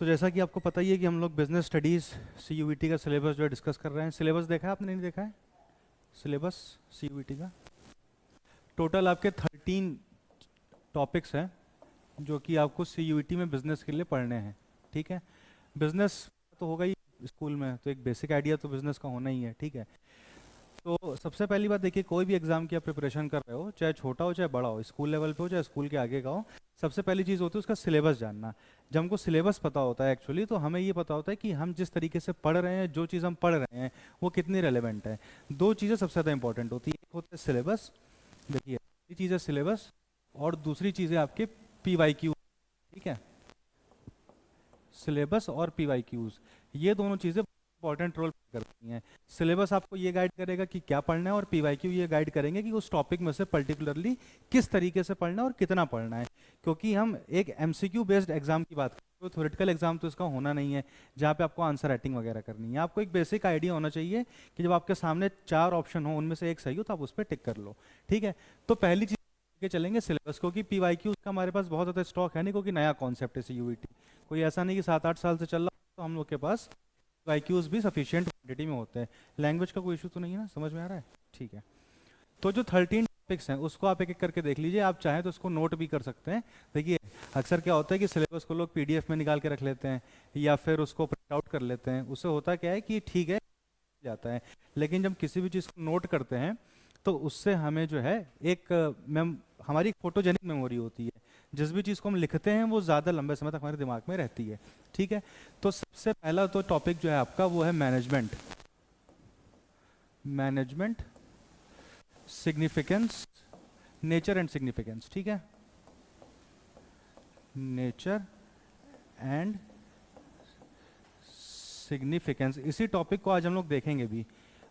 तो जैसा कि आपको पता ही है कि हम लोग बिजनेस स्टडीज़ CUET का सिलेबस जो है डिस्कस कर रहे हैं। सिलेबस देखा है आपने, नहीं देखा है? सिलेबस CUET का टोटल आपके 13 टॉपिक्स हैं जो कि आपको CUET में बिजनेस के लिए पढ़ने हैं। ठीक है, बिजनेस तो होगा ही स्कूल में, तो एक बेसिक आइडिया तो बिजनेस का होना ही है। ठीक है, तो सबसे पहली बात देखिए, कोई भी एग्जाम की आप प्रिपरेशन कर रहे हो, चाहे छोटा हो चाहे बड़ा हो, स्कूल लेवल पे हो चाहे स्कूल के आगे का हो, सबसे पहली चीज़ होती है उसका सिलेबस जानना। जब हमको सिलेबस पता होता है एक्चुअली, तो हमें ये पता होता है कि हम जिस तरीके से पढ़ रहे हैं, जो चीज़ हम पढ़ रहे हैं वो कितनी रेलेवेंट है। दो चीज़ें सबसे ज़्यादा इंपॉर्टेंट होती है, एक होता है सिलेबस, देखिए पहली चीज़ है सिलेबस, और दूसरी चीज़ है आपके PYQ। ठीक है, सिलेबस और PYQs, ये दोनों चीज़ें इंपॉर्टेंट रोल प्ले करती हैं। सिलेबस आपको ये गाइड करेगा कि क्या पढ़ना है, और PYQ ये गाइड करेंगे कि उस टॉपिक में से पर्टिकुलरली किस तरीके से पढ़ना है और कितना पढ़ना है। क्योंकि हम एक MCQ बेस्ड एग्जाम की बात करें, तो थ्योरेटिकल एग्जाम तो इसका होना नहीं है जहाँ पे आपको आंसर राइटिंग वगैरह करनी है। आपको एक बेसिक आइडिया होना चाहिए कि जब आपके सामने 4 ऑप्शन हो, उनमें से एक सही हो तो आप उस पर टिक कर लो। ठीक है, तो पहली चीज़ के चलेंगे सिलेबस, क्योंकि PYQ का हमारे पास बहुत ज़्यादा स्टॉक है नहीं, क्योंकि नया कॉन्सेप्ट है CUET, कोई ऐसा नहीं कि 7-8 साल से चल रहा, तो हम लोग के पास PYQs भी सफिशिएंट क्वांटिटी में होते हैं। लैंग्वेज का कोई इशू तो नहीं है ना, समझ में आ रहा है? ठीक है, तो जो 13 टॉपिक्स हैं उसको आप एक एक करके देख लीजिए, आप चाहें तो उसको नोट भी कर सकते हैं। देखिए अक्सर क्या होता है कि सिलेबस को लोग PDF में निकाल के रख लेते हैं या फिर उसको प्रिंट आउट कर लेते हैं, उससे होता क्या है कि ठीक है जाता है, लेकिन जब किसी भी चीज़ को नोट करते हैं तो उससे हमें जो है एक हमारी फोटोजेनिक मेमोरी होती है, जिस भी चीज़ को हम लिखते हैं वो ज़्यादा लंबे समय तक हमारे दिमाग में रहती है। ठीक है, तो सबसे पहला तो टॉपिक जो है आपका वो है management. Management, significance, nature and significance. ठीक है, नेचर एंड सिग्निफिकेंस, इसी टॉपिक को आज हम लोग देखेंगे भी।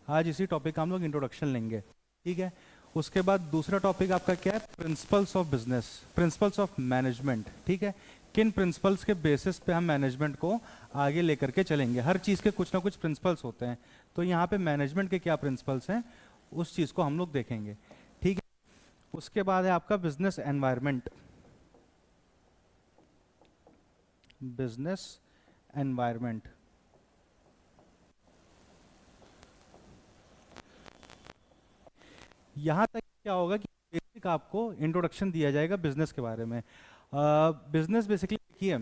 आज इसी टॉपिक का हम लोग इंट्रोडक्शन लेंगे। ठीक है, उसके बाद दूसरा टॉपिक आपका क्या है? Principles of business, principles of management. ठीक है, किन प्रिंसिपल्स के बेसिस पे हम मैनेजमेंट को आगे लेकर के चलेंगे। हर चीज़ के कुछ ना कुछ प्रिंसिपल्स होते हैं, तो यहाँ पे मैनेजमेंट के क्या प्रिंसिपल्स हैं उस चीज़ को हम लोग देखेंगे। ठीक है, उसके बाद है आपका बिजनेस एनवायरनमेंट। बिजनेस एनवायरनमेंट, यहाँ तक क्या होगा कि बेसिक आपको इंट्रोडक्शन दिया जाएगा बिजनेस के बारे में। बिजनेस बेसिकली देखिए,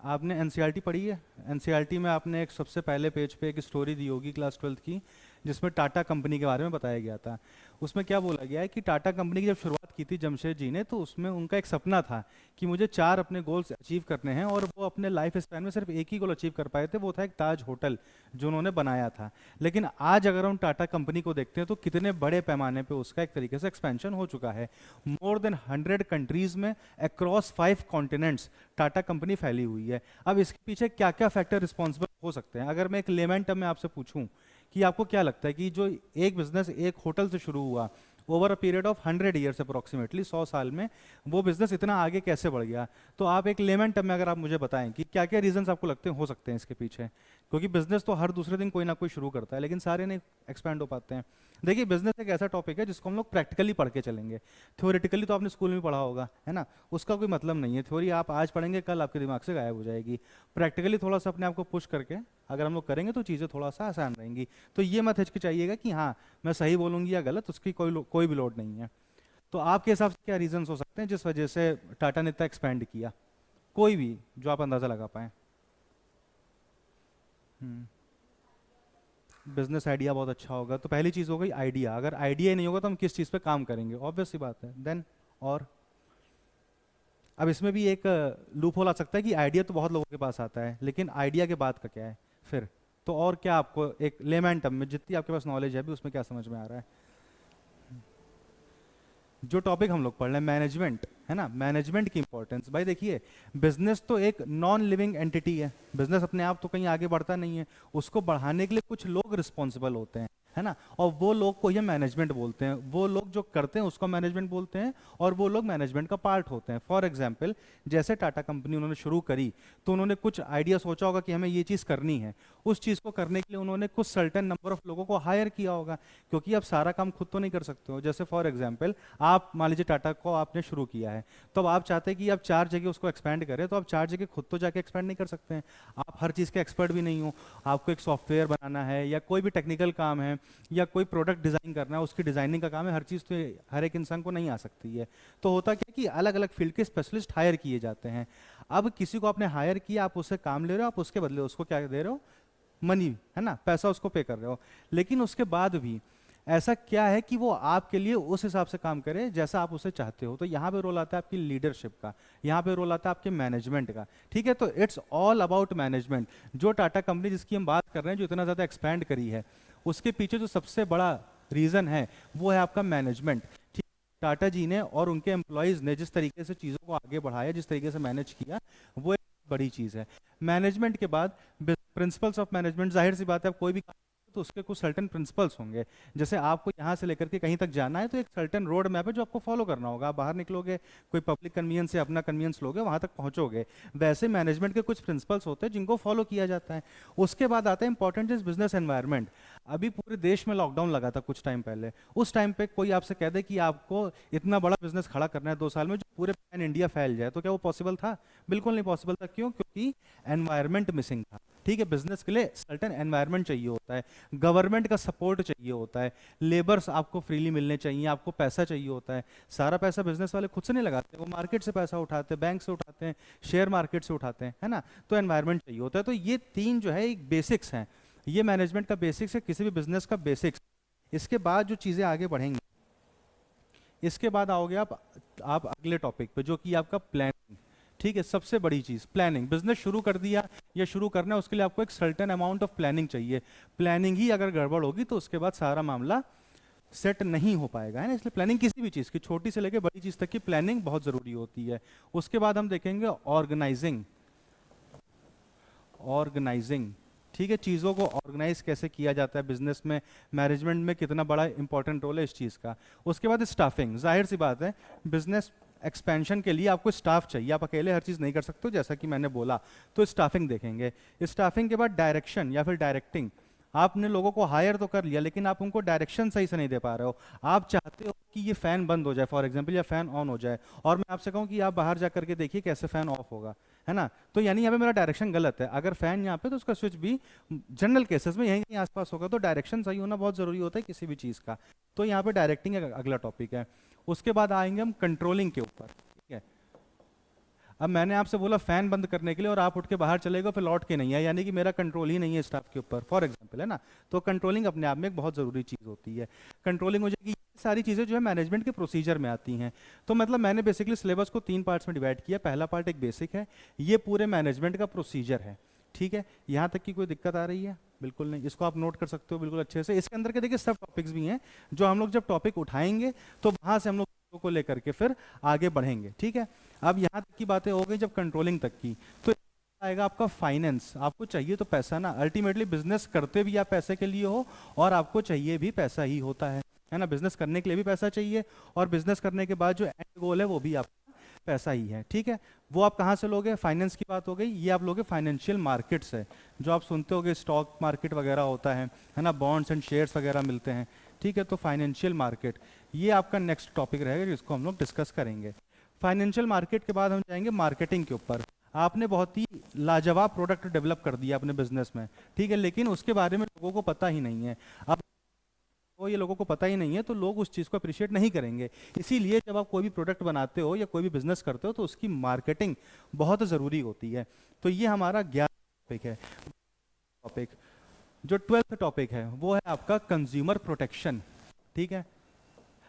आपने NCERT पढ़ी है? NCERT में आपने एक सबसे पहले पेज पे एक स्टोरी दी होगी क्लास 12th की, जिसमें टाटा कंपनी के बारे में बताया गया था। उसमें क्या बोला गया है कि टाटा कंपनी की जब शुरुआत की थी जमशेद जी ने, तो उसमें उनका एक सपना था कि मुझे 4 अपने गोल्स अचीव करने हैं, और वो अपने लाइफ स्पैन में सिर्फ एक ही गोल अचीव कर पाए थे, वो था एक ताज होटल जो उन्होंने बनाया था। लेकिन आज अगर हम टाटा कंपनी को देखते हैं तो कितने बड़े पैमाने पे उसका एक तरीके से एक्सपेंशन हो चुका है। मोर देन 100 कंट्रीज में अक्रॉस 5 कॉन्टिनेंट्स टाटा कंपनी फैली हुई है। अब इसके पीछे क्या क्या फैक्टर रिस्पॉन्सिबल हो सकते हैं? अगर मैं एक लेमैन टर्म में आपसे पूछूं कि आपको क्या लगता है कि जो एक बिजनेस एक होटल से शुरू हुआ, over a period of 100 years approximately 100 साल में वो बिजनेस इतना आगे कैसे बढ़ गया, तो आप एक लेमन टर्म में अगर आप मुझे बताएं कि क्या क्या रीजंस आपको लगते हैं हो सकते हैं इसके पीछे। क्योंकि बिजनेस तो हर दूसरे दिन कोई ना कोई शुरू करता है, लेकिन सारे नहीं एक्सपैंड हो पाते हैं। देखिए बिजनेस एक ऐसा टॉपिक है जिसको हम लोग प्रैक्टिकली पढ़ के चलेंगे। थ्योरेटिकली तो आपने स्कूल में पढ़ा होगा, है ना, उसका कोई मतलब नहीं है। थ्योरी आप आज पढ़ेंगे कल आपके दिमाग से गायब हो जाएगी। प्रैक्टिकली थोड़ा सा अपने आप को पुश करके अगर हम लोग करेंगे तो चीज़ें थोड़ा सा आसान रहेंगी। तो ये मत हिचकिचाइएगा कि हाँ मैं सही बोलूंगी या गलत, उसकी कोई भी लोड नहीं है। तो आपके हिसाब से क्या रीजंस हो सकते हैं जिस वजह से टाटा ने इतना एक्सपेंड किया? कोई भी जो आप अंदाजा लगा पाए। बिजनेस आइडिया बहुत अच्छा होगा, तो पहली चीज हो गई आइडिया। अगर आइडिया ही नहीं होगा तो हम किस चीज पे काम करेंगे? ऑब्वियस सी बात है। देन और अब इसमें भी एक लूप होल आ सकता है कि आइडिया तो बहुत लोगों के पास आता है, लेकिन आइडिया के बाद का क्या है फिर? तो और क्या आपको एक लेमैन टर्म में जितनी आपके पास नॉलेज है अभी उसमें क्या समझ में आ रहा है? जो टॉपिक हम लोग पढ़ रहे हैं मैनेजमेंट, है ना, मैनेजमेंट की इंपॉर्टेंस। भाई देखिए बिजनेस तो एक नॉन लिविंग एंटिटी है, बिजनेस अपने आप तो कहीं आगे बढ़ता नहीं है, उसको बढ़ाने के लिए कुछ लोग रिस्पॉन्सिबल होते हैं। है ना। और वो लोग को ये मैनेजमेंट बोलते हैं, वो लोग जो करते हैं उसको मैनेजमेंट बोलते हैं, और वो लोग मैनेजमेंट का पार्ट होते हैं। फॉर एग्जाम्पल, जैसे टाटा कंपनी उन्होंने शुरू करी तो उन्होंने कुछ आइडिया सोचा होगा कि हमें ये चीज़ करनी है। उस चीज़ को करने के लिए उन्होंने कुछ सर्टेन नंबर ऑफ लोगों को हायर किया होगा, क्योंकि आप सारा काम खुद तो नहीं कर सकते हो। जैसे फॉर एग्जाम्पल, आप मान लीजिए टाटा को आपने शुरू किया है, तो अब आप चाहते हैं कि आप 4 जगह उसको एक्सपैंड करें, तो आप 4 जगह खुद तो जाके एक्सपैंड नहीं कर सकते हैं। आप हर चीज़ के एक्सपर्ट भी नहीं हो। आपको एक सॉफ्टवेयर बनाना है या कोई भी टेक्निकल काम है या कोई प्रोडक्ट डिज़ाइन करना है, उसकी डिज़ाइनिंग का काम है, हर चीज़ तो हर एक इंसान को नहीं आ सकती है। तो होता क्या है कि अलग अलग फील्ड के स्पेशलिस्ट हायर किए जाते हैं। अब किसी को आपने हायर किया, आप उससे काम ले रहे हो, आप उसके बदले उसको क्या दे रहे हो? मनी, है ना, पैसा उसको पे कर रहे हो। लेकिन उसके बाद भी ऐसा क्या है कि वो आपके लिए उस हिसाब से काम करे जैसा आप उसे चाहते हो। तो यहाँ पे रोल आता है आपकी लीडरशिप का, यहाँ पे रोल आता है आपके मैनेजमेंट का। ठीक है, तो इट्स ऑल अबाउट मैनेजमेंट। जो टाटा कंपनी जिसकी हम बात कर रहे हैं, जो इतना ज़्यादा एक्सपैंड करी है, उसके पीछे जो सबसे बड़ा रीज़न है वो है आपका मैनेजमेंट। ठीक, टाटा जी ने और उनके एम्प्लॉयज़ ने जिस तरीके से चीज़ों को आगे बढ़ाया, जिस तरीके से मैनेज किया, वो एक बड़ी चीज़ है। मैनेजमेंट के बाद प्रिंसिपल्स ऑफ मैनेजमेंट, जाहिर सी बात है, आप कोई भी तो उसके कुछ सर्टेन प्रिंसिपल्स होंगे। जैसे आपको यहाँ से लेकर के कहीं तक जाना है, तो एक सर्टेन रोड मैप है जो आपको फॉलो करना होगा। आप बाहर निकलोगे, कोई पब्लिक कन्वीनियंस या अपना कन्वीनियंस लोगे, वहाँ तक पहुँचोगे। वैसे मैनेजमेंट के कुछ प्रिंसिपल्स होते हैं जिनको फॉलो किया जाता है। उसके बाद आता है इंपॉर्टेंट इज बिजनेस एनवायरनमेंट। अभी पूरे देश में लॉकडाउन लगा था कुछ टाइम पहले। उस टाइम पे कोई आपसे कह दे कि आपको इतना बड़ा बिजनेस खड़ा करना है 2 साल में जो पूरे पैन इंडिया फैल जाए, तो क्या वो पॉसिबल था? बिल्कुल नहीं पॉसिबल था। क्यों? क्योंकि एनवायरनमेंट मिसिंग था। ठीक है, बिजनेस के लिए सर्टेन एनवायरनमेंट चाहिए होता है, गवर्नमेंट का सपोर्ट चाहिए होता है, लेबर्स आपको फ्रीली मिलने चाहिए, आपको पैसा चाहिए होता है। सारा पैसा बिजनेस वाले खुद से नहीं लगाते, वो मार्केट से पैसा उठाते हैं, बैंक से उठाते हैं, शेयर मार्केट से उठाते हैं, है ना। तो एनवायरनमेंट चाहिए होता है। तो ये 3 जो है एक बेसिक्स हैं, ये मैनेजमेंट का बेसिक्स है, किसी भी बिजनेस का बेसिक्स। इसके बाद जो चीज़ें आगे बढ़ेंगी, इसके बाद आओगे आप अगले टॉपिक पे, जो कि आपका प्लानिंग। ठीक है, सबसे बड़ी चीज़ प्लानिंग। बिजनेस शुरू कर दिया या शुरू करना है, उसके लिए आपको एक सर्टेन अमाउंट ऑफ प्लानिंग चाहिए। प्लानिंग ही अगर गड़बड़ होगी तो उसके बाद सारा मामला सेट नहीं हो पाएगा, है ना। इसलिए प्लानिंग किसी भी चीज़ की, छोटी से लेकर बड़ी चीज़ तक की प्लानिंग बहुत ज़रूरी होती है। उसके बाद हम देखेंगे ऑर्गेनाइजिंग। ऑर्गेनाइजिंग, ठीक है, चीज़ों को ऑर्गेनाइज कैसे किया जाता है बिजनेस में, मैनेजमेंट में कितना बड़ा इंपॉर्टेंट रोल है इस चीज़ का। उसके बाद स्टाफिंग, जाहिर सी बात है, बिजनेस एक्सपेंशन के लिए आपको स्टाफ चाहिए, आप अकेले हर चीज़ नहीं कर सकते हो, जैसा कि मैंने बोला। तो स्टाफिंग देखेंगे। स्टाफिंग के बाद डायरेक्शन या फिर डायरेक्टिंग। आपने लोगों को हायर तो कर लिया, लेकिन आप उनको डायरेक्शन सही से नहीं दे पा रहे हो। आप चाहते हो कि ये फैन बंद हो जाए फॉर एग्जांपल, या फैन ऑन हो जाए, और मैं आपसे कहूँ कि आप बाहर जा करके देखिए कैसे फैन ऑफ होगा, है ना। तो यानी यहाँ पे मेरा डायरेक्शन गलत है। अगर फैन यहाँ पे, तो उसका स्विच भी जनरल केसेस में यहीं कहीं आसपास होगा। तो डायरेक्शन सही होना बहुत ज़रूरी होता है किसी भी चीज़ का। तो यहाँ पे डायरेक्टिंग अगला टॉपिक है। उसके बाद आएंगे हम कंट्रोलिंग के ऊपर। ठीक है, अब मैंने आपसे बोला फैन बंद करने के लिए, और आप उठ के बाहर चले गए, फिर लौट के नहीं है, यानी कि मेरा कंट्रोल ही नहीं है स्टाफ के ऊपर, फॉर एग्जांपल, है ना। तो कंट्रोलिंग अपने आप में एक बहुत ज़रूरी चीज़ होती है। कंट्रोलिंग हो जाएगी। ये सारी चीज़ें जो है मैनेजमेंट के प्रोसीजर में आती हैं। तो मतलब मैंने बेसिकली सिलेबस को 3 पार्ट्स में डिवाइड किया। पहला पार्ट एक बेसिक है, ये पूरे मैनेजमेंट का प्रोसीजर है। ठीक है, यहाँ तक की कोई दिक्कत आ रही है? बिल्कुल नहीं, इसको आप नोट कर सकते हो बिल्कुल अच्छे से। इसके अंदर के देखिए सब टॉपिक्स भी हैं, जो हम लोग जब टॉपिक उठाएंगे तो वहाँ से हम लोग को लेकर के फिर आगे बढ़ेंगे। ठीक है, अब यहाँ तक की बातें हो गई जब कंट्रोलिंग तक की, तो आएगा आपका फाइनेंस। आपको चाहिए तो पैसा ना, अल्टीमेटली बिजनेस करते भी आप पैसे के लिए हो, और आपको चाहिए भी पैसा ही होता है ना। बिजनेस करने के लिए भी पैसा चाहिए, और बिजनेस करने के बाद जो एंड गोल है वो भी आपका पैसा ही है। ठीक है, वो आप कहाँ से लोगे? फाइनेंस की बात हो गई। ये आप लोगे फाइनेंशियल मार्केट से, जो आप सुनते होगे स्टॉक मार्केट वगैरह होता है ना, बॉन्ड्स एंड शेयर्स वगैरह मिलते हैं। ठीक है, तो फाइनेंशियल मार्केट ये आपका नेक्स्ट टॉपिक रहेगा जिसको हम लोग डिस्कस करेंगे। फाइनेंशियल मार्केट के बाद हम जाएंगे मार्केटिंग के ऊपर। आपने बहुत ही लाजवाब प्रोडक्ट डेवलप कर दिया अपने बिजनेस में, ठीक है, लेकिन उसके बारे में लोगों को पता ही नहीं है। अब वो ये लोगों को पता ही नहीं है, तो लोग उस चीज़ को अप्रिशिएट नहीं करेंगे। इसीलिए जब आप कोई भी प्रोडक्ट बनाते हो या कोई भी बिजनेस करते हो, तो उसकी मार्केटिंग बहुत ज़रूरी होती है। तो ये हमारा 11 टॉपिक है। टॉपिक जो 12th टॉपिक है वो है आपका कंज्यूमर प्रोटेक्शन। ठीक है,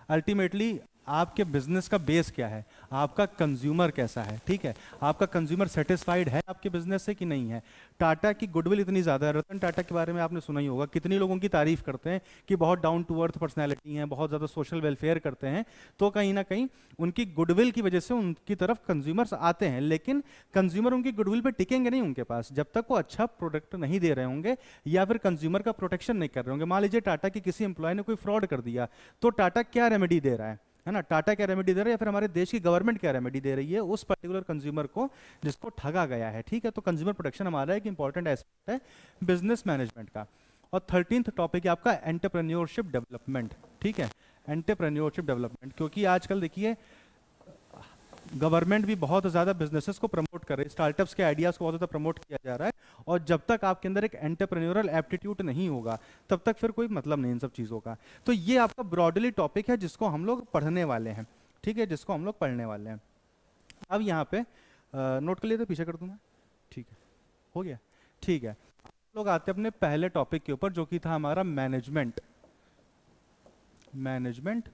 अल्टीमेटली आपके बिजनेस का बेस क्या है, आपका कंज्यूमर कैसा है, ठीक है, आपका कंज्यूमर सेटिस्फाइड है आपके बिजनेस से कि नहीं है। टाटा की गुडविल इतनी ज़्यादा है, रतन टाटा के बारे में आपने सुना ही होगा, कितनी लोगों की तारीफ करते हैं कि बहुत डाउन टू अर्थ पर्सनैलिटी हैं, बहुत ज़्यादा सोशल वेलफेयर करते हैं। तो कहीं ना कहीं उनकी गुडविल की वजह से उनकी तरफ कंज्यूमर्स आते हैं, लेकिन कंज्यूमर उनकी गुडविल पे टिकेंगे नहीं उनके पास जब तक वो अच्छा प्रोडक्ट नहीं दे रहे होंगे या फिर कंज्यूमर का प्रोटेक्शन नहीं कर रहे होंगे। मान लीजिए टाटा की किसी एम्प्लॉय ने कोई फ्रॉड कर दिया, तो टाटा क्या रेमेडी दे रहा है ना, टाटा क्या रेमेडी दे रहा है या फिर हमारे देश की गवर्नमेंट क्या रेमेडी दे रही है उस पर्टिकुलर कंज्यूमर को जिसको ठगा गया है, ठीक है। तो कंज्यूमर प्रोटेक्शन हमारा एक इंपॉर्टेंट एस्पेक्ट है बिजनेस मैनेजमेंट का। और 13th टॉपिक है आपका एंटरप्रेन्योरशिप डेवलपमेंट, ठीक है, एंटरप्रेन्योरशिप डेवलपमेंट। क्योंकि आजकल देखिए गवर्नमेंट भी बहुत ज़्यादा बिजनेसेस को प्रमोट कर रही है, स्टार्टअप्स के आइडियाज़ को बहुत ज़्यादा प्रमोट किया जा रहा है, और जब तक आपके अंदर एक एंटरप्रेन्योरल एप्टीट्यूड नहीं होगा तब तक फिर कोई मतलब नहीं इन सब चीज़ों का। तो ये आपका ब्रॉडली टॉपिक है जिसको हम लोग पढ़ने वाले हैं, ठीक है, जिसको हम लोग पढ़ने वाले हैं। अब यहाँ पे नोट कर लिए तो पीछे कर दूँ मैं, ठीक है, हो गया, ठीक है। लोग आते हैं अपने पहले टॉपिक के ऊपर जो कि था हमारा management, management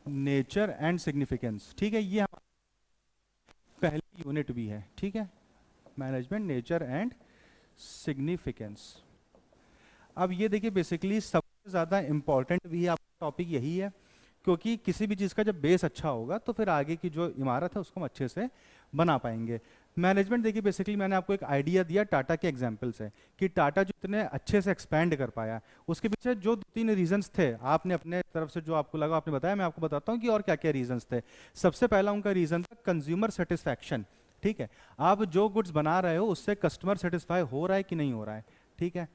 nature and significance, ठीक है, ये पहली यूनिट भी है, ठीक है, मैनेजमेंट नेचर एंड सिग्निफिकेंस। अब ये देखिए बेसिकली सबसे ज़्यादा इंपॉर्टेंट भी है आपका टॉपिक यही है, क्योंकि किसी भी चीज़ का जब बेस अच्छा होगा तो फिर आगे की जो इमारत है उसको हम अच्छे से बना पाएंगे। मैनेजमेंट देखिए बेसिकली मैंने आपको एक आइडिया दिया टाटा के एग्जांपल से कि टाटा जो इतने अच्छे से एक्सपैंड कर पाया, उसके पीछे जो 2-3 रीजंस थे, आपने अपने तरफ से जो आपको लगा आपने बताया, मैं आपको बताता हूँ कि और क्या क्या रीजंस थे। सबसे पहला उनका रीजन था कंज्यूमर सेटिस्फैक्शन, ठीक है, आप जो गुड्स बना रहे हो उससे कस्टमर सेटिस्फाई हो रहा है कि नहीं हो रहा है, ठीक है।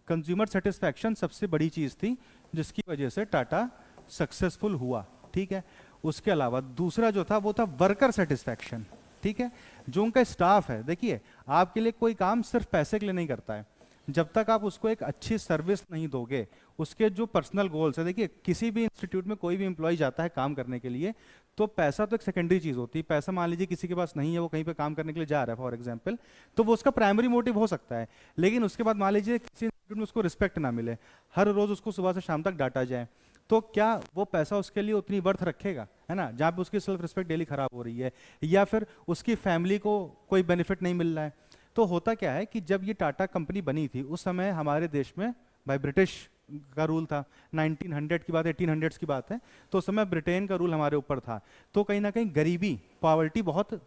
कंज्यूमर सेटिस्फैक्शन सबसे बड़ी चीज़ थी जिसकी वजह से टाटा सक्सेसफुल हुआ, ठीक है। उसके अलावा दूसरा जो था वो था वर्कर सेटिस्फैक्शन, ठीक है, जो उनका स्टाफ है। देखिए आपके लिए कोई काम सिर्फ पैसे के लिए नहीं करता है, जब तक आप उसको एक अच्छी सर्विस नहीं दोगे, उसके जो पर्सनल गोल्स है, देखिए किसी भी इंस्टीट्यूट में कोई भी एम्प्लॉय जाता है काम करने के लिए तो पैसा तो एक सेकेंडरी चीज़ होती है। पैसा मान लीजिए किसी के पास नहीं है, वो कहीं पे काम करने के लिए जा रहा है फॉर एग्जांपल, तो वो उसका प्राइमरी मोटिव हो सकता है, लेकिन उसके बाद मान लीजिए किसी इंस्टीट्यूट में उसको रिस्पेक्ट ना मिले, हर रोज़ उसको सुबह से शाम तक डांटा जाए, तो क्या वो पैसा उसके लिए उतनी वर्थ रखेगा, है ना, जहाँ पे उसकी सेल्फ रिस्पेक्ट डेली खराब हो रही है या फिर उसकी फैमिली को कोई बेनिफिट नहीं मिल रहा है। तो होता क्या है कि जब ये टाटा कंपनी बनी थी उस समय हमारे देश में भाई ब्रिटिश का रूल था, 1900 की बात, 1800s की बात है, तो उस समय ब्रिटेन का रूल हमारे ऊपर था, तो कहीं ना कहीं गरीबी, पॉवर्टी बहुत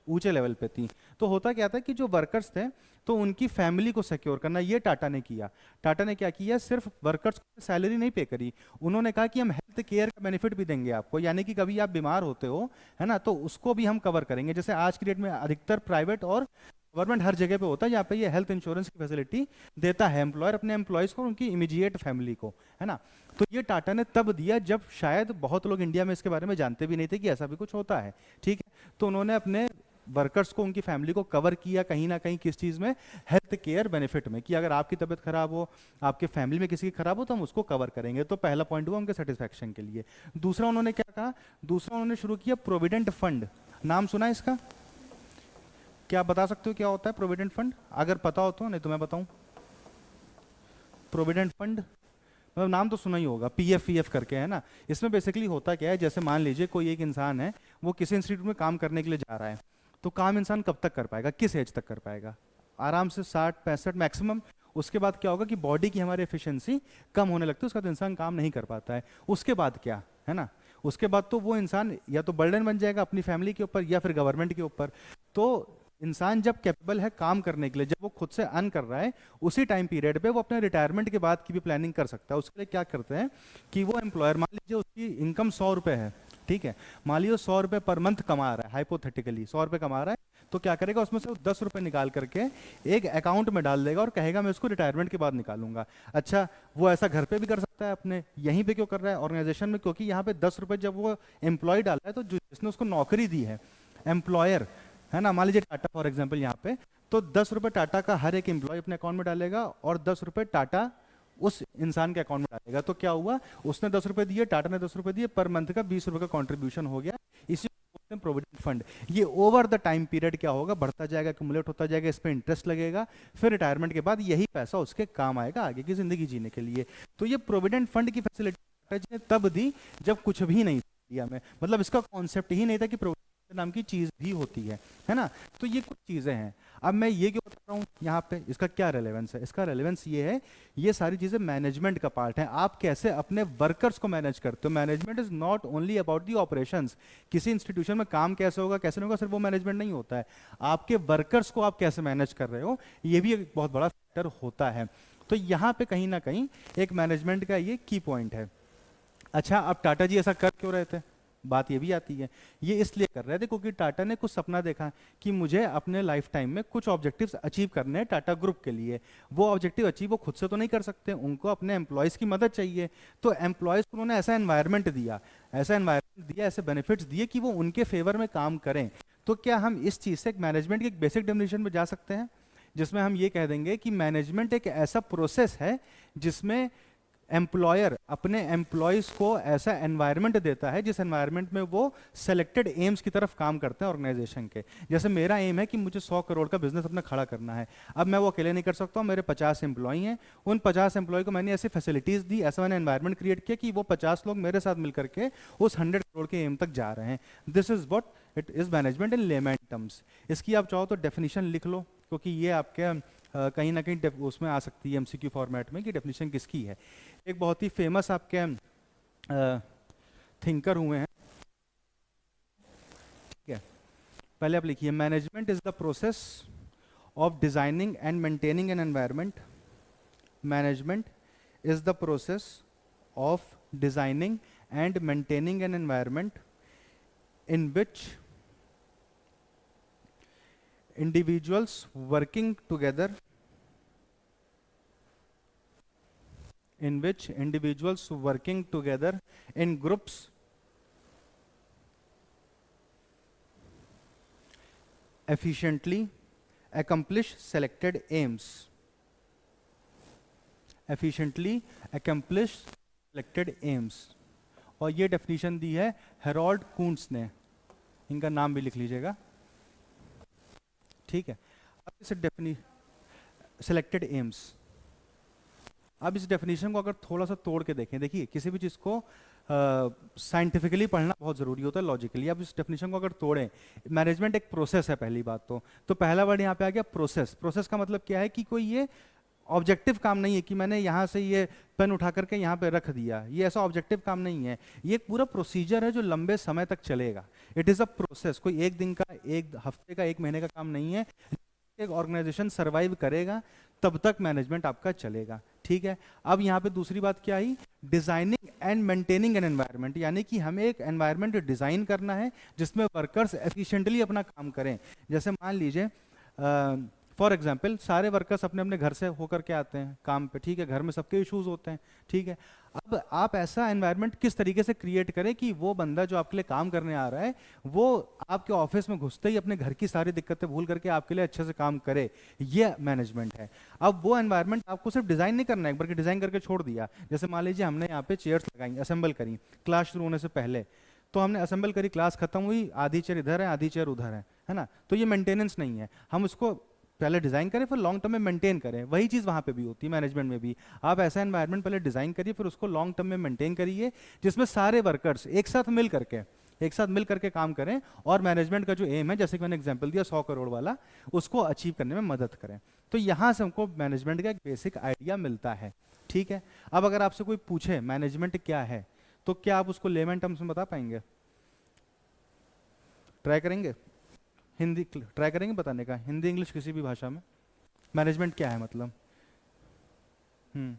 ऊंचे लेवल पे थी। तो होता क्या था कि जो वर्कर्स थे तो उनकी फैमिली को सिक्योर करना ये टाटा ने किया। टाटा ने क्या किया, सिर्फ वर्कर्स को सैलरी नहीं पे करी, उन्होंने कहा कि हम हेल्थ केयर का बेनिफिट भी देंगे आपको, यानी कि कभी आप बीमार होते हो, है ना, तो उसको भी हम कवर करेंगे। जैसे आज की डेट में अधिकतर प्राइवेट और गवर्नमेंट हर जगह पे होता है जहाँ पे ये हेल्थ इंश्योरेंस की फैसिलिटी देता है एम्प्लॉयर अपने एम्प्लॉयज़ को, उनकी इमीडिएट फैमिली को, है ना। तो ये टाटा ने तब दिया जब शायद बहुत लोग इंडिया में इसके बारे में जानते भी नहीं थे कि ऐसा भी कुछ होता है, ठीक है। तो उन्होंने अपने वर्कर्स को, उनकी फैमिली को कवर किया कहीं ना कहीं, किस चीज़ में, हेल्थ केयर बेनिफिट में, कि अगर आपकी तबीयत खराब हो, आपके फैमिली में किसी की खराब हो तो हम उसको कवर करेंगे। तो पहला पॉइंट हुआ उनके सेटिस्फैक्शन के लिए। दूसरा उन्होंने क्या कहा, दूसरा उन्होंने शुरू किया प्रोविडेंट फंड। नाम सुना है इसका, क्या आप बता सकते हो क्या होता है प्रोविडेंट फंड, अगर पता हो तो, नहीं तो मैं बताऊं। प्रोविडेंट फंड मतलब नाम तो सुना ही होगा, PF करके, है ना। इसमें बेसिकली होता क्या है, जैसे मान लीजिए कोई एक इंसान है, वो किसी इंस्टीट्यूट में काम करने के लिए जा रहा है, तो काम इंसान कब तक कर पाएगा, किस एज तक कर पाएगा, आराम से 60-65 मैक्सिमम। उसके बाद क्या होगा कि बॉडी की हमारी एफिशिएंसी कम होने लगती है, उसका तो इंसान काम नहीं कर पाता है। उसके बाद क्या है ना, उसके बाद तो वो इंसान या तो बर्डन बन जाएगा अपनी फैमिली के ऊपर या फिर गवर्नमेंट के ऊपर। तो इंसान जब कैपेबल है काम करने के लिए, जब वो खुद से अर्न कर रहा है, उसी टाइम पीरियड पे वो अपने रिटायरमेंट के बाद की भी प्लानिंग कर सकता है। उसके लिए क्या करते हैं कि वो एम्प्लॉयर, मान लीजिए उसकी इनकम 100 रुपये है, ठीक है, मान लीजिए 100 रुपये पर मंथ कमा रहा है, हाइपोथेटिकली 100 रुपये कमा रहा है, तो क्या करेगा, उसमें से 10 रुपये निकाल करके एक अकाउंट में डाल देगा और कहेगा मैं उसको रिटायरमेंट के बाद निकालूंगा। अच्छा, वो ऐसा घर पे भी कर सकता है अपने, यहीं पे क्यों कर रहा है, ऑर्गेनाइजेशन में, क्योंकि यहाँ पे 10 रुपये जब वो एम्प्लॉय डाल रहा है, तो जिसने उसको नौकरी दी है, एम्प्लॉयर, है ना, मान लीजिए टाटा फॉर एग्जाम्पल यहाँ पे, तो 10 रुपये टाटा का हर एक एम्प्लॉय अपने अकाउंट में डालेगा और 10 रुपये टाटा उस इंसान के अकाउंट में डालेगा। तो क्या हुआ, उसने 10 रुपये दिए, टाटा ने 10 रुपये दिए, पर मंथ का 20 रुपये का कॉन्ट्रीब्यूशन हो गया। इसी प्रोविडेंट फंड, ये ओवर द टाइम पीरियड क्या होगा, बढ़ता जाएगा, एक्यूमुलेट होता जाएगा, इस पर इंटरेस्ट लगेगा, फिर रिटायरमेंट के बाद यही पैसा उसके काम आएगा आगे की जिंदगी जीने के लिए। तो ये प्रोविडेंट फंड की फैसिलिटी ने तब दी जब कुछ भी नहीं, इंडिया में, मतलब इसका कॉन्सेप्ट ही नहीं था कि प्रोविडेंट नाम की चीज भी होती है ना। तो ये कुछ चीजें हैं। अब मैं ये क्यों बता रहा हूँ यहाँ पे, इसका क्या रेलेवेंस है? इसका रेलेवेंस ये है, ये सारी चीजें मैनेजमेंट का पार्ट है। आप कैसे अपने वर्कर्स को मैनेज करते हो। Management is not only about the operations, किसी इंस्टीट्यूशन में काम कैसे होगा कैसे नहीं होगा सिर्फ वो मैनेजमेंट नहीं होता है, आपके वर्कर्स को आप कैसे मैनेज कर रहे हो, ये भी एक बहुत बड़ा फैक्टर होता है। तो यहाँ पे कहीं ना कहीं एक मैनेजमेंट का ये की पॉइंट है। अच्छा, अब टाटा जी ऐसा कर क्यों रहे थे? बात ये भी आती है, ये इसलिए कर रहे थे क्योंकि टाटा ने कुछ सपना देखा कि मुझे अपने लाइफ टाइम में कुछ ऑब्जेक्टिव्स अचीव करने हैं टाटा ग्रुप के लिए। वो ऑब्जेक्टिव अचीव वो खुद से तो नहीं कर सकते, उनको अपने एम्प्लॉयज़ की मदद चाहिए। तो एम्प्लॉयज़ को उन्होंने ऐसा एनवायरनमेंट दिया, ऐसे बेनिफिट्स दिए कि वो उनके फेवर में काम करें। तो क्या हम इस चीज़ से एक मैनेजमेंट की एक बेसिक डेफिनेशन में जा सकते हैं, जिसमें हम ये कह देंगे कि मैनेजमेंट एक ऐसा प्रोसेस है जिसमें एम्प्लॉयर अपने एम्प्लॉयज़ को ऐसा एनवायरनमेंट देता है जिस एनवायरनमेंट में वो सेलेक्टेड एम्स की तरफ काम करते हैं ऑर्गेनाइजेशन के। जैसे मेरा एम है कि मुझे 100 करोड़ का बिजनेस अपना खड़ा करना है। अब मैं वो अकेले नहीं कर सकता हूँ, मेरे 50 एम्प्लॉय हैं। उन 50 एम्प्लॉय को मैंने ऐसी फैसिलिटीज़ दी, ऐसा मैंने एनवायरनमेंट क्रिएट किया कि वो 50 लोग मेरे साथ मिलकर के उस 100 करोड़ के एम तक जा रहे हैं। This is what it is management in layman terms. इसकी आप चाहो तो डेफिनेशन लिख लो, क्योंकि ये आपके कहीं ना कहीं उसमें आ सकती है एमसीक्यू फॉर्मेट में कि डेफिनेशन किसकी है। एक बहुत ही फेमस आपके थिंकर हुए हैं, ठीक है, पहले आप लिखिए, management is the process of designing and maintaining an environment. Management is the process of designing and maintaining an environment in which individuals working together in groups efficiently accomplish selected aims. और ये definition दी है Harold कूंट्स ने, इनका नाम भी लिख लीजिएगा, ठीक है। अब इस सेलेक्टेड एम्स, अब इस डेफिनेशन को अगर थोड़ा सा तोड़ के देखें, देखिए किसी भी चीज़ को साइंटिफिकली पढ़ना बहुत ज़रूरी होता है, लॉजिकली। अब इस डेफिनेशन को अगर तोड़ें, मैनेजमेंट एक प्रोसेस है पहली बात तो पहला वर्ड यहाँ पे आ गया प्रोसेस। प्रोसेस का मतलब क्या है कि कोई ये ऑब्जेक्टिव काम नहीं है कि मैंने यहाँ से ये पेन उठा करके यहाँ पे रख दिया, ये ऐसा ऑब्जेक्टिव काम नहीं है। ये एक पूरा प्रोसीजर है जो लंबे समय तक चलेगा। इट इज़ अ प्रोसेस, कोई एक दिन का, एक हफ्ते का, एक महीने का काम नहीं है। एक ऑर्गेनाइजेशन सर्वाइव करेगा तब तक मैनेजमेंट आपका चलेगा, ठीक है। अब यहाँ पे दूसरी बात क्या आई, designing and maintaining an environment, यानी कि हमें एक एनवायरनमेंट डिजाइन करना है जिसमें वर्कर्स एफिशिएंटली अपना काम करें। जैसे मान लीजिए फॉर एग्जाम्पल सारे वर्कर्स अपने अपने घर से होकर के आते हैं काम पे, ठीक है, घर में सबके इश्यूज होते हैं, ठीक है। अब आप ऐसा एनवायरनमेंट किस तरीके से क्रिएट करें कि वो बंदा जो आपके लिए काम करने आ रहा है वो आपके ऑफिस में घुसते ही अपने घर की सारी दिक्कतें भूल करके आपके लिए अच्छे से काम करे, ये मैनेजमेंट है। अब वो एनवायरनमेंट आपको सिर्फ डिजाइन नहीं करना है, एक बार डिजाइन करके छोड़ दिया। जैसे मान लीजिए हमने यहाँ पे चेयर्स लगाई, असेंबल करी क्लास शुरू होने से पहले, तो हमने असेंबल करी, क्लास खत्म हुई, आधी चेयर इधर है आधी चेयर उधर है ना, तो ये मेंटेनेंस नहीं है। हम उसको पहले डिजाइन करें फिर लॉन्ग टर्म में मेंटेन करें, वही चीज़ वहाँ पे भी होती है मैनेजमेंट में भी। आप ऐसा एनवायरनमेंट पहले डिजाइन करिए फिर उसको लॉन्ग टर्म में मेंटेन करिए जिसमें सारे वर्कर्स एक साथ मिल करके काम करें और मैनेजमेंट का जो एम है, जैसे कि मैंने एग्जांपल दिया 100 करोड़ वाला, उसको अचीव करने में मदद करें। तो यहाँ से हमको मैनेजमेंट का एक बेसिक आइडिया मिलता है, ठीक है। अब अगर आपसे कोई पूछे मैनेजमेंट क्या है, तो क्या आप उसको लेमन टर्म्स में बता पाएंगे? ट्राई करेंगे, हिंदी ट्राई करेंगे बताने का, हिंदी इंग्लिश किसी भी भाषा में मैनेजमेंट क्या है मतलब? हम्म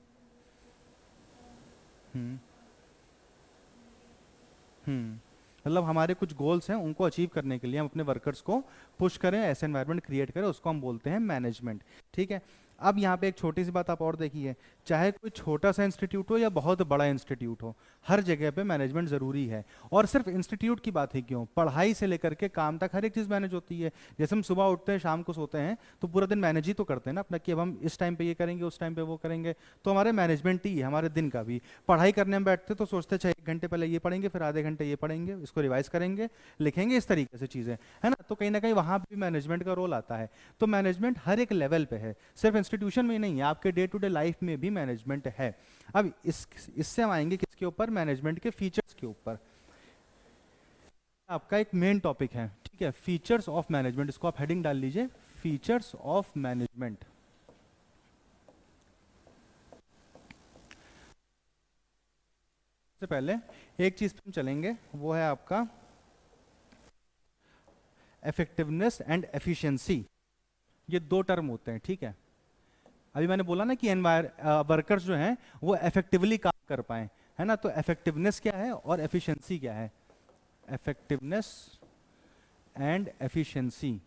हम्म मतलब हमारे कुछ गोल्स हैं, उनको अचीव करने के लिए हम अपने वर्कर्स को पुश करें, ऐसे एनवायरनमेंट क्रिएट करें, उसको हम बोलते हैं मैनेजमेंट, ठीक है। अब यहाँ पे एक छोटी सी बात आप और देखिए, चाहे कोई छोटा सा इंस्टीट्यूट हो या बहुत बड़ा इंस्टीट्यूट हो, हर जगह पे मैनेजमेंट ज़रूरी है। और सिर्फ इंस्टीट्यूट की बात ही क्यों, पढ़ाई से लेकर के काम तक हर एक चीज़ मैनेज होती है। जैसे हम सुबह उठते हैं शाम को सोते हैं तो पूरा दिन मैनेज ही तो करते हैं ना अपना, कि अब हम इस टाइम पे ये करेंगे उस टाइम पे वो करेंगे, तो हमारे मैनेजमेंट ही है हमारे दिन का भी। पढ़ाई करने में बैठते तो सोचते हैं 1 घंटे पहले ये पढ़ेंगे फिर आधे घंटे ये पढ़ेंगे, इसको रिवाइज करेंगे, लिखेंगे, इस तरीके से चीज़ें, है ना। तो कहीं ना कहीं वहाँ भी मैनेजमेंट का रोल आता है। तो मैनेजमेंट हर एक लेवल पे है, सिर्फ इंस्टीट्यूशन में नहीं है, आपके डे टू डे लाइफ में भी मैनेजमेंट है। अब इससे हम आएंगे किसके ऊपर, मैनेजमेंट के फीचर्स के ऊपर। आपका एक मेन टॉपिक है, ठीक है, फीचर्स ऑफ मैनेजमेंट। इसको आप हेडिंग डाल लीजिए, फीचर्स ऑफ मैनेजमेंट। सबसे पहले एक चीज पे हम चलेंगे, वो है आपका इफेक्टिवनेस एंड एफिशिएंसी। ये दो टर्म होते हैं, ठीक है। अभी मैंने बोला ना कि वर्कर्स जो हैं वो इफेक्टिवली काम कर पाए, है ना। तो इफेक्टिवनेस क्या है और एफिशिएंसी क्या है? इफेक्टिवनेस एंड एफिशिएंसी,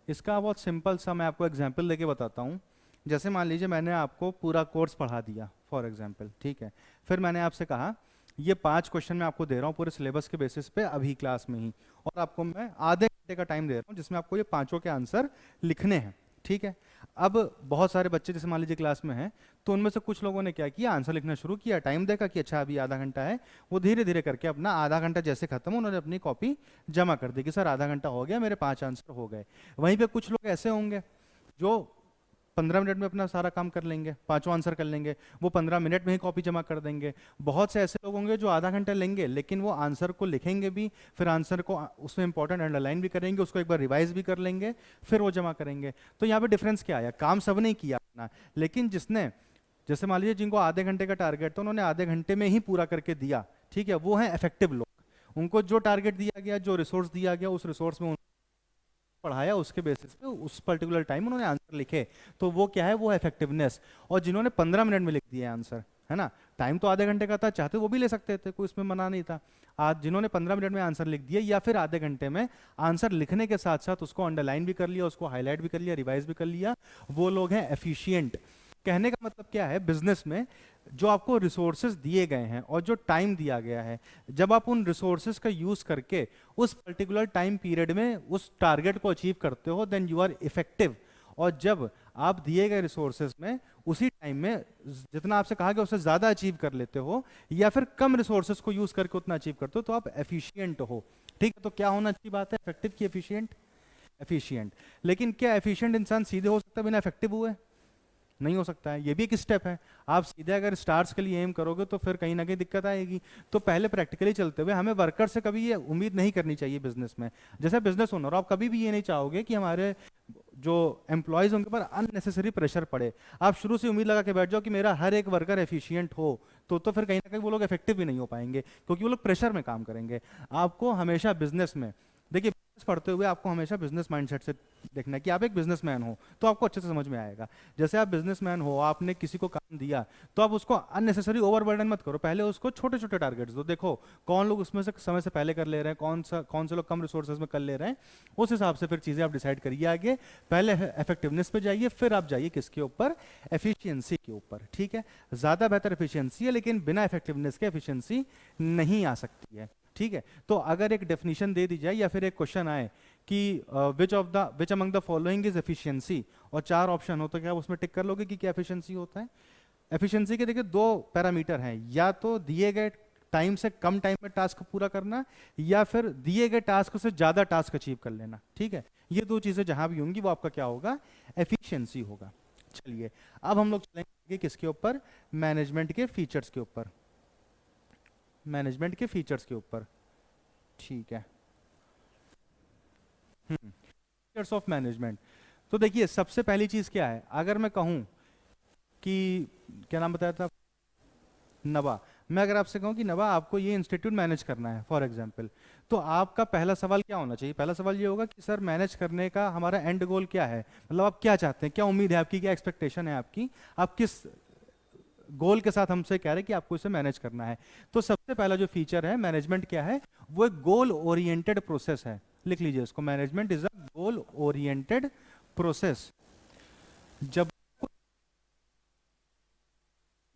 इसका बहुत सिंपल सा मैं आपको एग्जांपल देके बताता हूँ। जैसे मान लीजिए मैंने आपको पूरा कोर्स पढ़ा दिया फॉर एग्जांपल, ठीक है। फिर मैंने आपसे कहा ये 5 क्वेश्चन मैं आपको दे रहा हूँ पूरे सिलेबस के बेसिस पे अभी क्लास में ही, और आपको मैं आधे घंटे का टाइम दे रहा हूँ जिसमें आपको ये पांचों के आंसर लिखने हैं, ठीक है। अब बहुत सारे बच्चे जैसे मान लीजिए क्लास में हैं, तो उनमें से कुछ लोगों ने क्या किया, आंसर लिखना शुरू किया, टाइम देखा कि अच्छा अभी आधा घंटा है, वो धीरे धीरे करके अपना आधा घंटा जैसे खत्म, उन्होंने अपनी कॉपी जमा कर दी कि सर आधा घंटा हो गया, मेरे 5 आंसर हो गए। वहीं पे कुछ लोग ऐसे होंगे जो 15 मिनट में अपना सारा काम कर लेंगे, पांचों आंसर कर लेंगे, वो 15 मिनट में ही कॉपी जमा कर देंगे। बहुत से ऐसे लोग होंगे जो आधा घंटा लेंगे लेकिन वो आंसर को लिखेंगे भी, फिर आंसर को उसमें इंपॉर्टेंट अंडरलाइन भी करेंगे, उसको एक बार रिवाइज भी कर लेंगे, फिर वो जमा करेंगे। तो यहाँ पे डिफरेंस क्या आया? काम सब ने किया अपना, लेकिन जिसने, जैसे मान लीजिए जिनको आधे घंटे का टारगेट था उन्होंने आधे घंटे में ही पूरा करके दिया, ठीक है, वो है इफेक्टिव लोग। उनको जो टारगेट दिया गया, जो रिसोर्स दिया गया, उस रिसोर्स में पढ़ाया, उसके बेसिस पे उस पर्टिकुलर टाइम उन्होंने आंसर लिखे, तो वो क्या है, वो है इफेक्टिवनेस। और जिन्होंने 15 मिनट में लिख दिए आंसर, है ना, टाइम तो आधे घंटे का था, चाहते वो भी ले सकते थे, कोई इसमें मना नहीं था। आज जिन्होंने 15 मिनट में आंसर लिख दिया या फिर आधे घंटे में आंसर लिखने के साथ साथ उसको अंडरलाइन भी कर लिया, उसको हाईलाइट भी कर लिया, रिवाइज भी कर लिया, वो लोग हैं एफिशिएंट। कहने का मतलब क्या है, बिजनेस में जो आपको रिसोर्सेज दिए गए हैं और जो टाइम दिया गया है, जब आप उन रिसोर्सेज का यूज करके उस पर्टिकुलर टाइम पीरियड में उस टारगेट को अचीव करते हो, देन यू आर इफेक्टिव। और जब आप दिए गए रिसोर्सेज में उसी टाइम में जितना आपसे कहा गया उससे ज्यादा अचीव कर लेते हो, या फिर कम रिसोर्सेज को यूज करके उतना अचीव करते हो, तो आप एफिशिएंट हो, ठीक है। तो क्या होना अच्छी बात है, इफेक्टिव की एफिशिएंट? एफिशिएंट। लेकिन क्या एफिशिएंट इंसान सीधे हो सकता है बिना इफेक्टिव हुए? नहीं हो सकता है, ये भी एक स्टेप है। आप सीधे अगर स्टार्स के लिए एम करोगे तो फिर कहीं ना कहीं दिक्कत आएगी। तो पहले प्रैक्टिकली चलते हुए हमें वर्कर से कभी ये उम्मीद नहीं करनी चाहिए बिजनेस में। जैसे बिजनेस ओनर आप कभी भी ये नहीं चाहोगे कि हमारे जो एम्प्लॉयज उनके ऊपर अननेसेसरी प्रेशर पड़े। आप शुरू से उम्मीद लगा के बैठ जाओ कि मेरा हर एक वर्कर एफिशिएंट हो, तो फिर कहीं ना कहीं वो लोग इफेक्टिव भी नहीं हो पाएंगे, क्योंकि वो लोग प्रेशर में काम करेंगे। आपको हमेशा बिजनेस में, देखिए बिजनेस पढ़ते हुए आपको हमेशा बिजनेस माइंडसेट से देखना है कि आप एक बिजनेसमैन हो, तो आपको अच्छे से समझ में आएगा। जैसे आप बिजनेसमैन हो, आपने किसी को काम दिया, तो आप उसको अननेसेसरी ओवरबर्डन मत करो, पहले उसको छोटे छोटे टारगेट्स दो। देखो कौन लोग उसमें से समय से पहले कर ले रहे हैं, कौन से लोग कम रिसोर्सेज में कर ले रहे हैं, उस हिसाब से फिर चीजें आप डिसाइड करिए आगे। पहले इफेक्टिवनेस पे जाइए, फिर आप जाइए किसके ऊपर, एफिशिएंसी के ऊपर, ठीक है। ज्यादा बेहतर एफिशिएंसी है, लेकिन बिना इफेक्टिवनेस के एफिशिएंसी नहीं आ सकती है, ठीक है। तो अगर एक डेफिनेशन दे दी जाए या फिर एक क्वेश्चन आए कि which among the following is efficiency, और 4 ऑप्शन हो, तो क्या उसमें टिक कर लोगे कि क्या एफिशिएंसी होता है? एफिशिएंसी के देखिए 2 पैरामीटर हैं, या तो दिए गए टाइम से कम टाइम में टास्क पूरा करना, या फिर दिए गए टास्क से ज्यादा टास्क अचीव कर लेना, ठीक है। ये 2 चीजें जहां भी होंगी वो आपका क्या होगा, एफिशिएंसी होगा। चलिए अब हम लोग चलेंगे किसके ऊपर, मैनेजमेंट के फीचर्स के ऊपर, मैनेजमेंट के फीचर्स के ऊपर, ठीक है। Features of management. तो देखिए सबसे पहली चीज क्या है, अगर मैं कहूं कि, क्या नाम बताया था, नबा, मैं अगर आपसे कहूं कि नबा आपको ये इंस्टीट्यूट मैनेज करना है फॉर एग्जांपल, तो आपका पहला सवाल क्या होना चाहिए? पहला सवाल ये होगा कि सर मैनेज करने का हमारा एंड गोल क्या है, मतलब आप क्या चाहते हैं, क्या उम्मीद है आपकी, क्या एक्सपेक्टेशन है आपकी, आप किस गोल के साथ हमसे कह रहे हैं कि आपको इसे मैनेज करना है। तो सबसे पहला जो फीचर है मैनेजमेंट क्या है, वो एक गोल ओरिएंटेड प्रोसेस है। लिख लीजिए इसको, management is a goal oriented process. जब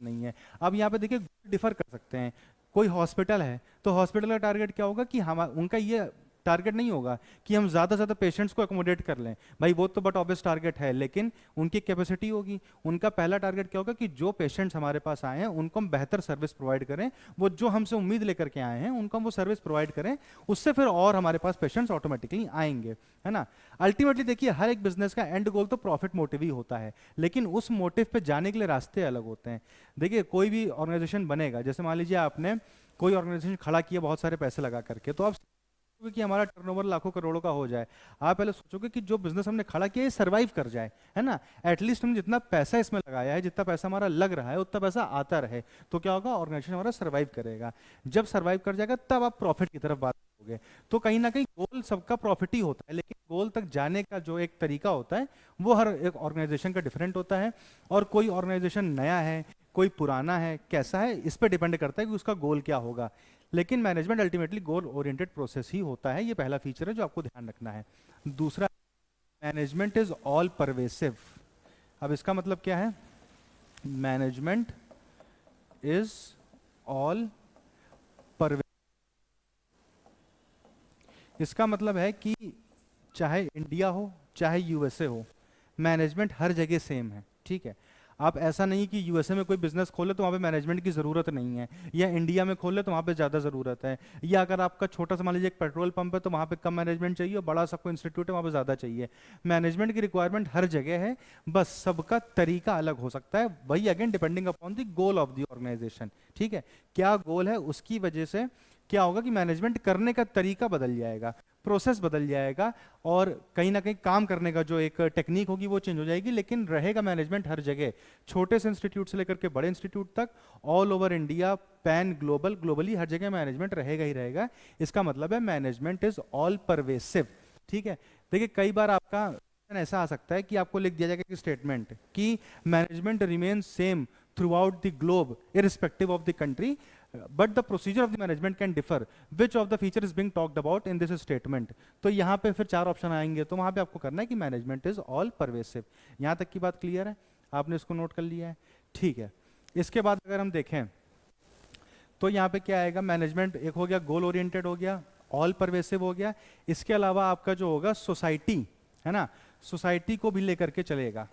नहीं है, अब यहाँ पे देखिए डिफर कर सकते हैं। कोई हॉस्पिटल है तो हॉस्पिटल का टारगेट क्या होगा कि हम उनका ये टारगेट नहीं होगा कि हम ज़्यादा से ज़्यादा पेशेंट्स को अकोमोडेट कर लें, भाई वो तो बट ऑब्वियस टारगेट है, लेकिन उनकी कैपेसिटी होगी। उनका पहला टारगेट क्या होगा कि जो पेशेंट्स हमारे पास आए हैं उनको हम बेहतर सर्विस प्रोवाइड करें, वो जो हमसे उम्मीद लेकर के आए हैं उनको हम वो सर्विस प्रोवाइड करें, उससे फिर और हमारे पास पेशेंट्स ऑटोमेटिकली आएंगे, है ना। अल्टीमेटली देखिए हर एक बिजनेस का एंड गोल तो प्रॉफिट मोटिव ही होता है, लेकिन उस मोटिव पे जाने के लिए रास्ते अलग होते हैं। देखिए कोई भी ऑर्गेनाइजेशन बनेगा, जैसे मान लीजिए आपने कोई ऑर्गेनाइजेशन खड़ा किया बहुत सारे पैसे लगा करके, तो आप सोचोगे कि हमारा टर्नओवर लाखों करोड़ों का हो जाए। आप पहले सोचोगे कि जो बिजनेस हमने खड़ा किया ये सर्वाइव कर जाए, है ना, एटलीस्ट हमने जितना पैसा इसमें लगाया है, जितना पैसा हमारा लग रहा है उतना पैसा आता रहे, तो क्या होगा, ऑर्गेनाइजेशन हमारा सर्वाइव करेगा। जब सर्वाइव कर जाएगा तब आप प्रॉफिट की तरफ बात करोगे। तो कहीं ना कहीं गोल सबका प्रॉफिट ही होता है, लेकिन गोल तक जाने का जो एक तरीका होता है वो हर एक ऑर्गेनाइजेशन का डिफरेंट होता है। और कोई ऑर्गेनाइजेशन नया है, कोई पुराना है, कैसा है, इस पर डिपेंड करता है कि उसका गोल क्या होगा। लेकिन management ultimately goal oriented process ही होता है, ये पहला फीचर है जो आपको ध्यान रखना है। दूसरा, मैनेजमेंट इज ऑल परवेसिव। अब इसका मतलब क्या है, मैनेजमेंट इज ऑल परवेसिव, इसका मतलब है कि चाहे इंडिया हो चाहे यूएसए हो, मैनेजमेंट हर जगह सेम है, ठीक है। आप ऐसा नहीं कि यूएसए में कोई बिजनेस खोले तो वहाँ पे मैनेजमेंट की ज़रूरत नहीं है, या इंडिया में खोले तो वहाँ पे ज़्यादा ज़रूरत है, या अगर आपका छोटा सा मान लीजिए एक पेट्रोल पंप है तो वहाँ पे कम मैनेजमेंट चाहिए, और बड़ा सा कोई इंस्टीट्यूट है वहाँ पे ज़्यादा चाहिए। मैनेजमेंट की रिक्वायरमेंट हर जगह है, बस सबका तरीका अलग हो सकता है, वही again depending upon the goal of the organisation, ठीक है। क्या गोल है उसकी वजह से क्या होगा कि मैनेजमेंट करने का तरीका बदल जाएगा, प्रोसेस बदल जाएगा, और कहीं ना कहीं काम करने का जो एक टेक्निक होगी वो चेंज हो जाएगी, लेकिन रहेगा मैनेजमेंट हर जगह, छोटे से इंस्टीट्यूट से लेकर के बड़े इंस्टीट्यूट तक, all over India, pan global, globally हर जगह मैनेजमेंट रहेगा ही रहेगा। इसका मतलब है मैनेजमेंट इज ऑल परवेसिव, ठीक है। देखिए कई बार आपका ऐसा आ सकता है कि आपको लिख दिया जाएगा कि स्टेटमेंट कि management remain same through out the globe irrespective of the country, but the procedure of the management can differ, which of the feature is being talked about in this statement। तो यहाँ पे फिर चार option आएंगे, तो वहाँ पे आपको करना है कि मैनेजमेंट इज ऑल परवेसिव। यहाँ तक की बात क्लियर है, आपने इसको नोट कर लिया है, ठीक है। इसके बाद अगर हम देखें तो यहाँ पे क्या आएगा, मैनेजमेंट एक हो गया गोल ओरिएंटेड हो गया, ऑल परवेसिव हो गया। इसके अलावा आपका जो होगा सोसाइटी, है ना, सोसाइटी को भी लेकर के चलेगा,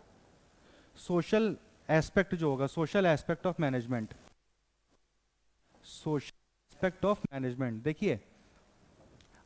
सोशल एस्पेक्ट जो होगा, social aspect of management, social aspect of management. देखिए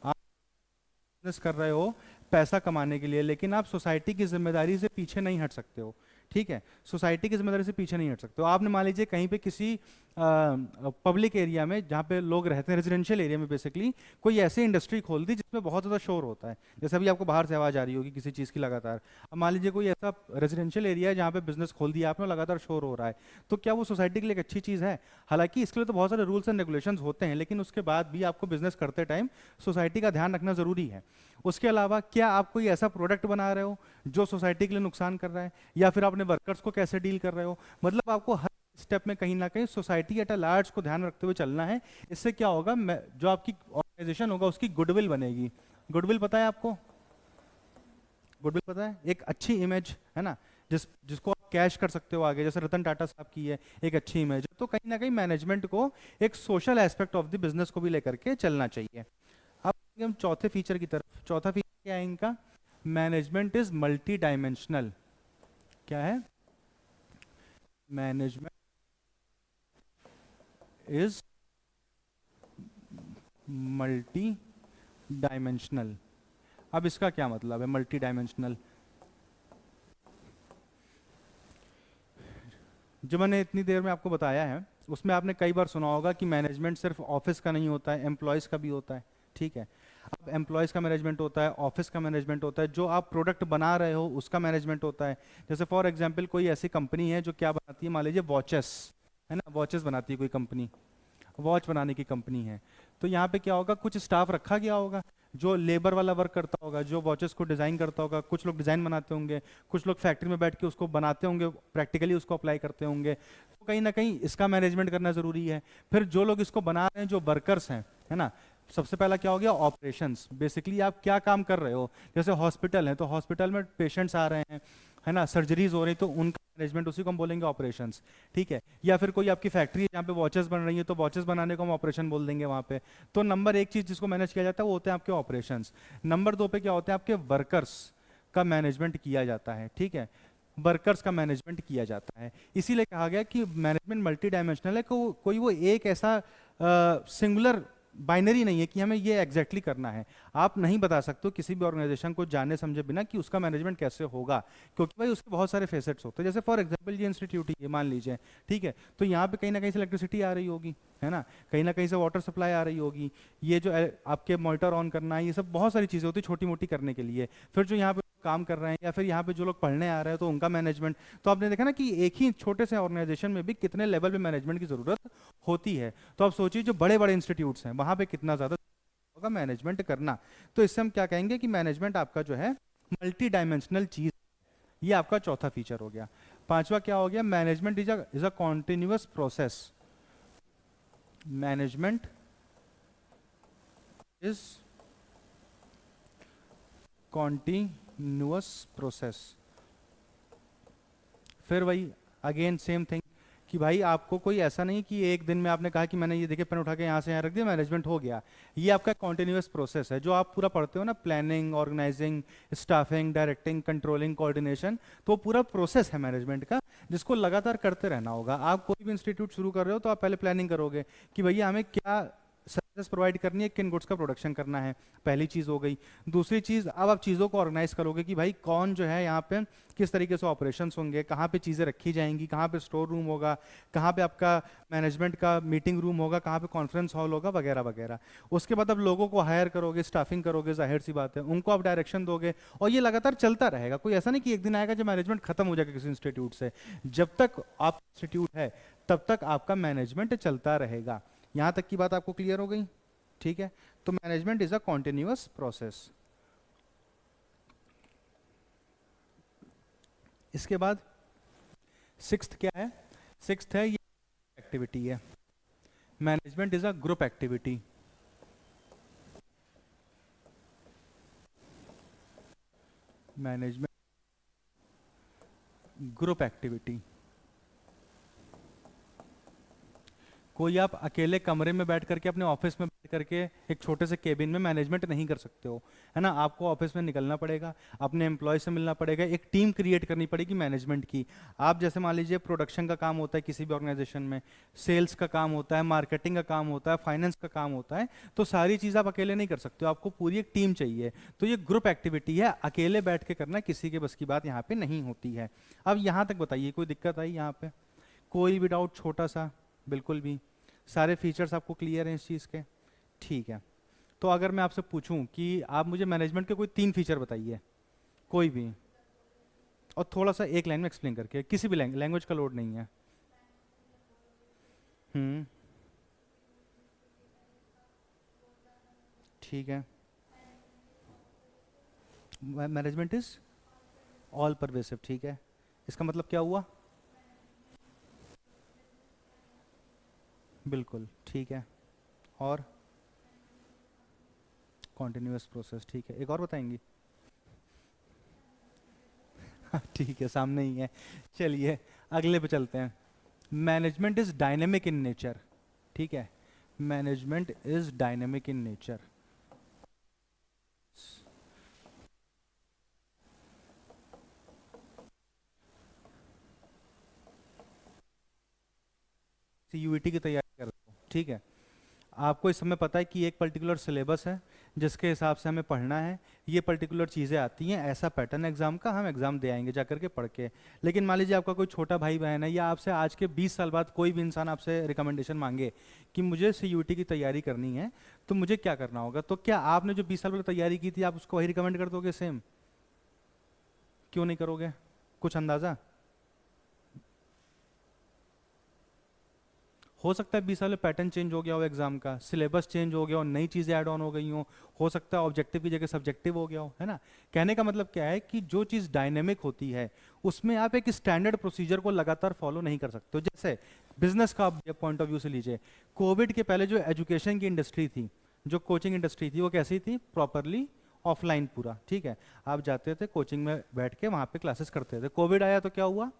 आप बिजनेस कर रहे हो पैसा कमाने के लिए, लेकिन आप सोसाइटी की जिम्मेदारी से पीछे नहीं हट सकते हो, ठीक है। सोसाइटी की जिम्मेदारी से पीछे नहीं हट सकते हो। आपने मान लीजिए कहीं पे किसी पब्लिक एरिया में जहाँ पे लोग रहते हैं, रेजिडेंशियल एरिया में बेसिकली कोई ऐसी इंडस्ट्री खोल दी जिसमें बहुत ज़्यादा शोर होता है, जैसे अभी आपको बाहर से आवाज़ आ रही होगी किसी चीज़ की लगातार। अब मान लीजिए कोई ऐसा रेजिडेंशियल एरिया है जहाँ पे बिजनेस खोल दिया आपने, लगातार शोर हो रहा है, तो क्या वो सोसाइटी के लिए एक अच्छी चीज़ है? हालांकि इसके लिए तो बहुत सारे रूल्स एंड रेगुलेशंस होते हैं, लेकिन उसके बाद भी आपको बिजनेस करते टाइम सोसाइटी का ध्यान रखना ज़रूरी है। उसके अलावा क्या आप कोई ऐसा प्रोडक्ट बना रहे हो जो सोसाइटी के लिए नुकसान कर रहा है, या फिर अपने वर्कर्स को कैसे डील कर रहे हो, मतलब आपको हर स्टेप में कहीं ना कहीं सोसाइटी एट अ लार्ज को ध्यान रखते हुए चलना है। इससे क्या होगा, जो आपकी ऑर्गेनाइजेशन होगा उसकी गुडविल बनेगी। गुडविल पता है आपको, गुडविल पता है, एक अच्छी इमेज, है ना, जिसको आप कैश कर सकते हो आगे, जैसे रतन टाटा साहब की है एक अच्छी इमेज। तो कहीं ना कहीं मैनेजमेंट को एक social aspect of the business को भी लेकर के चलना चाहिए। अब हम चौथे फीचर की तरफ। चौथा फीचर क्या है इनका, मैनेजमेंट इज मल्टी डायमेंशनल। क्या है, मैनेजमेंट इज मल्टी डायमेंशनल। अब इसका क्या मतलब है मल्टी डायमेंशनल? जो मैंने इतनी देर में आपको बताया है उसमें आपने कई बार सुना होगा कि मैनेजमेंट सिर्फ ऑफिस का नहीं होता है, एम्प्लॉयज का भी होता है, ठीक है। अब एम्प्लॉयज का मैनेजमेंट होता है, ऑफिस का मैनेजमेंट होता है, जो आप प्रोडक्ट बना रहे हो उसका मैनेजमेंट होता है। जैसे फॉर एग्जांपल कोई ऐसी कंपनी है जो क्या बनाती है, मान लीजिए वॉचेस, है ना, वॉचेस बनाती है कोई कंपनी, वॉच बनाने की कंपनी है। तो यहाँ पे क्या होगा, कुछ स्टाफ रखा गया होगा जो लेबर वाला वर्क करता होगा, जो वॉचेस को डिज़ाइन करता होगा। कुछ लोग डिज़ाइन बनाते होंगे, कुछ लोग फैक्ट्री में बैठ के उसको बनाते होंगे, प्रैक्टिकली उसको अप्लाई करते होंगे। तो कहीं ना कहीं इसका मैनेजमेंट करना ज़रूरी है। फिर जो लोग इसको बना रहे हैं, जो वर्कर्स हैं, है ना, सबसे पहला क्या हो गया, ऑपरेशंस। बेसिकली आप क्या काम कर रहे हो, जैसे हॉस्पिटल है तो हॉस्पिटल में पेशेंट्स आ रहे हैं, है ना, सर्जरीज हो रही, तो उनका मैनेजमेंट, उसी को हम बोलेंगे ऑपरेशंस, ठीक है। या फिर कोई आपकी फैक्ट्री है जहाँ पे वॉचेस बन रही है, तो वॉचेस बनाने को हम ऑपरेशन बोल देंगे वहाँ पे। तो नंबर एक चीज़ जिसको मैनेज किया जाता है वो होते हैं आपके ऑपरेशंस। नंबर दो पे क्या होते हैं, आपके वर्कर्स का मैनेजमेंट किया जाता है, ठीक है। वर्कर्स का मैनेजमेंट किया जाता है। इसीलिए कहा गया कि मैनेजमेंट मल्टी डायमेंशनल है, कोई वो एक ऐसा सिंगुलर बाइनरी नहीं है कि हमें ये एग्जैक्टली करना है। आप नहीं बता सकते हो किसी भी ऑर्गेनाइजेशन को जाने समझे बिना कि उसका मैनेजमेंट कैसे होगा, क्योंकि भाई उसके बहुत सारे फेसेट्स होते हैं। जैसे फॉर एग्जांपल ये इंस्टीट्यूट ही है मान लीजिए, ठीक है, तो यहाँ पे कहीं ना कहीं से इलेक्ट्रिसिटी आ रही होगी, है ना, कहीं ना कहीं से वाटर सप्लाई आ रही होगी, ये जो आपके मॉनिटर ऑन करना है, ये सब बहुत सारी चीज़ें होती है छोटी मोटी करने के लिए। फिर जो यहाँ पे काम कर रहे हैं या फिर यहाँ पे जो लोग पढ़ने आ रहे हैं तो उनका मैनेजमेंट। तो आपने देखा ना कि एक ही छोटे से ऑर्गेनाइजेशन में भी कितने लेवल पे मैनेजमेंट की जरूरत होती है। तो आप सोचिए जो बड़े बड़े इंस्टीट्यूट्स हैं वहां पे कितना ज्यादा होगा मैनेजमेंट करना। तो इससे हम क्या कहेंगे कि मैनेजमेंट आपका जो है मल्टी डायमेंशनल चीज। ये आपका चौथा फीचर हो गया। पांचवा क्या हो गया, management is a continuous process. Management is continuous process. फिर वही अगेन सेम थिंग कि भाई आपको कोई ऐसा नहीं कि एक दिन में आपने कहा कि मैंने ये देखिए पेन उठा के यहाँ से यहाँ रख दिया मैनेजमेंट हो गया। ये आपका कॉन्टिन्यूअस प्रोसेस है जो आप पूरा पढ़ते हो ना, planning, organising, staffing, directing, controlling, coordination. तो पूरा प्रोसेस है मैनेजमेंट का जिसको लगातार करते रहना होगा। आप कोई भी इंस्टीट्यूट शुरू कर रहे हो तो आप पहले प्लानिंग करोगे कि भैया हमें क्या सर्विस प्रोवाइड करनी है, किन गुड्स का प्रोडक्शन करना है, पहली चीज़ हो गई। दूसरी चीज़, अब आप चीज़ों को ऑर्गेनाइज करोगे कि भाई कौन जो है यहाँ पे किस तरीके से ऑपरेशंस होंगे, कहाँ पे चीज़ें रखी जाएंगी, कहाँ पे स्टोर रूम होगा, कहाँ पे आपका मैनेजमेंट का मीटिंग रूम होगा, कहाँ पे कॉन्फ्रेंस हॉल होगा, वगैरह वगैरह। उसके बाद अब लोगों को हायर करोगे, स्टाफिंग करोगे, जाहिर सी बात है उनको आप डायरेक्शन दोगे, और ये लगातार चलता रहेगा। कोई ऐसा नहीं कि एक दिन आएगा जब मैनेजमेंट खत्म हो जाएगा किसी इंस्टीट्यूट से। जब तक आप इंस्टीट्यूट है तब तक आपका मैनेजमेंट चलता रहेगा। यहाँ तक की बात आपको क्लियर हो गई, ठीक है। तो management is a continuous process. इसके बाद सिक्स्थ क्या है, सिक्स्थ है ये एक्टिविटी है। Management is a group activity. Management group activity. कोई आप अकेले कमरे में बैठ करके अपने ऑफिस में बैठ करके एक छोटे से केबिन में मैनेजमेंट नहीं कर सकते हो, है ना। आपको ऑफिस में निकलना पड़ेगा, अपने एम्प्लॉय से मिलना पड़ेगा, एक टीम क्रिएट करनी पड़ेगी मैनेजमेंट की। आप जैसे मान लीजिए प्रोडक्शन का काम होता है किसी भी ऑर्गेनाइजेशन में, सेल्स का काम होता है, मार्केटिंग का काम होता है, फाइनेंस का काम होता है, तो सारी चीज़ आप अकेले नहीं कर सकते हो, आपको पूरी एक टीम चाहिए। तो ये ग्रुप एक्टिविटी है, अकेले बैठ के करना किसी के बस की बात यहाँ पे नहीं होती है। अब यहाँ तक बताइए कोई दिक्कत आई यहाँ पे, कोई भी डाउट छोटा सा? बिल्कुल भी, सारे फीचर्स आपको क्लियर हैं इस चीज़ के, ठीक है। तो अगर मैं आपसे पूछूं कि आप मुझे मैनेजमेंट के कोई 3 फीचर बताइए, कोई भी, और थोड़ा सा एक लाइन में एक्सप्लेन करके, किसी भी लैंग्वेज का लोड नहीं है। ठीक है। मैनेजमेंट इज ऑल परवेसिव, ठीक है। इसका मतलब क्या हुआ? बिल्कुल ठीक है। और कॉन्टिन्यूअस प्रोसेस, ठीक है। एक और बताएंगी? ठीक है, सामने ही है। चलिए अगले पे चलते हैं। Management is dynamic in nature, ठीक है। Management is dynamic in nature. UET की तैयारी कर रहे हो, ठीक है। आपको इस समय पता है कि एक पर्टिकुलर सिलेबस है जिसके हिसाब से हमें पढ़ना है, ये पर्टिकुलर चीज़ें आती हैं, ऐसा पैटर्न एग्जाम का, हम एग्जाम दे आएंगे जा करके पढ़ के। लेकिन मान लीजिए आपका कोई छोटा भाई बहन है, या आपसे आज के 20 साल बाद कोई भी इंसान आपसे रिकमेंडेशन मांगे कि मुझे सीयूईटी की तैयारी करनी है, तो मुझे क्या करना होगा? तो क्या आपने जो 20 साल पहले तैयारी की थी आप उसको वही रिकमेंड कर दोगे सेम? क्यों नहीं करोगे? कुछ अंदाजा? हो सकता है 20 साल में पैटर्न चेंज हो गया हो, एग्जाम का सिलेबस चेंज हो गया हो, नई चीज़ें ऐड ऑन हो गई हो सकता है ऑब्जेक्टिव की जगह सब्जेक्टिव हो गया हो, है ना। कहने का मतलब क्या है कि जो चीज़ डायनेमिक होती है उसमें आप एक स्टैंडर्ड प्रोसीजर को लगातार फॉलो नहीं कर सकते हो। जैसे बिजनेस का पॉइंट ऑफ व्यू से लीजिए, कोविड के पहले जो एजुकेशन की इंडस्ट्री थी, जो कोचिंग इंडस्ट्री थी, वो कैसी थी? प्रॉपरली ऑफलाइन पूरा, ठीक है। आप जाते थे कोचिंग में बैठ के वहाँ पे क्लासेस करते थे। कोविड आया तो क्या हुआ?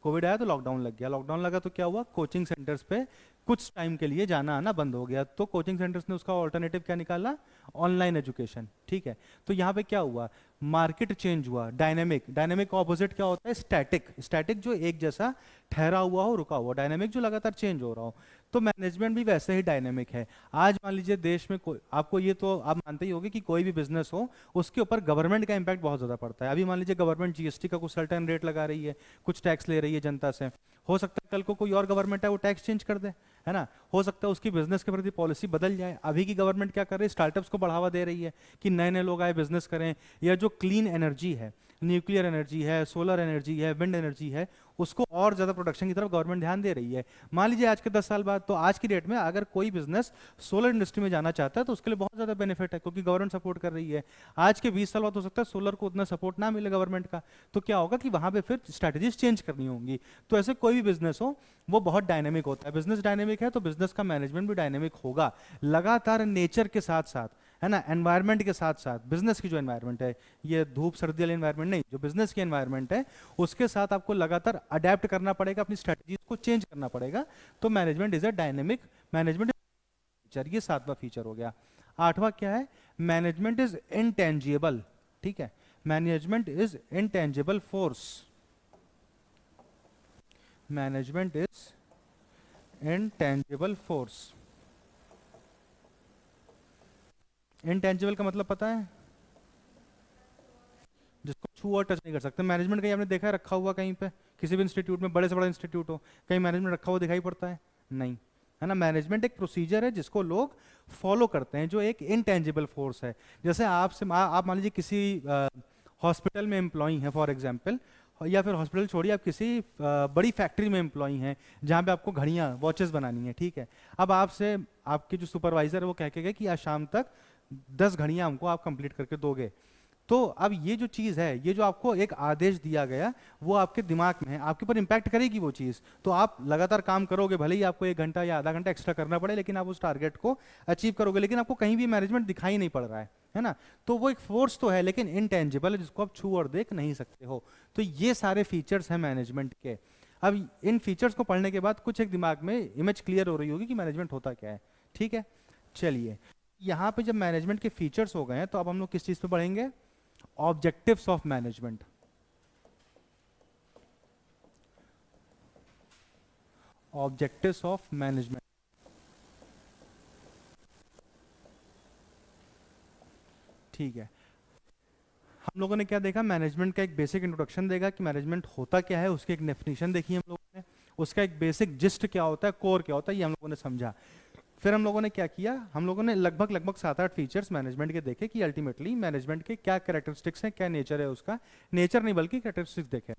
कोविड आया तो लॉकडाउन लग गया, लॉकडाउन लगा तो क्या हुआ, कोचिंग सेंटर्स पे कुछ टाइम के लिए जाना आना बंद हो गया, तो कोचिंग सेंटर्स ने उसका ऑल्टरनेटिव क्या निकाला, ऑनलाइन एजुकेशन। ठीक है, तो यहाँ पे क्या हुआ, मार्केट चेंज हुआ, डायनेमिक, डायनेमिक का ऑपोजिट क्या होता है, स्टैटिक, स्टैटिक जो एक जैसा ठहरा हुआ हो, रुका हुआ, डायनेमिक जो लगातार चेंज हो रहा हो। तो मैनेजमेंट भी वैसे ही डायनेमिक है। आज मान लीजिए देश में कोई, आपको ये तो आप मानते ही होंगे कि कोई भी बिजनेस हो उसके ऊपर गवर्नमेंट का इंपैक्ट बहुत ज़्यादा पड़ता है। अभी मान लीजिए गवर्नमेंट जीएसटी का कुछ सर्टेन रेट लगा रही है, कुछ टैक्स ले रही है जनता से, हो सकता है कल को कोई और गवर्नमेंट है वो टैक्स चेंज कर दे, है ना, हो सकता है उसकी बिजनेस के प्रति पॉलिसी बदल जाए। अभी की गवर्नमेंट क्या कर रही है, स्टार्टअप्स को बढ़ावा दे रही है कि नए नए लोग आए बिजनेस करें, या जो क्लीन एनर्जी है, न्यूक्लियर एनर्जी है, सोलर एनर्जी है, विंड एनर्जी है, उसको और ज़्यादा प्रोडक्शन की तरफ गवर्नमेंट ध्यान दे रही है। मान लीजिए आज के 10 साल बाद, तो आज की डेट में अगर कोई बिजनेस सोलर इंडस्ट्री में जाना चाहता है तो उसके लिए बहुत ज़्यादा बेनिफिट है, क्योंकि गवर्नमेंट सपोर्ट कर रही है। आज के 20 साल बाद हो सकता है सोलर को उतना सपोर्ट ना मिले गवर्नमेंट का, तो क्या होगा कि वहाँ पे फिर स्ट्रैटेजीज चेंज करनी होंगी। तो ऐसे कोई भी बिजनेस हो वो बहुत डायनेमिक होता है, बिजनेस डायनेमिक है तो बिजनेस का मैनेजमेंट भी डायनेमिक होगा, लगातार नेचर के साथ साथ, है ना, एनवायरनमेंट के साथ साथ, बिजनेस की जो एनवायरनमेंट है, ये धूप सर्दी वाली एनवायरनमेंट नहीं, जो बिजनेस की एनवायरनमेंट है उसके साथ आपको लगातार अडेप्ट करना पड़ेगा, अपनी स्ट्रेटजीज को चेंज करना पड़ेगा। तो management is a dynamic management feature, ये 7वां फीचर हो गया। 8वां क्या है, मैनेजमेंट इज इनटेंजिबल। ठीक है, management is intangible force, management is intangible force. Intangible का मतलब पता है, जिसको छू और टच नहीं कर सकते। मैनेजमेंट कहीं आपने देखा है रखा हुआ कहीं पे, किसी भी इंस्टीट्यूट में, बड़े से बड़ा इंस्टीट्यूट हो, कहीं मैनेजमेंट रखा हुआ दिखाई पड़ता है, नहीं, है ना। मैनेजमेंट एक प्रोसीजर है जिसको लोग फॉलो करते हैं, जो एक इनटेंजिबल फोर्स है। जैसे आपसे आप मान लीजिए किसी हॉस्पिटल में एम्प्लॉई हैं फॉर एग्जाम्पल, या फिर हॉस्पिटल छोड़िए, आप किसी बड़ी फैक्ट्री में एम्प्लॉई हैं जहाँ पे आपको घड़ियाँ वॉचेस बनानी है। ठीक है, अब आपसे आपके जो सुपरवाइजर है वो कह के गए कि आज शाम तक 10 घड़ियाँ हमको आप कंप्लीट करके दोगे। तो अब ये जो चीज़ है, ये जो आपको एक आदेश दिया गया, वो आपके दिमाग में है, आपके ऊपर इंपैक्ट करेगी वो चीज़। तो आप लगातार काम करोगे, भले ही आपको 1 घंटा या आधा घंटा एक्स्ट्रा करना पड़े, लेकिन आप उस टारगेट को अचीव करोगे। लेकिन आपको कहीं भी मैनेजमेंट दिखाई नहीं पड़ रहा है ना। तो वो एक फोर्स तो है लेकिन इनटेंजिबल है, जिसको आप छू और देख नहीं सकते हो। तो ये सारे फीचर्स हैं मैनेजमेंट के। अब इन फीचर्स को पढ़ने के बाद कुछ एक दिमाग में इमेज क्लियर हो रही होगी कि मैनेजमेंट होता क्या है। ठीक है, चलिए, यहाँ पे जब मैनेजमेंट के फीचर्स हो गए हैं तो अब हम लोग किस चीज़ पे पढ़ेंगे, objectives of management. Objectives of management, ठीक है। हम लोगों ने क्या देखा, मैनेजमेंट का एक बेसिक इंट्रोडक्शन देखा कि मैनेजमेंट होता क्या है, उसकी एक डेफिनेशन देखी हम लोगों ने, उसका एक बेसिक जिस्ट क्या होता है, कोर क्या होता है, ये हम लोगों ने समझा। फिर हम लोगों ने क्या किया, हम लोगों ने लगभग लगभग 7-8 फीचर्स मैनेजमेंट के देखे कि अल्टीमेटली मैनेजमेंट के क्या कैरेक्टरिस्टिक्स हैं, क्या नेचर है उसका, नेचर नहीं बल्कि कैरेक्टरिस्टिक्स देखे।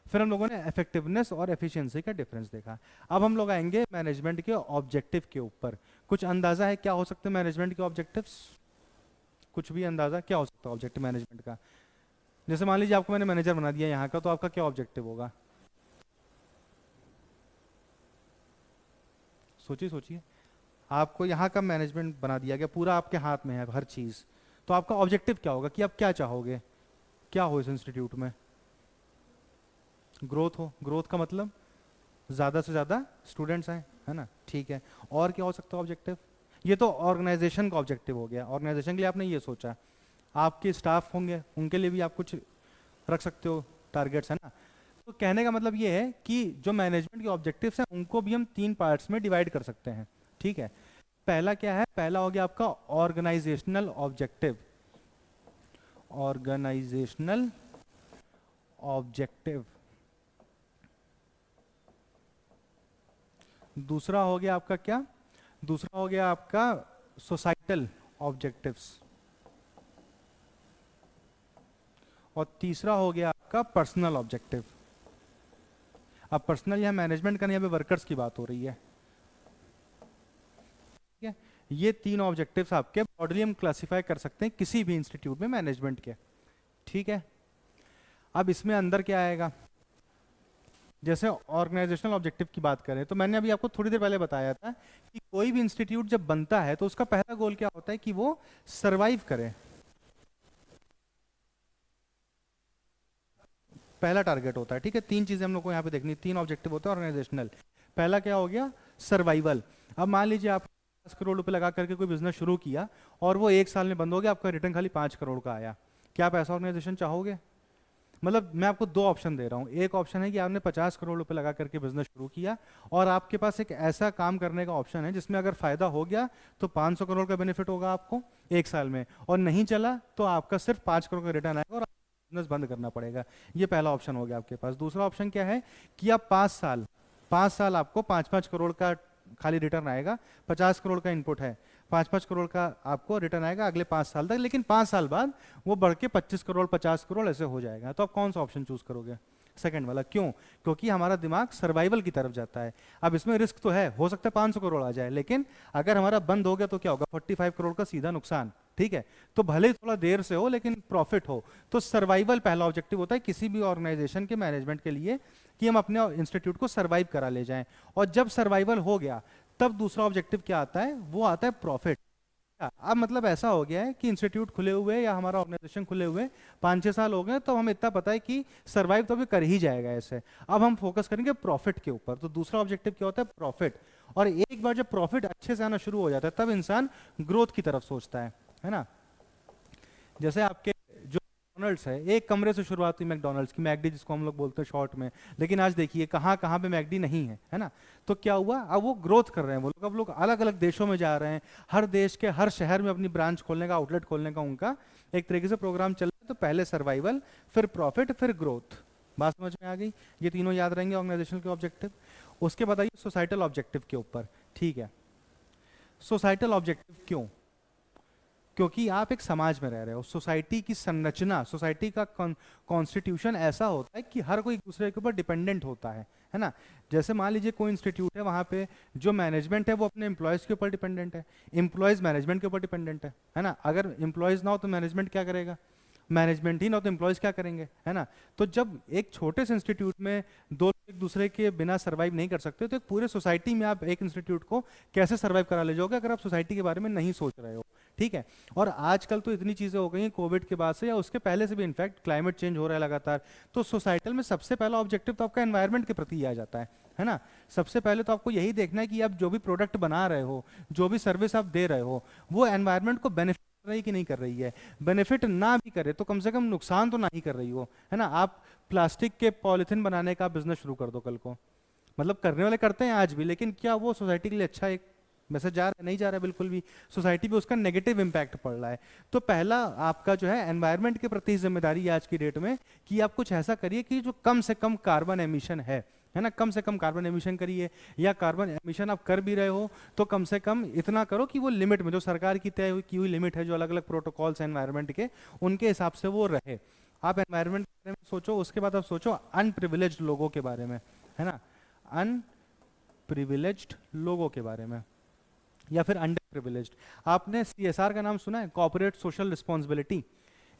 फिर हम लोगों ने इफेक्टिवनेस और एफिशिएंसी का डिफरेंस देखा। अब हम लोग आएंगे मैनेजमेंट के ऑब्जेक्टिव के ऊपर। कुछ अंदाजा है क्या हो सकते हैं मैनेजमेंट के ऑब्जेक्टिव्स, कुछ भी अंदाजा क्या हो सकता है ऑब्जेक्टिव मैनेजमेंट का। जैसे मान लीजिए आपको मैंने मैनेजर बना दिया यहाँ का, तो आपका क्या ऑब्जेक्टिव होगा, सोचिए सोचिए। आपको यहाँ का मैनेजमेंट बना दिया गया, पूरा आपके हाथ में है हर चीज़, तो आपका ऑब्जेक्टिव क्या होगा कि आप क्या चाहोगे, क्या हो इस इंस्टीट्यूट में, ग्रोथ हो। ग्रोथ का मतलब ज़्यादा से ज़्यादा स्टूडेंट्स आए, है ना, ठीक है। और क्या हो सकता है ऑब्जेक्टिव, ये तो ऑर्गेनाइजेशन का ऑब्जेक्टिव हो गया। ऑर्गेनाइजेशन के लिए आपने ये सोचा, आपके स्टाफ होंगे उनके लिए भी आप कुछ रख सकते हो टारगेट्स, है ना। तो कहने का मतलब ये है कि जो मैनेजमेंट के ऑब्जेक्टिव्स हैं उनको भी हम 3 पार्ट्स में डिवाइड कर सकते हैं। ठीक है, पहला क्या है, पहला हो गया आपका ऑर्गेनाइजेशनल ऑब्जेक्टिव, ऑर्गेनाइजेशनल ऑब्जेक्टिव। दूसरा हो गया आपका क्या, दूसरा हो गया आपका सोसाइटल ऑब्जेक्टिव्स, और तीसरा हो गया आपका पर्सनल ऑब्जेक्टिव। अब पर्सनल यहाँ मैनेजमेंट का नहीं, यहाँ पे वर्कर्स की बात हो रही है। ठीक है, ये 3 ऑब्जेक्टिव्स आपके ब्रॉडली हम क्लासिफाई कर सकते हैं किसी भी इंस्टीट्यूट में मैनेजमेंट के। ठीक है, अब इसमें अंदर क्या आएगा, जैसे ऑर्गेनाइजेशनल ऑब्जेक्टिव की बात करें तो मैंने अभी आपको थोड़ी देर पहले बताया था कि कोई भी इंस्टीट्यूट जब बनता है तो उसका पहला गोल क्या होता है कि वो सरवाइव करे। पहला टारगेट होता है, ठीक है। तीन चीजें हम लोग को यहाँ पे देखनी, तीन ऑब्जेक्टिव होते हैं ऑर्गेनाइजेशनल। पहला क्या हो गया, सर्वाइवल। अब मान लीजिए आप 10 करोड़ रुपए लगा करके कोई बिजनेस शुरू किया और वो 1 साल में बंद हो गया, आपका रिटर्न खाली 5 करोड़ का आया, क्या आप ऐसा ऑर्गेनाइजेशन चाहोगे? मतलब मैं आपको दो ऑप्शन दे रहा हूँ, एक ऑप्शन है कि आपने 50 करोड़ रुपए लगा करके बिजनेस शुरू किया और आपके पास एक ऐसा काम करने का ऑप्शन है जिसमें अगर फायदा हो गया तो 500 करोड़ का बेनिफिट होगा आपको 1 साल में, और नहीं चला तो आपका सिर्फ 5 करोड़ का रिटर्न आएगा और बिजनेस बंद करना पड़ेगा। ये पहला ऑप्शन हो गया आपके पास। दूसरा ऑप्शन क्या है कि आप 5 साल आपको 5-5 करोड़ का खाली रिटर्न आएगा, 50 करोड़ का इनपुट है, 5-5 करोड़ का आपको रिटर्न आएगा अगले 5 साल तक, लेकिन 5 साल बाद वो बढ़ के 25 करोड़ 50 करोड़ ऐसे हो जाएगा। तो आप कौन सा ऑप्शन चूज करोगे? सेकंड वाला। क्यों? क्योंकि हमारा दिमाग सर्वाइवल की तरफ जाता है। अब इसमें रिस्क तो है, हो सकता है 500 करोड़ आ जाए, लेकिन अगर हमारा बंद हो गया तो क्या होगा, 45 करोड़ का सीधा नुकसान, ठीक है। तो भले ही थोड़ा देर से हो लेकिन प्रॉफिट हो। तो सर्वाइवल पहला ऑब्जेक्टिव होता है किसी भी ऑर्गेनाइजेशन के मैनेजमेंट के लिए, कि हम अपने इंस्टीट्यूट को सर्वाइव करा ले जाएं। और जब सर्वाइवल हो गया तब दूसरा ऑब्जेक्टिव क्या आता है, वो आता है प्रॉफिट। अब मतलब ऐसा हो गया है कि इंस्टीट्यूट खुले हुए या हमारा ऑर्गेनाइजेशन खुले हुए 5-6 साल हो गए, तो हमें इतना पता है कि सर्वाइव तो अभी कर ही जाएगा ऐसे। अब हम फोकस करेंगे प्रॉफिट के ऊपर। तो दूसरा ऑब्जेक्टिव क्या होता है, प्रॉफिट। और एक बार जब प्रॉफिट अच्छे से आना शुरू हो जाता है तब इंसान ग्रोथ की तरफ सोचता है ना। जैसे आपके जो मैकडॉनल्ड्स है, एक कमरे से शुरुआत हुई मैकडॉनल्ड्स की, मैकडी जिसको हम लोग बोलते हैं शॉर्ट में, लेकिन आज देखिए कहाँ कहाँ पे मैकडी नहीं है ना। तो क्या हुआ, अब वो ग्रोथ कर रहे हैं वो लोग, अब लोग अलग अलग देशों में जा रहे हैं, हर देश के हर शहर में अपनी ब्रांच खोलने का, आउटलेट खोलने का उनका एक तरीके से प्रोग्राम चल रहा है। तो पहले सर्वाइवल, फिर प्रॉफिट, फिर ग्रोथ। बात समझ में आ गई? ये तीनों याद रहेंगे ऑर्गेनाइजेशन के ऑब्जेक्टिव। उसके बताइए सोसाइटल ऑब्जेक्टिव के ऊपर, ठीक है। सोसाइटल ऑब्जेक्टिव क्यों? क्योंकि आप एक समाज में रह रहे हो। सोसाइटी की संरचना, सोसाइटी का कॉन्स्टिट्यूशन ऐसा होता है कि हर कोई एक दूसरे के ऊपर डिपेंडेंट होता है ना। जैसे मान लीजिए कोई इंस्टीट्यूट है, वहाँ पे जो मैनेजमेंट है वो अपने एम्प्लॉयज़ के ऊपर डिपेंडेंट है, एम्प्लॉयज़ मैनेजमेंट के ऊपर डिपेंडेंट है ना। अगर एम्प्लॉयज़ ना हो तो मैनेजमेंट क्या करेगा, मैनेजमेंट ही ना हो तो एम्प्लॉयज़ क्या करेंगे, है ना। तो जब एक छोटे से इंस्टीट्यूट में दो लोग एक दूसरे के बिना सर्वाइव नहीं कर सकते, तो एक पूरे सोसाइटी में आप एक इंस्टीट्यूट को कैसे सर्वाइव करा ले जाओगे अगर आप सोसाइटी के बारे में नहीं सोच रहे हो, ठीक है। और आजकल तो इतनी चीज़ें हो गई हैं कोविड के बाद से या उसके पहले से भी, इनफैक्ट क्लाइमेट चेंज हो रहा है लगातार। तो सोसाइटल में सबसे पहला ऑब्जेक्टिव तो आपका एनवायरनमेंट के प्रति ही आ जाता है ना। सबसे पहले तो आपको यही देखना है कि आप जो भी प्रोडक्ट बना रहे हो, जो भी सर्विस आप दे रहे हो, वो एनवायरनमेंट को बेनिफिट कर रही कि नहीं कर रही है। बेनिफिट ना भी करे तो कम से कम नुकसान तो ना ही कर रही हो, है ना। आप प्लास्टिक के पॉलिथीन बनाने का बिजनेस शुरू कर दो कल को, मतलब करने वाले करते हैं आज भी, लेकिन क्या वो सोसाइटी के लिए अच्छा एक मैसेज जा रहा है? नहीं जा रहा है बिल्कुल भी। सोसाइटी पे उसका नेगेटिव इंपैक्ट पड़ रहा है। तो पहला आपका जो है एनवायरनमेंट के प्रति जिम्मेदारी आज की डेट में कि आप कुछ ऐसा करिए कि जो कम से कम कार्बन एमिशन है ना, कम से कम कार्बन एमिशन करिए। या कार्बन एमिशन आप कर भी रहे हो तो कम से कम इतना करो कि वो लिमिट में, जो सरकार की तय की हुई लिमिट है, जो अलग अलग प्रोटोकॉल्स हैं एनवायरनमेंट के, उनके हिसाब से वो रहे। आप एनवायरनमेंट के बारे में सोचो, उसके बाद आप सोचो अनप्रिविलेज्ड लोगों के बारे में, है ना, अनप्रिविलेज्ड लोगों के बारे में, या फिर अंडर प्रिविलेज्ड। आपने सीएसआर का नाम सुना है, कॉर्पोरेट सोशल रिस्पॉन्सिबिलिटी।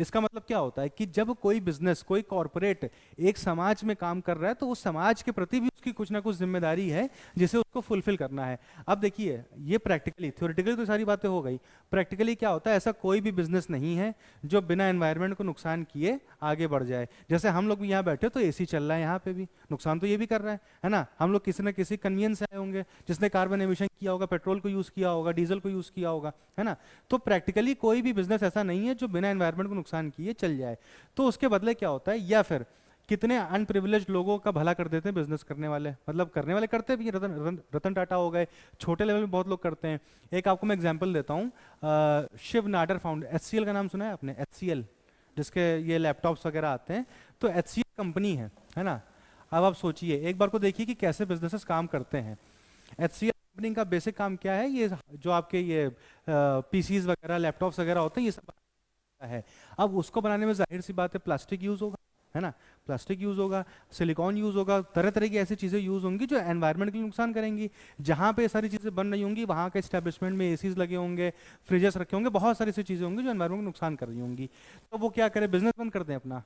इसका मतलब क्या होता है कि जब कोई बिजनेस, कोई कॉर्पोरेट एक समाज में काम कर रहा है तो उस समाज के प्रति भी उसकी कुछ ना कुछ जिम्मेदारी है जिसे उसको फुलफिल करना है। अब देखिए ये प्रैक्टिकली, थ्योरेटिकली तो सारी बातें हो गई, प्रैक्टिकली क्या होता है, ऐसा कोई भी बिजनेस नहीं है जो बिना एनवायरनमेंट को नुकसान किए आगे बढ़ जाए। जैसे हम लोग भी यहाँ बैठे तो एसी चल रहा है, यहाँ पे भी नुकसान तो ये भी कर रहा है ना। हम लोग किसी ना किसी कन्वीनियंस से आए होंगे, जिसने कार्बन एमिशन किया होगा, पेट्रोल को यूज किया होगा, डीजल को यूज किया होगा, है ना। तो प्रैक्टिकली कोई भी बिजनेस ऐसा नहीं है जो बिना एनवायरनमेंट को नुकसान किए चल जाए। तो उसके बदले क्या होता है, या फिर कितने अनप्रिविलेज्ड लोगों का भला कर देते हैं बिजनेस करने वाले, मतलब करने वाले करते भी, रतन टाटा हो गए, छोटे लेवल में बहुत लोग करते हैं। एक आपको मैं एग्जांपल देता हूँ, शिव नाडर फाउंडर, एचसीएल का नाम सुना है आपने, एचसीएल जिसके ये लैपटॉप्स वगैरह आते हैं, तो एचसीएल कंपनी है ना। अब आप सोचिए एक बार को देखिए कि कैसे बिजनेसेस काम करते हैं। एचसीएल कंपनी का बेसिक काम क्या है, ये जो आपके ये पीसीज वगैरह, लैपटॉप्स वगैरह होते हैं, ये सब है। अब उसको बनाने में जाहिर सी बात है प्लास्टिक यूज होगा, है ना, प्लास्टिक यूज होगा, सिलिकॉन यूज होगा, तरह तरह की ऐसी चीजें यूज होंगी जो एनवायरनमेंट के लिए नुकसान करेंगी। जहां पे सारी चीजें बन रही होंगी वहां के एस्टेब्लिशमेंट में एसीज लगे होंगे, फ्रिजेस रखे होंगे, बहुत सारी ऐसी चीजें होंगी जो एनवायरनमेंट को नुकसान कर रही होंगी। तो वो क्या करे, बिजनेस बंद कर दें अपना।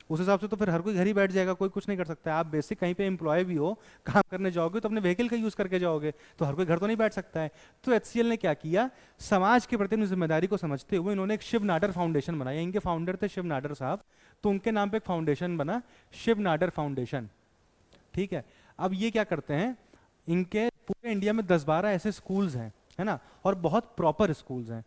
उस हिसाब से तो फिर हर कोई घर ही बैठ जाएगा, कोई कुछ नहीं कर सकता है। आप बेसिक कहीं पे एम्प्लॉय भी हो, काम करने जाओगे तो अपने व्हीकल का यूज करके जाओगे, तो हर कोई घर तो नहीं बैठ सकता है। तो एचसीएल ने क्या किया, समाज के प्रति जिम्मेदारी को समझते हुए इन्होंने एक शिव नाडर फाउंडेशन बनाया। इनके फाउंडर थे शिव नाडर साहब। तो उनके नाम पे एक फाउंडेशन बना, शिव नाडर फाउंडेशन, ठीक है। अब ये क्या करते हैं, इनके पूरे इंडिया में 10-12 ऐसे स्कूल्स हैं, है ना, और बहुत प्रॉपर स्कूल्स हैं।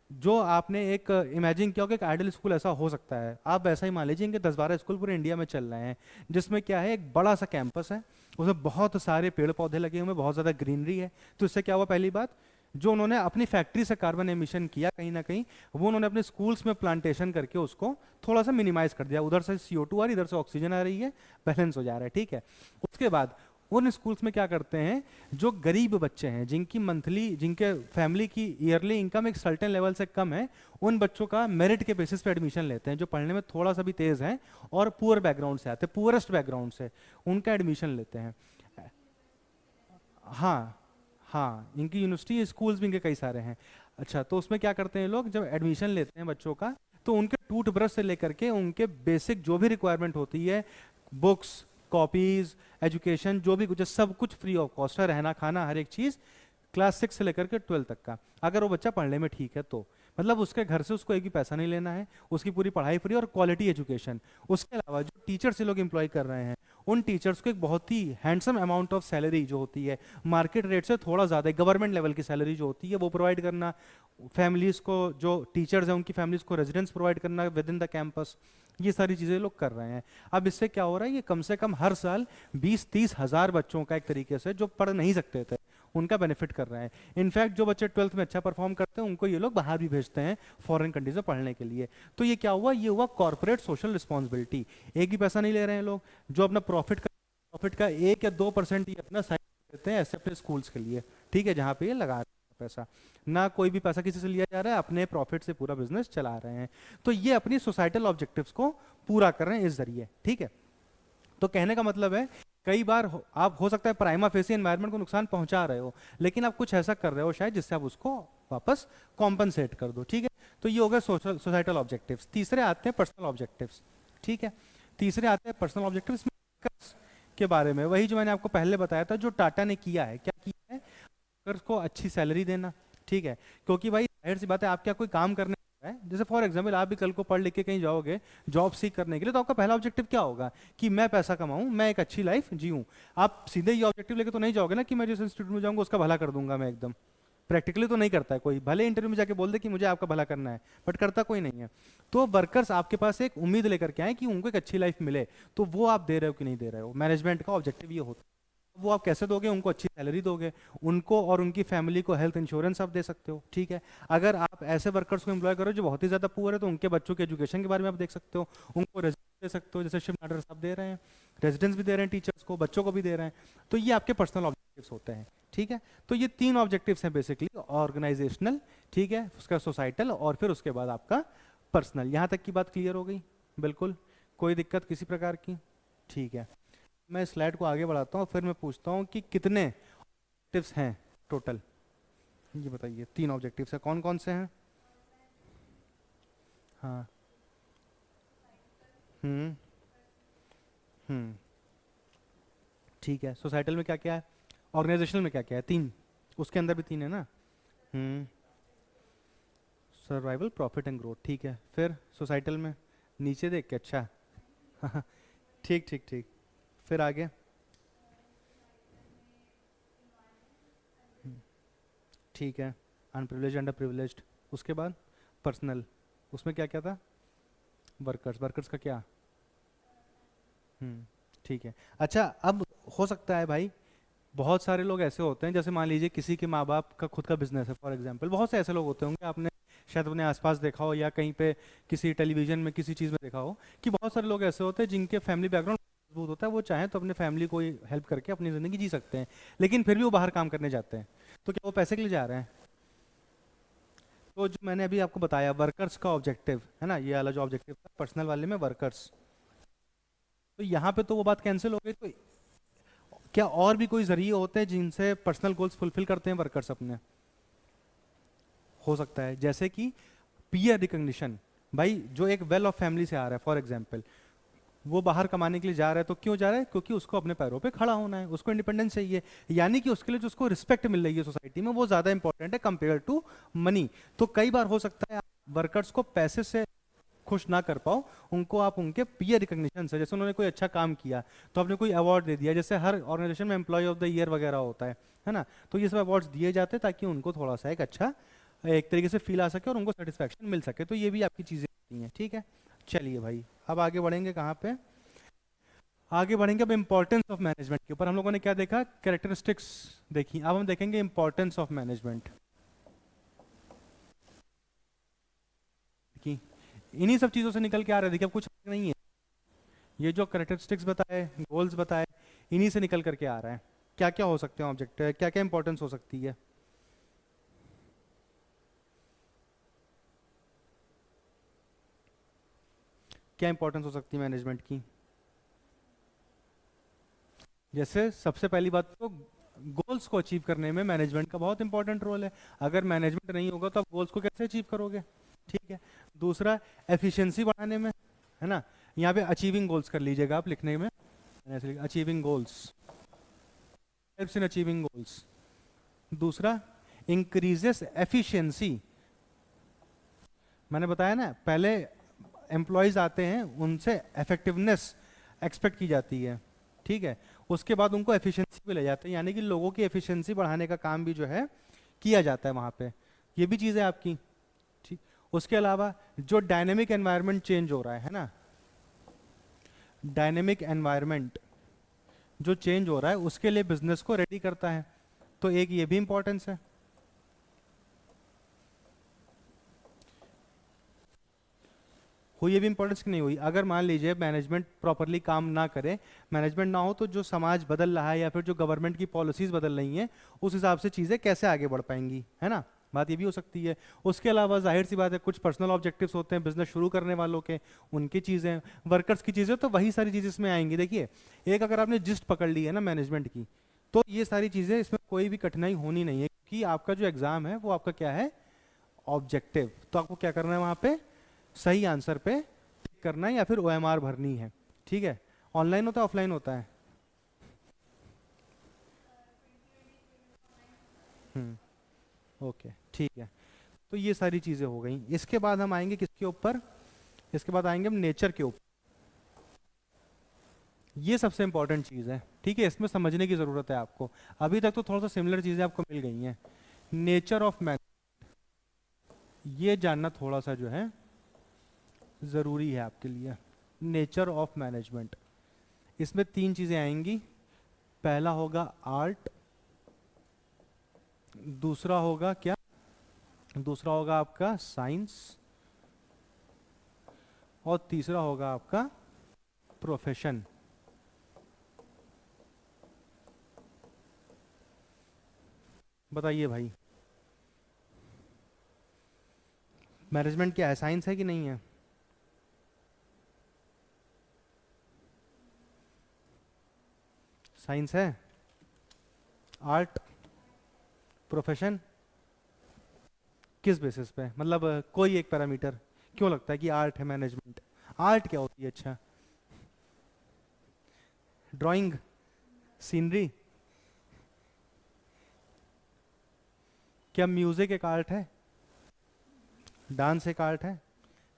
जो आपने एक इमेजिन किया होगा एक आइडियल स्कूल ऐसा हो सकता है, आप वैसा ही मान लीजिए इनके 10-12 स्कूल पूरे इंडिया में चल रहे हैं, जिसमें क्या है, एक बड़ा सा कैंपस है, उसमें बहुत सारे पेड़ पौधे लगे हुए हैं, बहुत ज़्यादा ग्रीनरी है। तो इससे क्या हुआ, पहली बात, जो उन्होंने अपनी फैक्ट्री से कार्बन एमिशन किया कहीं ना कहीं, वो उन्होंने अपने स्कूल्स में प्लांटेशन करके उसको थोड़ा सा मिनिमाइज कर दिया। उधर से CO2 आ रही, इधर से ऑक्सीजन आ रही है, बैलेंस हो जा रहा है, ठीक है। उसके बाद उन स्कूल्स में क्या करते हैं, जो गरीब बच्चे हैं, जिनकी मंथली, जिनके फैमिली की ईयरली इनकम एक सर्टेन लेवल से कम है, उन बच्चों का मेरिट के बेसिस पे एडमिशन लेते हैं, जो पढ़ने में थोड़ा सा भी तेज हैं और पुअर बैकग्राउंड से आते हैं, पुअरेस्ट बैकग्राउंड से, उनका एडमिशन लेते हैं। हाँ हाँ, इनकी यूनिवर्सिटी स्कूल्स भी इनके कई सारे हैं। अच्छा, तो उसमें क्या करते हैं लोग, जब एडमिशन लेते हैं बच्चों का, तो उनके टूथब्रश से लेकर के उनके बेसिक जो भी रिक्वायरमेंट होती है, बुक्स, कॉपीज, एजुकेशन, जो भी कुछ है, सब कुछ फ्री ऑफ कॉस्ट है, रहना खाना हर एक चीज़, क्लास 6 से लेकर के 12 तक का, अगर वो बच्चा पढ़ने में ठीक है तो। मतलब उसके घर से उसको एक भी पैसा नहीं लेना है, उसकी पूरी पढ़ाई फ्री और क्वालिटी एजुकेशन। उसके अलावा जो टीचर से लोग एम्प्लॉय कर रहे हैं, उन टीचर्स को एक बहुत ही हैंडसम अमाउंट ऑफ सैलरी जो होती है, मार्केट रेट से थोड़ा ज़्यादा, गवर्नमेंट लेवल की सैलरी जो होती है वो प्रोवाइड करना, फैमिलीज़ को, जो टीचर्स हैं उनकी फैमिलीज़ को रेजिडेंस प्रोवाइड करना विद इन द कैंपस, ये सारी चीज़ें लोग कर रहे हैं। अब इससे क्या हो रहा है, ये कम से कम हर साल 20-30 हज़ार बच्चों का एक तरीके से, जो पढ़ नहीं सकते थे, उनका बेनिफिट कर रहे हैं। इनफैक्ट जो बच्चे 12th में अच्छा परफॉर्म करते हैं, उनको ये लोग बाहर भी भेजते हैं फॉरेन कंट्रीज में पढ़ने के लिए। तो ये क्या हुआ, ये हुआ कॉर्पोरेट सोशल रिस्पॉन्सिबिलिटी। एक भी पैसा नहीं ले रहे हैं लोग, जो अपना प्रॉफिट का 1 या 2% ये अपना साइड देते हैं ऐसे अपने स्कूल्स के लिए, ठीक है, जहाँ पे ये लगा रहे हैं पैसा, ना कोई भी पैसा किसी से लिया जा रहा है, अपने प्रॉफिट से पूरा बिजनेस चला रहे हैं। तो ये अपनी सोसाइटल ऑब्जेक्टिव्स को पूरा कर रहे हैं इस जरिए, ठीक है। तो कहने का मतलब है, कई बार आप हो सकता है प्राइमा फेसी एनवायरनमेंट को नुकसान पहुंचा रहे हो, लेकिन आप कुछ ऐसा कर रहे हो शायद जिससे आप उसको वापस कॉम्पनसेट कर दो, ठीक है। तो ये हो गए सोसाइटल ऑब्जेक्टिव्स। तीसरे आते हैं पर्सनल ऑब्जेक्टिव्स, ठीक है। तीसरे आते हैं पर्सनल ऑब्जेक्टिव्स के बारे में, वही जो मैंने आपको पहले बताया था, जो टाटा ने किया है। क्या किया है, वर्कर्स को अच्छी सैलरी देना, ठीक है, क्योंकि भाई जाहिर सी बात है, आप क्या कोई काम करने है, जैसे फॉर एग्जांपल आप भी कल को पढ़ लिख के कहीं जाओगे जॉब सीख करने के लिए, तो आपका पहला ऑब्जेक्टिव क्या होगा, कि मैं पैसा कमाऊं, मैं एक अच्छी लाइफ जीऊं। आप सीधे ये ऑब्जेक्टिव लेके तो नहीं जाओगे ना, कि मैं जिस इंस्टीट्यूट में जाऊंगा उसका भला कर दूंगा मैं एकदम। प्रैक्टिकली तो नहीं करता है कोई, भले इंटरव्यू में जाके बोल दे कि मुझे आपका भला करना है, बट करता कोई नहीं है। तो वर्कर्स आपके पास एक उम्मीद लेकर के आए कि उनको एक अच्छी लाइफ मिले, तो वो आप दे रहे हो कि नहीं दे रहे हो। मैनेजमेंट का ऑब्जेक्टिव ये होता है। वो आप कैसे दोगे, उनको अच्छी सैलरी दोगे, उनको और उनकी फैमिली को हेल्थ इंश्योरेंस आप दे सकते हो, ठीक है। अगर आप ऐसे वर्कर्स को एम्प्लॉय करो जो बहुत ही ज़्यादा पुअर है, तो उनके बच्चों के एजुकेशन के बारे में आप देख सकते हो, उनको रेजिडेंस दे सकते हो, जैसे शिव नाडर साहब दे रहे हैं, रेजिडेंस भी दे रहे हैं टीचर्स को, बच्चों को भी दे रहे हैं। तो ये आपके पर्सनल ऑब्जेक्टिव्स होते हैं, ठीक है। तो ये 3 ऑब्जेक्टिव्स हैं बेसिकली, ऑर्गेनाइजेशनल, ठीक है, उसका सोसाइटल, और फिर उसके बाद आपका पर्सनल। यहाँ तक की बात क्लियर हो गई, बिल्कुल कोई दिक्कत किसी प्रकार की, ठीक है। मैं स्लाइड को आगे बढ़ाता हूँ, फिर मैं पूछता हूँ कि कितने ऑब्जेक्टिव्स हैं टोटल, ये बताइए। 3 ऑब्जेक्टिव्स हैं, कौन कौन से हैं? हाँ, हम्म हम्म ठीक है। सोसाइटल में क्या क्या है, ऑर्गेनाइजेशनल में क्या क्या है? 3, उसके अंदर भी 3 है ना। हम्म सर्वाइवल, प्रॉफिट एंड ग्रोथ, ठीक है। फिर सोसाइटल में नीचे देख के, अच्छा ठीक ठीक ठीक, फिर आगे। ठीक है, अनप्रिविलेज, अंडर प्रिविलेज्ड। उसके बाद पर्सनल, उसमें क्या क्या था? वर्कर्स, वर्कर्स का क्या? ठीक है। अच्छा, अब हो सकता है भाई, बहुत सारे लोग ऐसे होते हैं, जैसे मान लीजिए किसी के माँ बाप का खुद का बिजनेस है फॉर एग्जांपल, बहुत से ऐसे लोग होते होंगे, आपने शायद अपने आसपास देखा हो या कहीं पे किसी टेलीविजन में किसी चीज़ में देखा हो, कि बहुत सारे लोग ऐसे होते हैं जिनके फैमिली बैकग्राउंड मजबूत होता है, वो चाहे तो अपने फैमिली को हेल्प करके अपनी ज़िंदगी जी सकते हैं, लेकिन फिर भी वो बाहर काम करने जाते हैं। तो क्या वो पैसे के लिए जा रहे हैं? तो जो मैंने अभी आपको बताया वर्कर्स का ऑब्जेक्टिव है ना, ये वाला जो ऑब्जेक्टिव था पर्सनल वाले में वर्कर्स, तो यहाँ पे तो वो बात कैंसिल हो गई। तो क्या और भी कोई जरिए होते हैं जिनसे पर्सनल गोल्स फुलफिल करते हैं वर्कर्स अपने? हो सकता है, जैसे कि पीयर रिकॉग्निशन। भाई जो एक वेल ऑफ फैमिली से आ रहा है फॉर एग्जांपल, वो बाहर कमाने के लिए जा रहा है, तो क्यों जा रहा है? क्योंकि उसको अपने पैरों पे खड़ा होना है, उसको इंडिपेंडेंस चाहिए, यानी कि उसके लिए जो उसको रिस्पेक्ट मिल रही है सोसाइटी में, वो ज्यादा इंपॉर्टेंट है कंपेयर टू मनी। तो कई बार हो सकता है वर्कर्स को पैसे से खुश ना कर पाओ, उनको आप उनके पीयर रिकग्निशन से, जैसे उन्होंने कोई अच्छा काम किया तो आपने कोई अवार्ड दे दिया, जैसे हर ऑर्गेनाइजेशन में एम्प्लॉय ऑफ द ईयर वगैरह होता है ना, तो ये सब अवार्ड्स दिए जाते हैं ताकि उनको थोड़ा सा एक अच्छा एक तरीके से फील आ सके और उनको सेटिस्फैक्शन मिल सके। तो ये भी आपकी चीज़ें होती हैं, ठीक है। चलिए भाई, अब आगे बढ़ेंगे कहाँ पे, आगे बढ़ेंगे अब इंपॉर्टेंस ऑफ मैनेजमेंट के ऊपर। हम लोगों ने क्या देखा, कैरेक्टरिस्टिक्स देखी, अब हम देखेंगे इंपॉर्टेंस ऑफ मैनेजमेंट की। इन्हीं सब चीज़ों से निकल के आ रहे, देखिए अब कुछ नहीं है, ये जो कैरेक्टरिस्टिक्स बताए, गोल्स बताए, इन्हीं से निकल करके आ रहा है। क्या क्या हो सकते हैं ऑब्जेक्ट, क्या क्या इंपॉर्टेंस हो सकती है। क्या इंपॉर्टेंस हो सकती है मैनेजमेंट की। जैसे सबसे पहली बात तो गोल्स को अचीव करने में मैनेजमेंट का बहुत इंपॉर्टेंट रोल है। अगर मैनेजमेंट नहीं होगा तो आप गोल्स को कैसे अचीव करोगे, ठीक है। दूसरा, एफिशिएंसी बढ़ाने में, है ना, यहाँ पे अचीविंग गोल्स कर लीजिएगा आप लिखने में, achieving goals, helps in achieving goals. दूसरा, इंक्रीजेस एफिशिएंसी, मैंने बताया ना पहले एम्प्लॉयज आते हैं उनसे इफेक्टिवनेस एक्सपेक्ट की जाती है, ठीक है, उसके बाद उनको एफिशिएंसी पे ले जाते हैं, यानी कि लोगों की एफिशिएंसी बढ़ाने का काम भी जो है किया जाता है वहाँ पे। ये भी चीज़ है आपकी, ठीक। उसके अलावा जो डायनेमिक एनवायरनमेंट चेंज हो रहा है ना, डायनेमिक एनवायरनमेंट जो चेंज हो रहा है उसके लिए बिजनेस को रेडी करता है, तो एक ये भी इंपॉर्टेंस है। हुई ये भी इंपॉर्टेंस की नहीं हुई, अगर मान लीजिए मैनेजमेंट प्रॉपरली काम ना करे, मैनेजमेंट ना हो, तो जो समाज बदल रहा है या फिर जो गवर्नमेंट की पॉलिसीज बदल रही हैं उस हिसाब से चीज़ें कैसे आगे बढ़ पाएंगी, है ना, बात ये भी हो सकती है। उसके अलावा जाहिर सी बात है कुछ पर्सनल ऑब्जेक्टिव्स होते हैं बिजनेस शुरू करने वालों के, उनकी चीज़ें, वर्कर्स की चीज़ें, तो वही सारी चीज़ें इसमें आएंगी। देखिए एक अगर आपने जिस्ट पकड़ ली है ना मैनेजमेंट की, तो ये सारी चीज़ें, इसमें कोई भी कठिनाई होनी नहीं है, क्योंकि आपका जो एग्जाम है वो आपका क्या है, ऑब्जेक्टिव। तो आपको क्या करना है वहाँ पे, सही आंसर पे टिक करना है या फिर ओएमआर भरनी है, ठीक है। ऑनलाइन होता है ऑफलाइन होता है, ओके ठीक है। तो ये सारी चीज़ें हो गई। इसके बाद हम आएंगे किसके ऊपर, इसके बाद आएंगे हम नेचर के ऊपर। ये सबसे इंपॉर्टेंट चीज़ है, ठीक है, इसमें समझने की ज़रूरत है आपको। अभी तक तो थोड़ा सा सिमिलर चीज़ें आपको मिल गई हैं। नेचर ऑफ मैन, ये जानना थोड़ा सा जो है ज़रूरी है आपके लिए। नेचर ऑफ मैनेजमेंट, इसमें तीन चीज़ें आएंगी। पहला होगा आर्ट, दूसरा होगा क्या, दूसरा होगा आपका साइंस, और तीसरा होगा आपका प्रोफेशन। बताइए भाई, मैनेजमेंट क्या है, साइंस है कि नहीं है। साइंस है, आर्ट, प्रोफेशन, किस बेसिस पे, मतलब कोई एक पैरामीटर, क्यों लगता है कि आर्ट है मैनेजमेंट। आर्ट क्या होती है, अच्छा ड्राइंग, सीनरी, क्या म्यूजिक एक आर्ट है, डांस एक आर्ट है,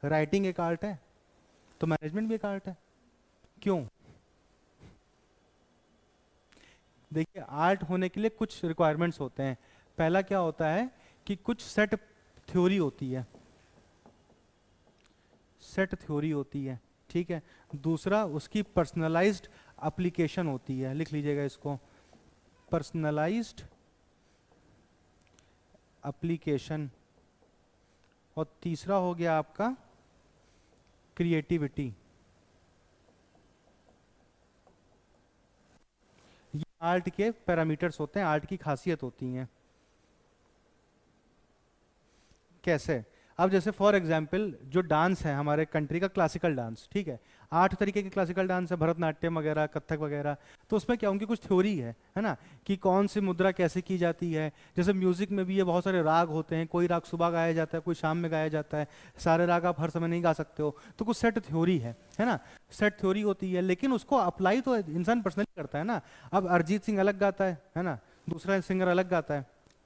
राइटिंग एक आर्ट है, तो मैनेजमेंट भी एक आर्ट है। क्यों, देखिए आर्ट होने के लिए कुछ रिक्वायरमेंट्स होते हैं। पहला क्या होता है कि कुछ सेट थ्योरी होती है, सेट थ्योरी होती है, ठीक है। दूसरा उसकी पर्सनलाइज्ड एप्लीकेशन होती है, लिख लीजिएगा इसको, पर्सनलाइज्ड एप्लीकेशन। और तीसरा हो गया आपका क्रिएटिविटी। ये आर्ट के पैरामीटर्स होते हैं, आर्ट की खासियत होती हैं। कैसे, अब जैसे फॉर एग्जाम्पल जो डांस है हमारे कंट्री का क्लासिकल डांस, ठीक है, 8 तरीके के क्लासिकल डांस है, भरतनाट्यम वगैरह, कथक वगैरह। तो उसमें क्या, उनकी कुछ थ्योरी है ना, कि कौन सी मुद्रा कैसे की जाती है। जैसे म्यूजिक में भी ये बहुत सारे राग होते हैं, कोई राग सुबह गाया जाता है, कोई शाम में गाया जाता है, सारे राग आप हर समय नहीं गा सकते हो, तो कुछ सेट थ्योरी है ना, सेट थ्योरी होती है। लेकिन उसको अप्लाई तो इंसान पर्सनली करता है ना। अब अरिजीत सिंह अलग गाता है ना, दूसरा सिंगर अलग गाता है,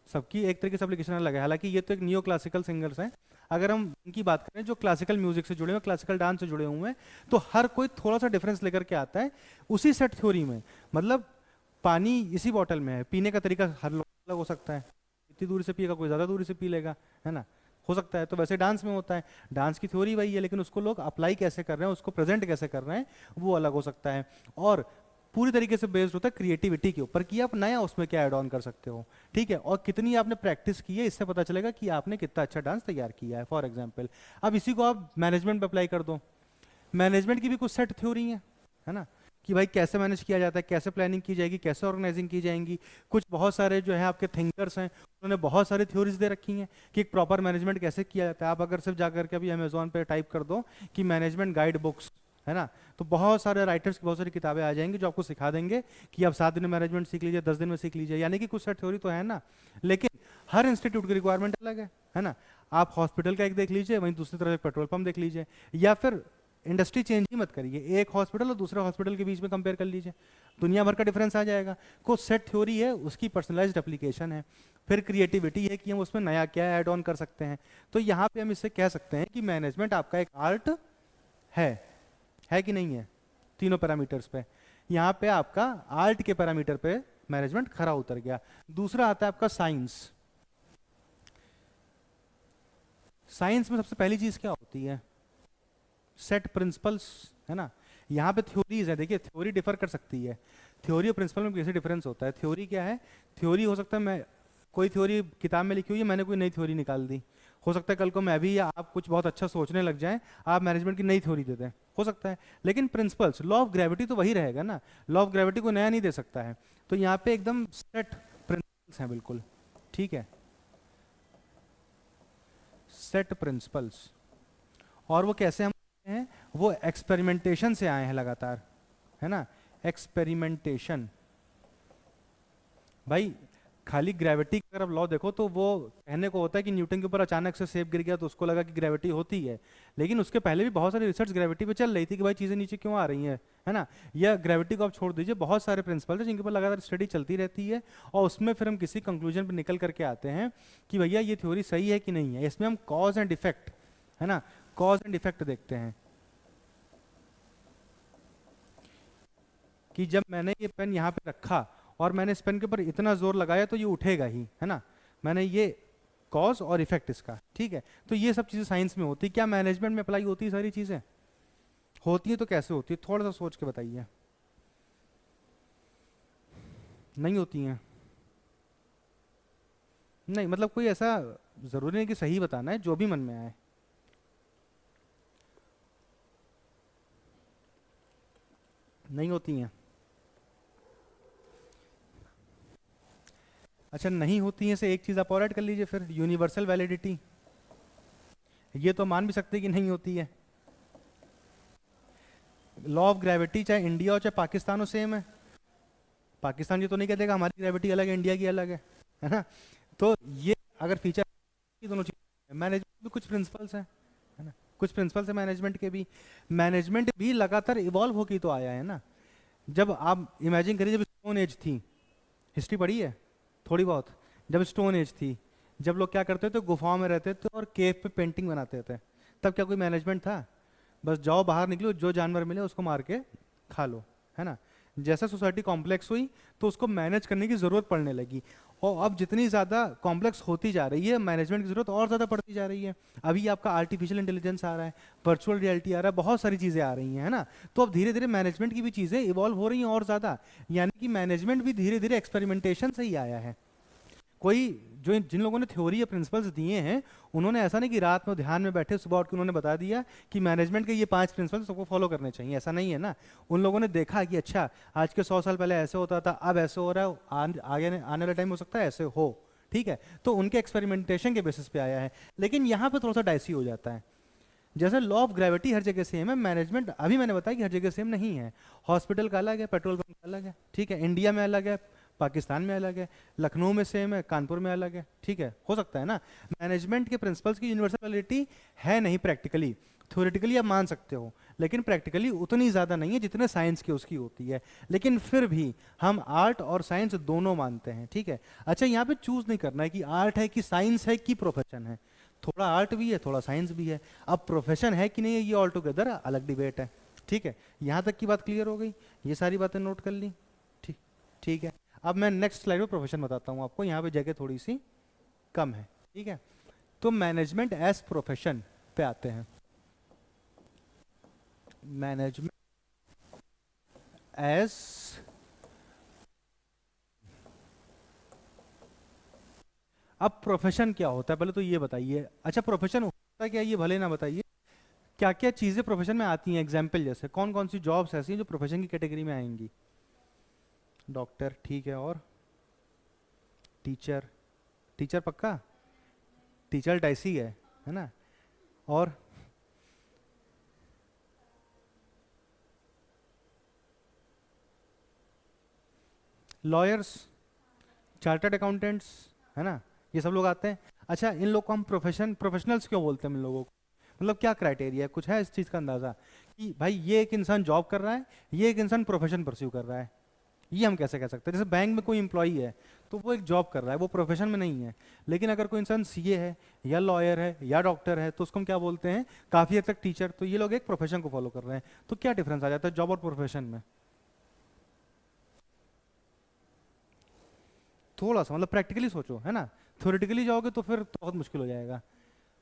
सबकी एक तरीके से एप्लीकेशन अलग है। हालांकि ये तो एक नियो क्लासिकल सिंगर्स हैं, अगर हम इनकी बात करें जो क्लासिकल म्यूजिक से जुड़े हुए, क्लासिकल डांस से जुड़े हुए हैं, तो हर कोई थोड़ा सा डिफरेंस लेकर के आता है उसी सेट थ्योरी में। मतलब पानी इसी बॉटल में है, पीने का तरीका हर लोग अलग हो सकता है, इतनी दूरी से पिएगा, कोई ज़्यादा दूरी से पी लेगा, है ना, हो सकता है। तो वैसे डांस में होता है, डांस की थ्योरी वही है, लेकिन उसको लोग अप्लाई कैसे कर रहे हैं, उसको प्रेजेंट कैसे कर रहे हैं, वो अलग हो सकता है। और पूरी तरीके से बेस्ड होता है क्रिएटिविटी के ऊपर कि आप नया उसमें क्या ऐड ऑन कर सकते हो, ठीक है, और कितनी आपने प्रैक्टिस की है, इससे पता चलेगा कि आपने कितना अच्छा डांस तैयार किया है। फॉर एग्जाम्पल अब इसी को आप मैनेजमेंट पे अप्लाई कर दो। मैनेजमेंट की भी कुछ सेट थ्योरी है ना, कि भाई कैसे मैनेज किया जाता है, कैसे प्लानिंग की जाएगी, कैसे ऑर्गेनाइजिंग की जाएंगी। कुछ बहुत सारे जो है आपके थिंकर्स हैं, उन्होंने बहुत सारी थ्योरीज दे रखी हैं कि एक प्रॉपर मैनेजमेंट कैसे किया जाता है। आप अगर सिर्फ जाकर के अभी अमेजोन पे टाइप कर दो कि मैनेजमेंट गाइड बुक्स, है ना, तो बहुत सारे राइटर्स की बहुत सारी किताबें आ जाएंगी जो आपको सिखा देंगे कि आप 7 दिन में मैनेजमेंट सीख लीजिए, 10 दिन में सीख लीजिए। यानी कि कुछ सेट थ्योरी तो है ना, लेकिन हर इंस्टीट्यूट की रिक्वायरमेंट अलग है ना। आप हॉस्पिटल का एक देख लीजिए, वहीं दूसरी तरफ एक पेट्रोल पंप देख लीजिए, या फिर इंडस्ट्री चेंज ही मत करिए, एक हॉस्पिटल और दूसरे हॉस्पिटल के बीच में कंपेयर कर लीजिए, दुनिया भर का डिफरेंस आ जाएगा। कुछ सेट थ्योरी है, उसकी पर्सनलाइज्ड एप्लीकेशन है। फिर क्रिएटिविटी है कि हम उसमें नया क्या ऐड ऑन कर सकते हैं। तो यहाँ पे हम इससे कह सकते हैं कि मैनेजमेंट आपका एक आर्ट है कि नहीं है, तीनों पैरामीटर्स पे। यहाँ पे आपका आर्ट के पैरामीटर पे मैनेजमेंट खरा उतर गया। दूसरा आता है आपका साइंस। साइंस में सबसे पहली चीज क्या होती है, सेट प्रिंसिपल्स, है ना। यहाँ पे थ्योरीज है, देखिए थ्योरी डिफर कर सकती है, थ्योरी और प्रिंसिपल में कैसे डिफरेंस होता है। थ्योरी क्या है, थ्योरी हो सकता है मैं कोई थ्योरी किताब में लिखी हुई है, मैंने कोई नई थ्योरी निकाल दी, हो सकता है कल को मैं भी या आप कुछ बहुत अच्छा सोचने लग जाएं, आप मैनेजमेंट की नई थ्योरी दे दें, हो सकता है। लेकिन प्रिंसिपल्स, लॉ ऑफ ग्रेविटी तो वही रहेगा ना, लॉ ऑफ ग्रेविटी को नया नहीं दे सकता है। तो यहाँ पे एकदम सेट प्रिंसिपल्स हैं बिल्कुल, ठीक है, सेट प्रिंसिपल्स। और वो कैसे हम हैं, वो एक्सपेरिमेंटेशन से आए हैं लगातार, है ना, एक्सपेरिमेंटेशन। भाई खाली ग्रेविटी की अगर लॉ देखो तो वो कहने को होता है कि न्यूटन के ऊपर अचानक से सेब गिर गया तो उसको लगा कि ग्रेविटी होती है, लेकिन उसके पहले भी बहुत सारी रिसर्च ग्रेविटी पे चल रही थी कि भाई चीजें नीचे क्यों आ रही हैं, है ना। या ग्रेविटी को आप छोड़ दीजिए, बहुत सारे प्रिंसिपल है जिनके ऊपर लगातार स्टडी चलती रहती है, और उसमें फिर हम किसी कंक्लूजन पर निकल करके आते हैं कि भैया ये थ्योरी सही है कि नहीं है। इसमें हम कॉज एंड इफेक्ट, है ना, कॉज एंड इफेक्ट देखते हैं कि जब मैंने ये पेन यहाँ पे रखा और मैंने इस पेन के ऊपर इतना जोर लगाया तो ये उठेगा ही, है ना, मैंने ये कॉज और इफेक्ट इसका, ठीक है। तो ये सब चीजें साइंस में होती है। क्या मैनेजमेंट में अप्लाई होती है सारी चीजें? होती है तो कैसे होती है, थोड़ा सा सोच के बताइए। नहीं होती हैं, नहीं, मतलब कोई ऐसा जरूरी नहीं कि सही बताना है, जो भी मन में आए। नहीं होती हैं, अच्छा नहीं होती है से एक चीज आप और ऐड कर लीजिए फिर, यूनिवर्सल वैलिडिटी। ये तो मान भी सकते हैं कि नहीं होती है। लॉ ऑफ ग्रेविटी चाहे इंडिया हो चाहे पाकिस्तान हो सेम है। पाकिस्तान ये तो नहीं कहते हमारी ग्रेविटी अलग है इंडिया की अलग है ना। तो ये अगर फीचर, दोनों चीज, मैनेजमेंट भी कुछ प्रिंसिपल्स हैं, है ना, कुछ प्रिंसिपल्स है मैनेजमेंट के भी। मैनेजमेंट भी लगातार इवॉल्व होकर तो आया है ना। जब आप इमेजिन करिए, जब स्टोन एज थी, हिस्ट्री पढ़ी है थोड़ी बहुत, जब स्टोन एज थी, जब लोग क्या करते थे, गुफाओं में रहते थे और केव पे पेंटिंग बनाते थे, तब क्या कोई मैनेजमेंट था? बस जाओ बाहर निकलो, जो जानवर मिले उसको मार के खा लो, है ना। जैसे सोसाइटी कॉम्प्लेक्स हुई तो उसको मैनेज करने की जरूरत पड़ने लगी, और अब जितनी ज़्यादा कॉम्प्लेक्स होती जा रही है, मैनेजमेंट की जरूरत और ज़्यादा पड़ती जा रही है। अभी आपका आर्टिफिशियल इंटेलिजेंस आ रहा है, वर्चुअल रियलिटी आ रहा है, बहुत सारी चीज़ें आ रही हैं, है ना। तो अब धीरे धीरे मैनेजमेंट की भी चीज़ें इवॉल्व हो रही हैं और ज़्यादा, यानी कि मैनेजमेंट भी धीरे धीरे एक्सपेरिमेंटेशन से ही आया है। कोई जो जिन लोगों ने थ्योरी या प्रिंसिपल्स दिए हैं, उन्होंने ऐसा नहीं कि रात में ध्यान में बैठे सुबह उठ के उन्होंने बता दिया कि मैनेजमेंट के ये 5 प्रिंसिपल्स सबको फॉलो करने चाहिए, ऐसा नहीं है ना। उन लोगों ने देखा कि अच्छा आज के 100 साल पहले ऐसे होता था, अब ऐसे हो रहा है, आगे आने वाला टाइम हो सकता है ऐसे हो, ठीक है। तो उनके एक्सपेरिमेंटेशन के बेसिस पे आया है। लेकिन यहाँ पे थोड़ा सा डाइसी हो जाता है। जैसे लॉ ऑफ ग्रेविटी हर जगह सेम है, मैनेजमेंट अभी मैंने बताया कि हर जगह सेम नहीं है। हॉस्पिटल का अलग है, पेट्रोल पंप का अलग है, ठीक है, इंडिया में अलग है, पाकिस्तान में अलग है, लखनऊ में सेम है, कानपुर में अलग है, ठीक है, हो सकता है ना। मैनेजमेंट के प्रिंसिपल्स की यूनिवर्सलिटी है नहीं प्रैक्टिकली, थ्योरेटिकली आप मान सकते हो, लेकिन प्रैक्टिकली उतनी ज़्यादा नहीं है जितने साइंस की उसकी होती है। लेकिन फिर भी हम आर्ट और साइंस दोनों मानते हैं, ठीक है। अच्छा यहाँ पे चूज नहीं करना है कि आर्ट है कि साइंस है कि प्रोफेशन है, थोड़ा आर्ट भी है, थोड़ा साइंस भी है। अब प्रोफेशन है कि नहीं है, ये ऑल टुगेदर अलग डिबेट है। ठीक है, यहाँ तक की बात क्लियर हो गई, ये सारी बातें नोट कर ली। ठीक, ठीक है। अब मैं नेक्स्ट स्लाइड में प्रोफेशन बताता हूँ आपको, यहाँ पे जगह थोड़ी सी कम है। ठीक है, तो मैनेजमेंट एज प्रोफेशन पे आते हैं। मैनेजमेंट एज, अब प्रोफेशन क्या होता है पहले तो ये बताइए। अच्छा, प्रोफेशन होता है क्या ये भले ना बताइए, क्या क्या चीजें प्रोफेशन में आती हैं, एग्जाम्पल जैसे कौन कौन सी जॉब्स ऐसी हैं जो प्रोफेशन की कैटेगरी में आएंगी। डॉक्टर, ठीक है, और टीचर, टीचर पक्का, टीचर डाइसी है ना, और लॉयर्स, चार्टर्ड अकाउंटेंट्स, है ना, ये सब लोग आते हैं। अच्छा, इन लोग को हम प्रोफेशनल्स क्यों बोलते हैं इन लोगों को, मतलब क्या क्राइटेरिया है, कुछ है इस चीज़ का अंदाज़ा कि भाई ये एक इंसान जॉब कर रहा है, ये एक इंसान प्रोफेशन परस्यू कर रहा है, ये हम कैसे कह सकते हैं। जैसे बैंक में कोई इंप्लॉई है तो वो एक जॉब कर रहा है, वो प्रोफेशन में नहीं है। लेकिन अगर कोई इंसान सीए है या लॉयर है या डॉक्टर है तो उसको हम क्या बोलते हैं, काफ़ी हद तक टीचर। तो ये लोग एक प्रोफेशन को फॉलो कर रहे हैं। तो क्या डिफरेंस आ जाता है जॉब और प्रोफेशन में, थोड़ा सा मतलब प्रैक्टिकली सोचो, है ना। थ्योरेटिकली जाओगे तो फिर तो बहुत मुश्किल हो जाएगा।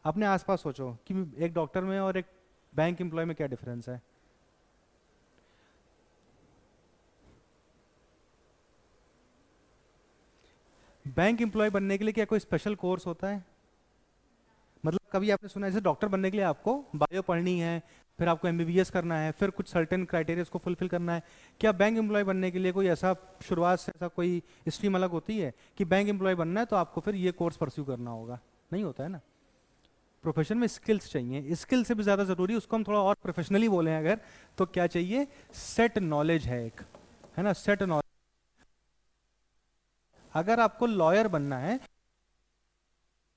अपने आसपास सोचो कि एक डॉक्टर में और एक बैंक एम्प्लॉय में क्या डिफरेंस है। बैंक एम्प्लॉय बनने के लिए क्या कोई स्पेशल कोर्स होता है, मतलब कभी आपने सुना है जैसे डॉक्टर बनने के लिए आपको बायो पढ़नी है, फिर आपको एमबीबीएस करना है, फिर कुछ सर्टेन क्राइटेरिया को फुलफिल करना है। क्या बैंक एम्प्लॉय बनने के लिए कोई ऐसा शुरुआत से ऐसा कोई स्ट्रीम अलग होती है कि बैंक एम्प्लॉय बनना है तो आपको फिर ये कोर्स परस्यू करना होगा, नहीं होता है ना। प्रोफेशन में स्किल्स चाहिए, स्किल से भी ज़्यादा ज़रूरी, उसको हम थोड़ा और प्रोफेशनली बोलें अगर, तो क्या चाहिए, सेट नॉलेज है एक, है ना, सेट नॉलेज। अगर आपको लॉयर बनना है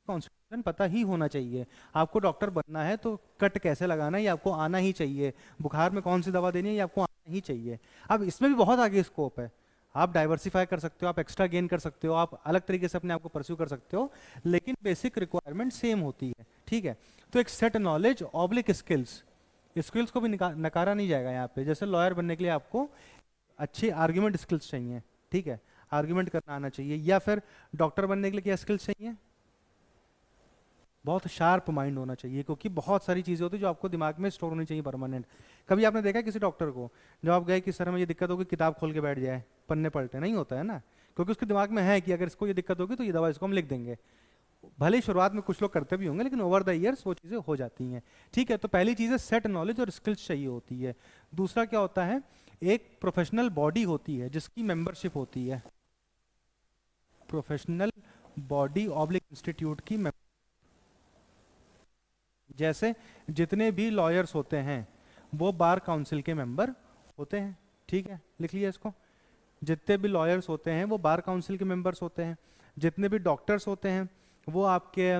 कॉन्स्टिट्यूशन पता ही होना चाहिए, आपको डॉक्टर बनना है तो कट कैसे लगाना है ये आपको आना ही चाहिए, बुखार में कौन सी दवा देनी है ये आपको आना ही चाहिए। अब इसमें भी बहुत आगे स्कोप है, आप डाइवर्सिफाई कर सकते हो, आप एक्स्ट्रा गेन कर सकते हो, आप अलग तरीके से अपने आप को परस्यू कर सकते हो, लेकिन बेसिक रिक्वायरमेंट सेम होती है। ठीक है, तो एक set knowledge oblique skills, skills को भी नकारा नहीं जाएगा यहाँ पे। जैसे लॉयर बनने के लिए आपको अच्छी आर्ग्यूमेंट स्किल्स चाहिए, ठीक है, आर्ग्यूमेंट करना आना चाहिए। या फिर डॉक्टर बनने के लिए क्या स्किल्स चाहिए, बहुत शार्प माइंड होना चाहिए, क्योंकि बहुत सारी चीज़ें होती है जो आपको दिमाग में स्टोर होनी चाहिए परमानेंट। कभी आपने देखा किसी डॉक्टर को जब आप गए कि सर हमें ये दिक्कत होगी, किताब खोल के बैठ जाए, पन्ने पलटे, नहीं होता है ना, क्योंकि उसके दिमाग में है कि अगर इसको ये दिक्कत होगी तो ये दवा इसको हम लिख देंगे। भले ही शुरुआत में कुछ लोग करते भी होंगे लेकिन ओवर द ईयर्स वो चीज़ें हो जाती हैं। ठीक है, तो पहली चीज़ है सेट नॉलेज और स्किल्स चाहिए होती है। दूसरा क्या होता है, एक प्रोफेशनल बॉडी होती है जिसकी मेंबरशिप होती है, प्रोफेशनल बॉडी ऑब्लिक इंस्टीट्यूट की। जैसे जितने भी लॉयर्स होते हैं वो बार काउंसिल के मेंबर होते हैं, ठीक है, लिख लिया इसको। जितने भी लॉयर्स होते हैं वो बार काउंसिल के मेंबर्स होते हैं। जितने भी डॉक्टर्स होते हैं वो आपके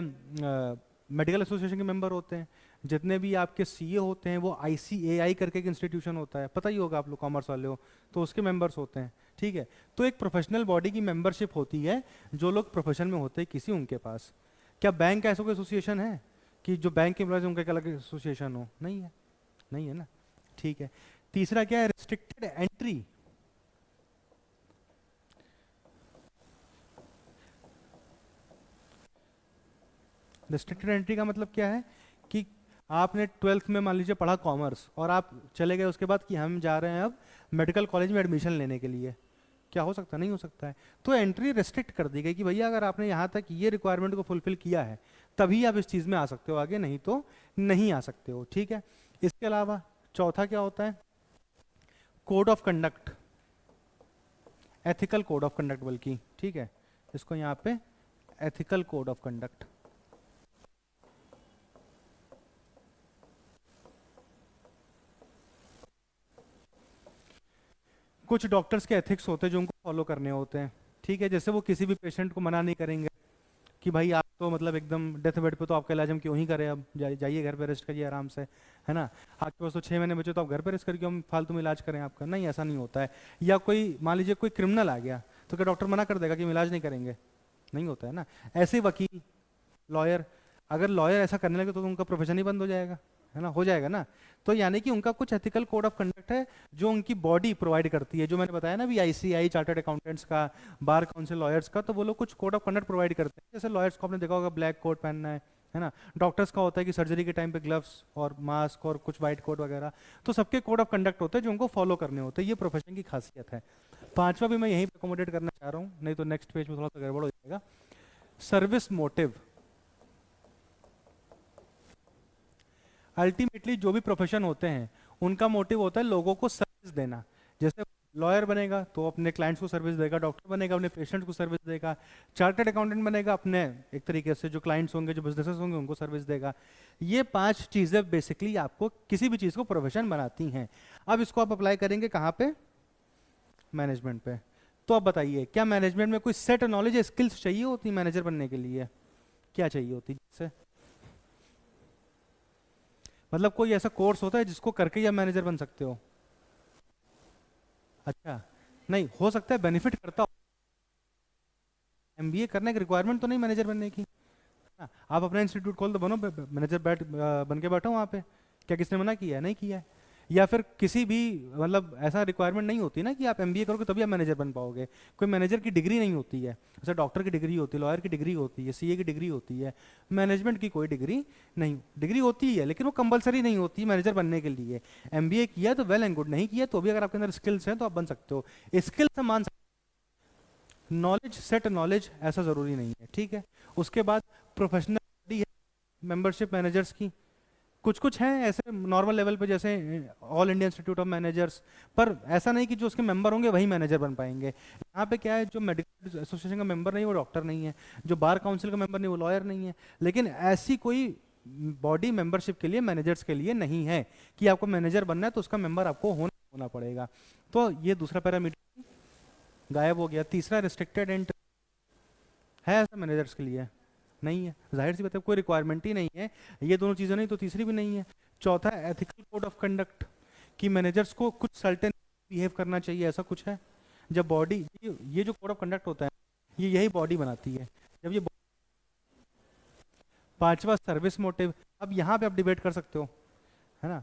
मेडिकल एसोसिएशन के मेंबर होते हैं। जितने भी आपके सीए होते हैं वो आईसीएआई करके एक इंस्टीट्यूशन होता है, पता ही होगा आप लोग कॉमर्स वाले हो, तो उसके मेंबर्स होते हैं। ठीक है, तो एक प्रोफेशनल बॉडी की मेंबरशिप होती है जो लोग प्रोफेशन में होते हैं किसी उनके पास। क्या बैंक का ऐसा कोई एसोसिएशन है कि जो बैंक के एम्प्लॉयज उनका एक अलग एसोसिएशन हो, नहीं है, नहीं है ना। ठीक है, तीसरा क्या है, रिस्ट्रिक्टेड एंट्री। रिस्ट्रिक्टेड एंट्री का मतलब क्या है कि आपने ट्वेल्थ में मान लीजिए पढ़ा कॉमर्स और आप चले गए उसके बाद कि हम जा रहे हैं अब मेडिकल कॉलेज में एडमिशन लेने के लिए, क्या हो सकता है, नहीं हो सकता है। तो एंट्री रेस्ट्रिक्ट कर दी गई कि भैया अगर आपने यहाँ तक ये रिक्वायरमेंट को फुलफिल किया है तभी आप इस चीज़ में आ सकते हो, आगे नहीं तो नहीं आ सकते हो। ठीक है, इसके अलावा चौथा क्या होता है, code of conduct, ethical code of conduct बल्कि, ठीक है, इसको यहाँ पे एथिकल कोड ऑफ कंडक्ट। कुछ डॉक्टर्स के एथिक्स होते हैं जो उनको फॉलो करने होते हैं। ठीक है, जैसे वो किसी भी पेशेंट को मना नहीं करेंगे कि भाई आप तो मतलब एकदम डेथ बेड पे, तो आपका इलाज हम क्यों ही करें, अब जाइए घर पे रेस्ट करिए आराम से, है ना, आपके पास तो 6 महीने बचे तो आप घर पे रेस्ट करके हम फालतू में इलाज करें आपका, नहीं, ऐसा नहीं होता है। या कोई मान लीजिए कोई क्रिमिनल आ गया तो क्या डॉक्टर मना कर देगा कि हम इलाज नहीं करेंगे, नहीं होता है ना। ऐसे वकील, लॉयर, अगर लॉयर ऐसा करने लगे तो उनका प्रोफेशन ही बंद हो जाएगा, है ना, हो जाएगा ना। तो यानी कि उनका कुछ एथिकल कोड ऑफ कंडक्ट है जो उनकी बॉडी प्रोवाइड करती है, जो मैंने बताया ना भी आईसीआई चार्टर्ड अकाउंटेंट्स का, बार काउंसिल लॉयर्स का, तो वो लोग कुछ कोड ऑफ कंडक्ट प्रोवाइड करते हैं। जैसे लॉयर्स को आपने देखा होगा ब्लैक कोट पहनना है ना। डॉक्टर्स का होता है कि सर्जरी के टाइम पे ग्लव्स और मास्क और कुछ वाइट कोट वगैरह। तो सबके कोड ऑफ कंडक्ट होते हैं जो उनको फॉलो करने होते हैं, ये प्रोफेशन की खासियत है। पांचवा भी मैं यहीं पे अकोमोडेट करना चाह रहा हूँ, नहीं तो नेक्स्ट पेज में थोड़ा सा गड़बड़ हो जाएगा। Service motive. अल्टीमेटली जो भी प्रोफेशन होते हैं उनका मोटिव होता है लोगों को सर्विस देना। जैसे लॉयर बनेगा तो अपने क्लाइंट्स को सर्विस देगा, डॉक्टर बनेगा अपने पेशेंट्स को सर्विस देगा, चार्टर्ड अकाउंटेंट बनेगा अपने एक तरीके से जो क्लाइंट्स होंगे, जो बिजनेसेस होंगे उनको सर्विस देगा। ये 5 चीजें बेसिकली आपको किसी भी चीज को प्रोफेशन बनाती हैं। अब इसको आप अप्लाई करेंगे कहाँ पे? मैनेजमेंट पे। तो अब बताइए, क्या मैनेजमेंट में कोई सेट नॉलेज या स्किल्स चाहिए होती मैनेजर बनने के लिए? क्या चाहिए होती? जैसे मतलब कोई ऐसा कोर्स होता है जिसको करके ही आप मैनेजर बन सकते हो? अच्छा, नहीं हो सकता है बेनिफिट करता हो। एमबीए करने की रिक्वायरमेंट तो नहीं मैनेजर बनने की। हाँ, आप अपना इंस्टीट्यूट खोल दो, बनो मैनेजर, बन के बैठो वहाँ पे। क्या किसने मना किया है? नहीं किया है। या फिर किसी भी मतलब ऐसा रिक्वायरमेंट नहीं होती ना कि आप एमबीए करोगे तभी आप मैनेजर बन पाओगे। कोई मैनेजर की डिग्री नहीं होती है, जैसे डॉक्टर की डिग्री होती है, लॉयर की डिग्री होती है, सीए की डिग्री होती है। मैनेजमेंट की कोई डिग्री नहीं, डिग्री होती है लेकिन वो कंपलसरी नहीं होती मैनेजर बनने के लिए। एमबीए किया तो वेल एंड गुड, नहीं किया तो भी अगर आपके अंदर स्किल्स हैं तो आप बन सकते हो। स्किल्स मान सकते, नॉलेज, सेट नॉलेज ऐसा जरूरी नहीं है, ठीक है। उसके बाद प्रोफेशनल है मेंबरशिप मैनेजर्स की। कुछ कुछ हैं ऐसे नॉर्मल लेवल पे, जैसे all India institute of managers, पर ऐसा नहीं कि जो उसके मेंबर होंगे वही मैनेजर बन पाएंगे। यहाँ पे क्या है, जो मेडिकल एसोसिएशन का मेंबर नहीं वो डॉक्टर नहीं है, जो बार काउंसिल का मेंबर नहीं वो लॉयर नहीं है। लेकिन ऐसी कोई बॉडी मेंबरशिप के लिए, मैनेजर्स के लिए नहीं है कि आपको मैनेजर बनना है तो उसका मेंबर आपको होना होना पड़ेगा। तो ये दूसरा पैरामीटर गायब हो गया। तीसरा, रिस्ट्रिक्टेड एंट्री है ऐसा मैनेजर्स के लिए? नहीं है, जाहिर सी बात है, कोई रिक्वायरमेंट ही नहीं है। ये दोनों चीजें नहीं तो तीसरी भी नहीं है। चौथा, एथिकल कोड ऑफ कंडक्ट, कि मैनेजर्स को कुछ सर्टेन बिहेव करना चाहिए, ऐसा कुछ है? जब बॉडी, ये जो कोड ऑफ कंडक्ट होता है ये यही बॉडी बनाती है। जब ये पांचवा, सर्विस मोटिव। अब यहाँ पे आप डिबेट कर सकते हो, है ना,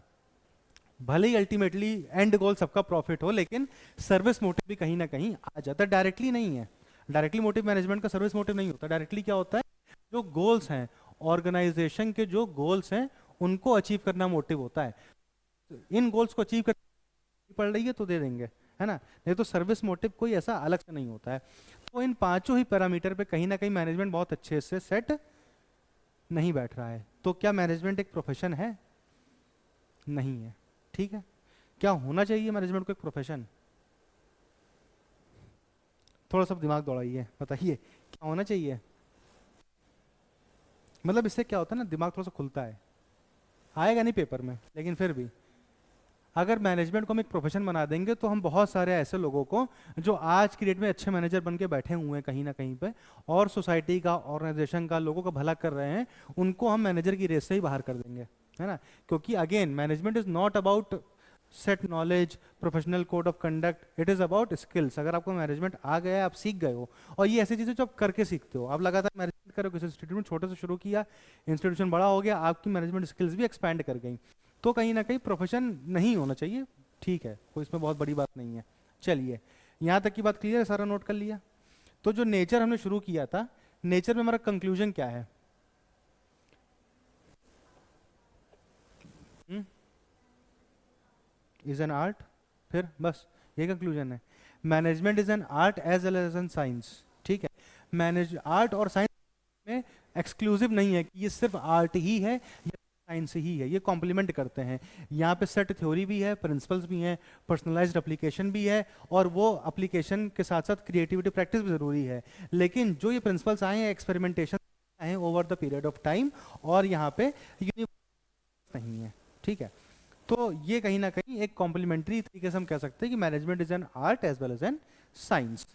भले ही अल्टीमेटली एंड गोल सबका प्रॉफिट हो, लेकिन सर्विस मोटिव भी कहीं ना कहीं आ जाता है, डायरेक्टली नहीं है। डायरेक्टली मोटिव मैनेजमेंट का सर्विस मोटिव नहीं होता। डायरेक्टली क्या होता है, जो गोल्स हैं ऑर्गेनाइजेशन के, जो गोल्स हैं उनको अचीव करना मोटिव होता है। इन गोल्स को अचीव करनी पड़ रही है तो दे देंगे, है ना, नहीं तो सर्विस मोटिव कोई ऐसा अलग से नहीं होता है। तो इन पांचों ही पैरामीटर पे कहीं ना कहीं मैनेजमेंट बहुत अच्छे से सेट नहीं बैठ रहा है। तो क्या मैनेजमेंट एक प्रोफेशन है? नहीं है, ठीक है। क्या होना चाहिए मैनेजमेंट को एक प्रोफेशन? थोड़ा सा दिमाग दौड़ाइए, बताइए क्या होना चाहिए। मतलब इससे क्या होता है ना, दिमाग थोड़ा सा खुलता है। आएगा नहीं पेपर में, लेकिन फिर भी अगर मैनेजमेंट को हम एक प्रोफेशन बना देंगे तो हम बहुत सारे ऐसे लोगों को जो आज की डेट में अच्छे मैनेजर बन के बैठे हुए हैं कहीं ना कहीं पे, और सोसाइटी का, ऑर्गेनाइजेशन का, लोगों का भला कर रहे हैं, उनको हम मैनेजर की रेस से ही बाहर कर देंगे, है ना। क्योंकि again management is not about set knowledge, professional code of conduct, it is about skills. अगर आपको मैनेजमेंट आ गया है, आप सीख गए हो, और ये ऐसी चीजें जो आप करके सीखते हो, आप लगातार मैनेजमेंट करो, किसी इंस्टीट्यूट में छोटे से शुरू किया, इंस्टीट्यूशन बड़ा हो गया, आपकी मैनेजमेंट स्किल्स भी एक्सपैंड कर गई, तो कहीं ना कहीं प्रोफेशन नहीं होना चाहिए, ठीक है, कोई इसमें बहुत बड़ी बात नहीं है। चलिए, यहाँ तक की बात क्लियर है, सारा नोट कर लिया। तो जो नेचर हमने शुरू किया था, नेचर में हमारा कंक्लूजन क्या है? इज एन आर्ट, फिर बस ये कंक्लूजन है। Management is an art as well as an science, ठीक है। मैनेज आर्ट और साइंस में एक्सक्लूसिव नहीं है कि ये सिर्फ आर्ट ही है या साइंस ही है, ये कॉम्प्लीमेंट करते हैं। यहाँ पे सेट थ्योरी भी है, प्रिंसिपल्स भी हैं, पर्सनलाइज्ड एप्लीकेशन भी है, और वो एप्लीकेशन के साथ साथ क्रिएटिविटी प्रैक्टिस भी जरूरी है। लेकिन जो ये प्रिंसिपल्स आए हैं, एक्सपेरिमेंटेशन आए हैं over the period of time, और यहाँ पे यूनिवर्स नहीं है, ठीक है। तो ये कहीं ना कहीं एक कॉम्प्लीमेंट्री तरीके से हम कह सकते हैं कि management is an art as well as an science.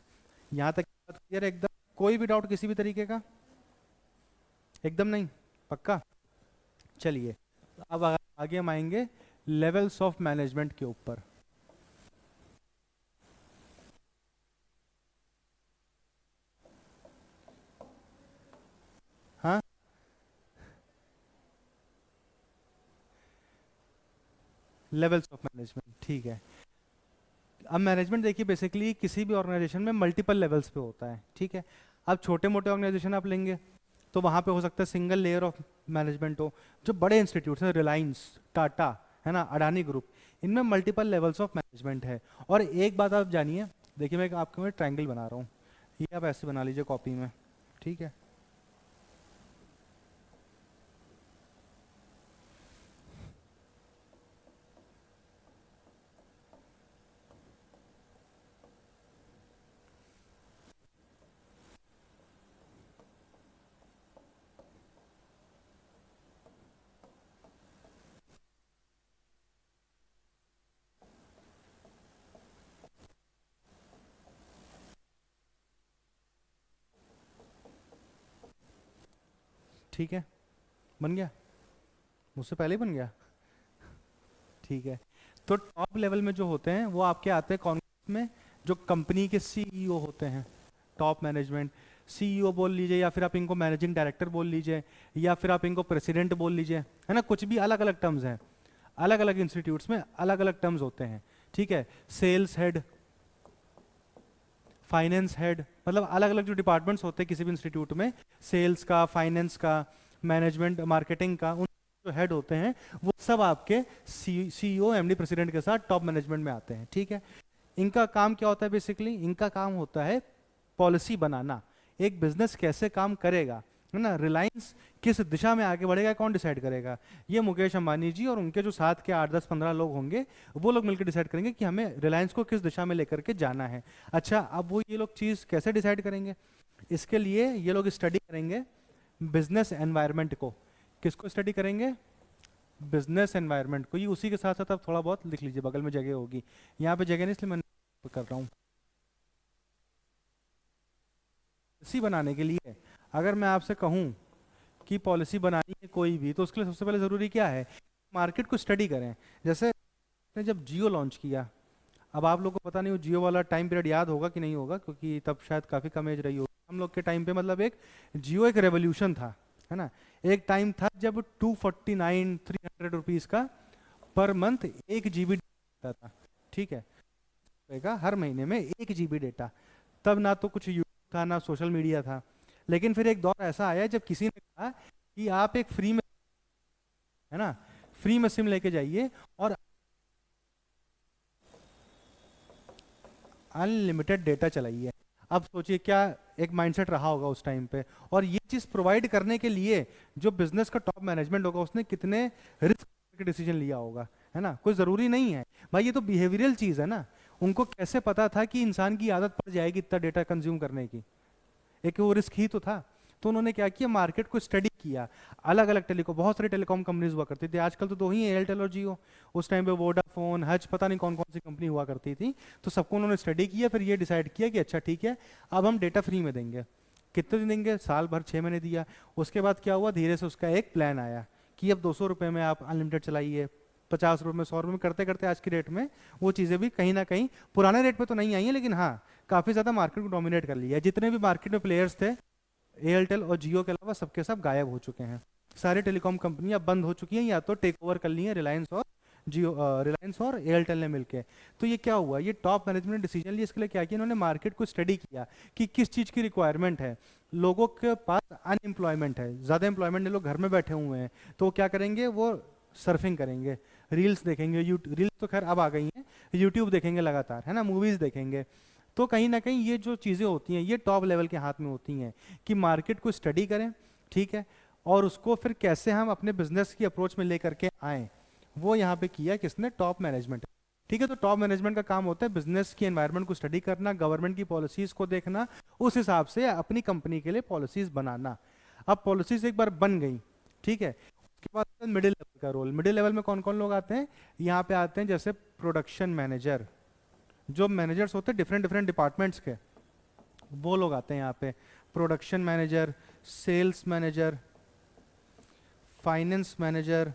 यहाँ तक बात क्लियर है एकदम? कोई भी डाउट किसी भी तरीके का? एकदम नहीं, पक्का? चलिए, अब आगे हम आएंगे लेवल्स ऑफ मैनेजमेंट के ऊपर। हाँ, लेवल्स ऑफ मैनेजमेंट, ठीक है। अब मैनेजमेंट देखिए बेसिकली किसी भी ऑर्गेनाइजेशन में मल्टीपल लेवल्स पे होता है, ठीक है। अब छोटे मोटे ऑर्गेनाइजेशन आप लेंगे तो वहाँ पे हो सकता है सिंगल लेयर ऑफ मैनेजमेंट हो। जो बड़े इंस्टीट्यूट्स हैं, रिलायंस, टाटा, है ना, अडानी ग्रुप, इनमें मल्टीपल लेवल्स ऑफ मैनेजमेंट है। और एक बात आप जानिए, देखिए मैं आपके में ट्रायंगल बना रहा हूँ, ये आप ऐसे बना लीजिए कॉपी में, ठीक है। ठीक है, बन गया, मुझसे पहले ही बन गया, ठीक है। तो टॉप लेवल में जो होते हैं वो आपके आते हैं कौन में, जो कंपनी के सीईओ होते हैं, टॉप मैनेजमेंट, सीईओ बोल लीजिए, या फिर आप इनको मैनेजिंग डायरेक्टर बोल लीजिए, या फिर आप इनको प्रेसिडेंट बोल लीजिए, है ना, कुछ भी, अलग अलग टर्म्स हैं, अलग अलग इंस्टीट्यूट्स में अलग अलग टर्म्स होते हैं, ठीक है। सेल्स हेड, फाइनेंस हेड, मतलब अलग अलग जो डिपार्टमेंट्स होते हैं किसी भी इंस्टीट्यूट में, सेल्स का, फाइनेंस का, मैनेजमेंट, मार्केटिंग का, उन जो हेड होते हैं वो सब आपके सीईओ, एमडी, प्रेसिडेंट के साथ टॉप मैनेजमेंट में आते हैं, ठीक है। इनका काम क्या होता है बेसिकली, इनका काम होता है पॉलिसी बनाना, एक बिजनेस कैसे काम करेगा, है ना, रिलायंस किस दिशा में आगे बढ़ेगा कौन डिसाइड करेगा, ये मुकेश अंबानी जी और उनके जो साथ के 8 10 15 लोग होंगे, वो लोग मिलकर डिसाइड करेंगे कि हमें रिलायंस को किस दिशा में लेकर के जाना है। अच्छा, अब वो ये लोग चीज़ कैसे डिसाइड करेंगे, इसके लिए ये लोग स्टडी करेंगे बिजनेस एनवायरनमेंट को। किसको स्टडी करेंगे, बिजनेस एनवायरनमेंट को। ये उसी के साथ साथ आप थोड़ा बहुत लिख लीजिए, बगल में जगह होगी, यहाँ पे जगह नहीं इसलिए मैं कर रहा हूँ। पॉलिसी बनाने के लिए अगर मैं आपसे कहूँ कि पॉलिसी बनानी है कोई भी, तो उसके लिए सबसे पहले ज़रूरी क्या है, मार्केट को स्टडी करें। जैसे ने जब जियो लॉन्च किया, अब आप लोग को पता नहीं वो जियो वाला टाइम पीरियड याद होगा कि नहीं होगा, क्योंकि तब शायद काफ़ी कम एज रही होगी हम लोग के टाइम पे, मतलब एक जियो एक रेवोल्यूशन था, है ना। एक टाइम था जब 249 300 रुपीज़ का पर मंथ 1 GB डेटा था, ठीक है, का हर महीने में 1 GB डेटा। तब ना तो कुछ यूट्यूब था ना सोशल मीडिया था, लेकिन फिर एक दौर ऐसा आया जब किसी ने कहा कि आप एक फ्री में, है ना, फ्री में सिम लेके जाइए और अनलिमिटेड डेटा चलाइए। अब सोचिए क्या एक माइंडसेट रहा होगा उस टाइम पे, और ये चीज़ प्रोवाइड करने के लिए जो बिजनेस का टॉप मैनेजमेंट होगा उसने कितने रिस्क के डिसीजन लिया होगा, है ना। कोई ज़रूरी नहीं है भाई, ये तो बिहेवियरल चीज़ है ना। उनको कैसे पता था कि इंसान की आदत पड़ जाएगी इतना डेटा कंज्यूम करने की, एक वो रिस्क ही तो था। तो उन्होंने क्या किया, मार्केट को स्टडी किया। अलग अलग टेलीकॉम, बहुत सारी टेलीकॉम कंपनीज हुआ करती थी, आजकल तो दो ही है, एयरटेल और जियो। उस टाइम पे वोडाफोन, हज, पता नहीं कौन कौन सी कंपनी हुआ करती थी। तो सबको उन्होंने स्टडी किया, फिर ये डिसाइड किया कि अच्छा ठीक है, अब हम डेटा फ्री में देंगे। कितने दिन देंगे, साल भर, 6 महीने दिया। उसके बाद क्या हुआ, धीरे से उसका एक प्लान आया कि अब 200 रुपये में आप अनलिमिटेड चलाइए, 50 रुपये में, 100 रुपये में, करते करते आज की डेट में वो चीज़ें भी कहीं ना कहीं पुराने रेट पे तो नहीं आई हैं, लेकिन हाँ काफ़ी ज़्यादा मार्केट को डोमिनेट कर लिया है। जितने भी मार्केट में प्लेयर्स थे, एयरटेल और जियो के अलावा सबके सब गायब हो चुके हैं। सारी टेलीकॉम कंपनियां बंद हो चुकी हैं, या तो टेक ओवर कर ली हैं रिलायंस और जियो, रिलायंस और एयरटेल ने मिलके। तो ये क्या हुआ, ये टॉप मैनेजमेंट ने डिसीजन लिया। इसके लिए क्या किया, इन्होंने मार्केट को स्टडी किया कि किस चीज़ की रिक्वायरमेंट है। लोगों के पास अनएम्प्लॉयमेंट है, ज़्यादा एम्प्लॉयमेंट नहीं, लोग घर में बैठे हुए हैं, तो वो क्या करेंगे, वो सर्फिंग करेंगे, रील्स देखेंगे, रील्स तो खैर अब आ गई हैं, यूट्यूब देखेंगे लगातार, है ना, मूवीज़ देखेंगे। तो कहीं ना कहीं ये जो चीज़ें होती हैं ये टॉप लेवल के हाथ में होती हैं कि मार्केट को स्टडी करें, ठीक है, और उसको फिर कैसे हम अपने बिजनेस की अप्रोच में लेकर के आएँ, वो यहाँ पे किया किसने, टॉप मैनेजमेंट, ठीक है। तो टॉप मैनेजमेंट का काम होता है बिजनेस की एनवायरनमेंट को स्टडी करना, गवर्नमेंट की पॉलिसीज को देखना, उस हिसाब से अपनी कंपनी के लिए पॉलिसीज बनाना। अब पॉलिसीज एक बार बन गई, ठीक है, उसके बाद मिडिल लेवल का रोल। मिडिल लेवल में कौन कौन लोग आते हैं, यहाँ पे आते हैं जैसे प्रोडक्शन मैनेजर, जो मैनेजर्स होते हैं डिफरेंट डिफरेंट डिपार्टमेंट्स के, वो लोग आते हैं यहाँ पे। Production manager, sales manager, finance manager,